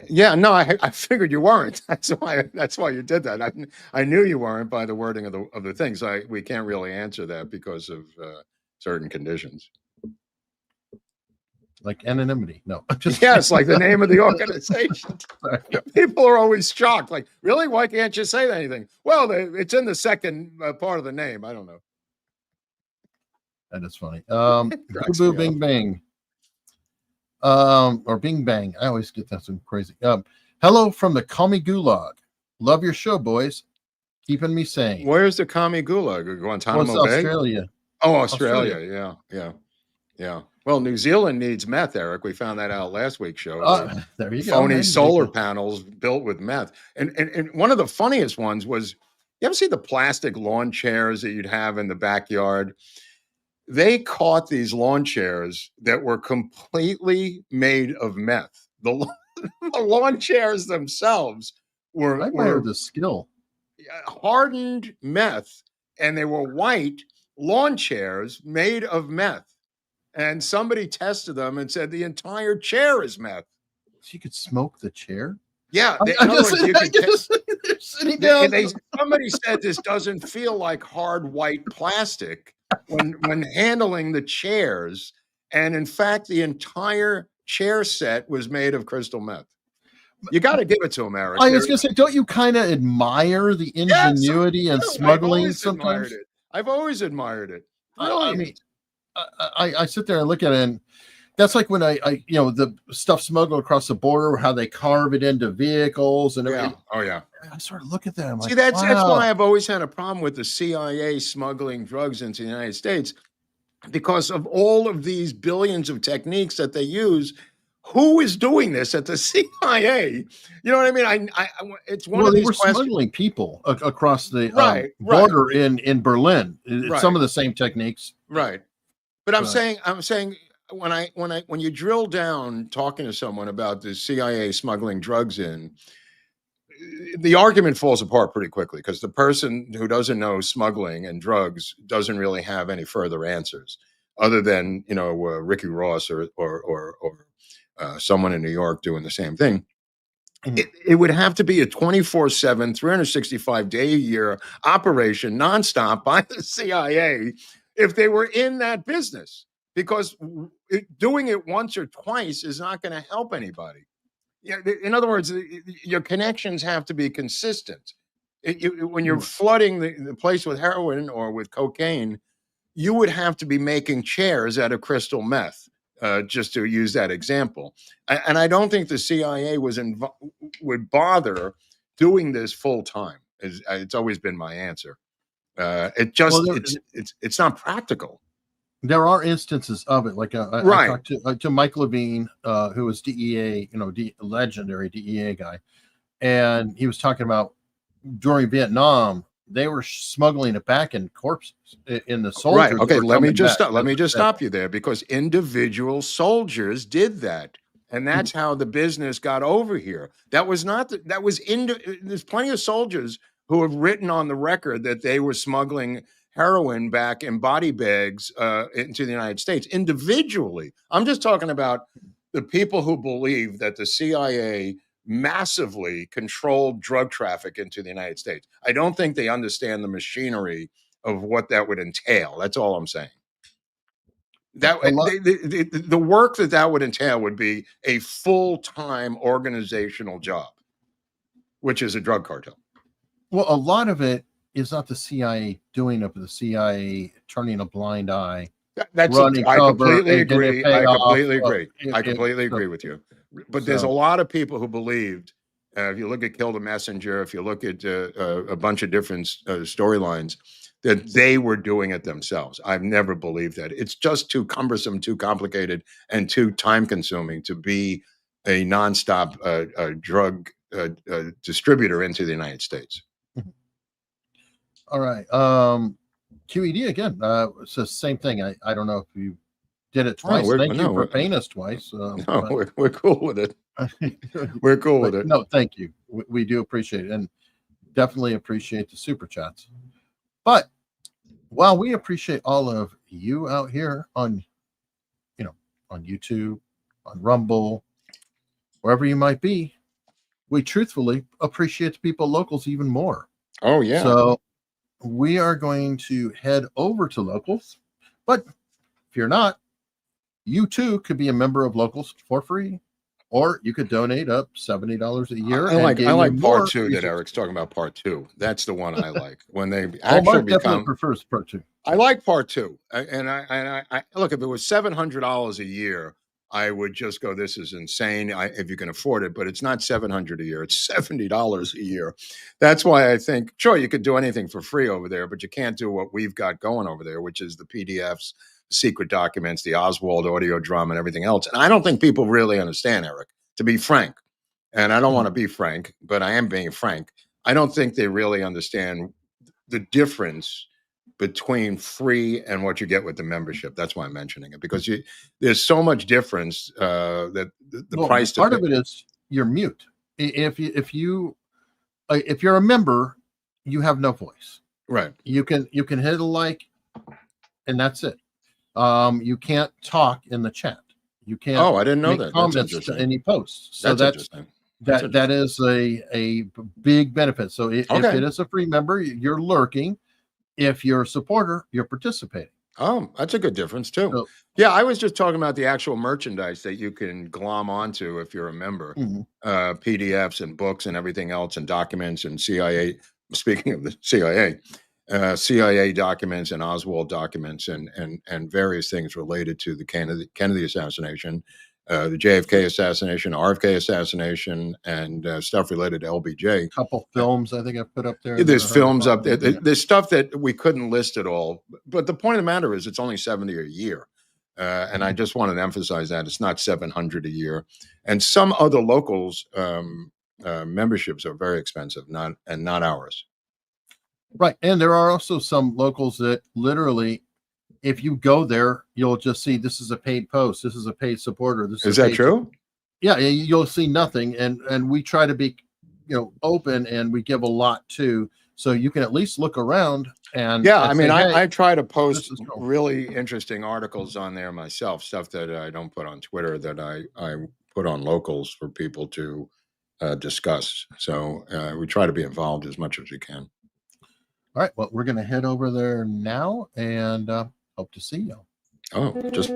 Yeah, no, I figured you weren't. That's why you did that. I knew you weren't by the wording of the things. We can't really answer that because of certain conditions. Like anonymity. No. Yes, like the name of the organization. People are always shocked. Like, really? Why can't you say anything? Well, it's in the second part of the name. I don't know. That is funny. Boo Bing Bang. Or Bing Bang. I always get that so crazy. Hello from the Commie Gulag. Love your show, boys. Keeping me sane. Where's the Commie Gulag? Guantanamo Bay? Australia. Oh, Australia. Yeah. Well, New Zealand needs meth, Eric. We found that out last week's show. There you go. Phony solar panels built with meth. And one of the funniest ones was, you ever see the plastic lawn chairs that you'd have in the backyard? They caught these lawn chairs that were completely made of meth. The lawn chairs themselves were the skill. Hardened meth, and they were white lawn chairs made of meth. And somebody tested them and said the entire chair is meth. So you could smoke the chair? Yeah. Somebody said this doesn't feel like hard white plastic when handling the chairs. And in fact, the entire chair set was made of crystal meth. You got to give it to them, Eric. I was going to say, don't you kind of admire the ingenuity and smuggling sometimes? I've always admired it. I mean, I sit there and look at it, and that's like when I the stuff smuggled across the border, how they carve it into vehicles and everything. Oh yeah. I sort of look at them. See, that's why I've always had a problem with the CIA smuggling drugs into the United States, because of all of these billions of techniques that they use. Who is doing this at the CIA? You know what I mean? It's one of these questions. Smuggling people across the border in Berlin. Right. Some of the same techniques. Right. But I'm saying when you drill down talking to someone about the CIA smuggling drugs in, the argument falls apart pretty quickly, because the person who doesn't know smuggling and drugs doesn't really have any further answers other than, Ricky Ross or someone in New York doing the same thing. Mm-hmm. It would have to be a 24/7, 365-day-a-year operation nonstop by the CIA if they were in that business, because doing it once or twice is not going to help anybody. In other words, your connections have to be consistent. When you're flooding the place with heroin or with cocaine, you would have to be making chairs out of crystal meth, just to use that example. And I don't think the CIA would bother doing this full time. It's always been my answer. It's not practical. There are instances of it. Like I talked to Mike Levine, who was DEA, legendary DEA guy, and he was talking about during Vietnam they were smuggling it back in corpses in the soldiers. Right. Okay. Let me just stop you there, because individual soldiers did that. And that's how the business got over here. There's plenty of soldiers who have written on the record that they were smuggling heroin back in body bags into the United States individually. I'm just talking about the people who believe that the CIA massively controlled drug traffic into the United States. I don't think they understand the machinery of what that would entail. That's all I'm saying. That the work that would entail would be a full-time organizational job, which is a drug cartel. Well, a lot of it is not the CIA doing it, but the CIA turning a blind eye. I completely agree. I completely agree with you. But there's a lot of people who believed, if you look at Kill the Messenger, if you look at a bunch of different storylines, that they were doing it themselves. I've never believed that. It's just too cumbersome, too complicated, and too time-consuming to be a nonstop drug distributor into the United States. All right. QED again. It's the same thing. I don't know if you did it twice. Thank you for paying us twice. We're cool with it. We're cool with it. No, thank you. We do appreciate it, and definitely appreciate the super chats. But while we appreciate all of you out here on, on YouTube, on Rumble, wherever you might be, we truthfully appreciate the people locals even more. Oh yeah. So we are going to head over to locals, but if you're not, you too could be a member of locals for free, or you could donate up $70 a year. I like part two that Eric's talking about. Part two, that's the one I like when they actually definitely prefers part two. I like part two, and I look, if it was $700 a year, I would just go, this is insane. If you can afford it, but it's not $700 a year; it's $70 a year. That's why I think, sure, you could do anything for free over there, but you can't do what we've got going over there, which is the PDFs, secret documents, the Oswald audio drum, and everything else. And I don't think people really understand, Eric, to be frank. And I don't want to be frank, but I am being frank. I don't think they really understand the difference between free and what you get with the membership. That's why I'm mentioning it, because there's so much difference that the price. Part of it is you're mute. If you're a member, you have no voice. Right. You can hit a like, and that's it. You can't talk in the chat. You can't. Oh, I didn't know that. Comments to any posts. So that's that is a big benefit. So if it is a free member, you're lurking. If you're a supporter, you're participating. Oh, that's a good difference too. So, yeah, I was just talking about the actual merchandise that you can glom onto if you're a member, PDFs and books and everything else, and documents and CIA. Speaking of the CIA. CIA documents and Oswald documents and various things related to the Kennedy assassination, the JFK assassination, RFK assassination, and stuff related to LBJ. A couple films I think I've put up there. There's films up there. There's stuff that we couldn't list at all. But the point of the matter is it's only $70 a year. And I just wanted to emphasize that it's not $700 a year. And some other locals memberships are very expensive, not ours. Right. And there are also some locals that literally, if you go there, you'll just see this is a paid post. This is a paid supporter. Is that true? Yeah. You'll see nothing. And we try to be, open, and we give a lot too. So you can at least look around and. Yeah. I mean, I try to post really interesting articles on there myself, stuff that I don't put on Twitter that I put on locals for people to discuss. So we try to be involved as much as we can. All right. Well, we're going to head over there now and hope to see you. Oh, just.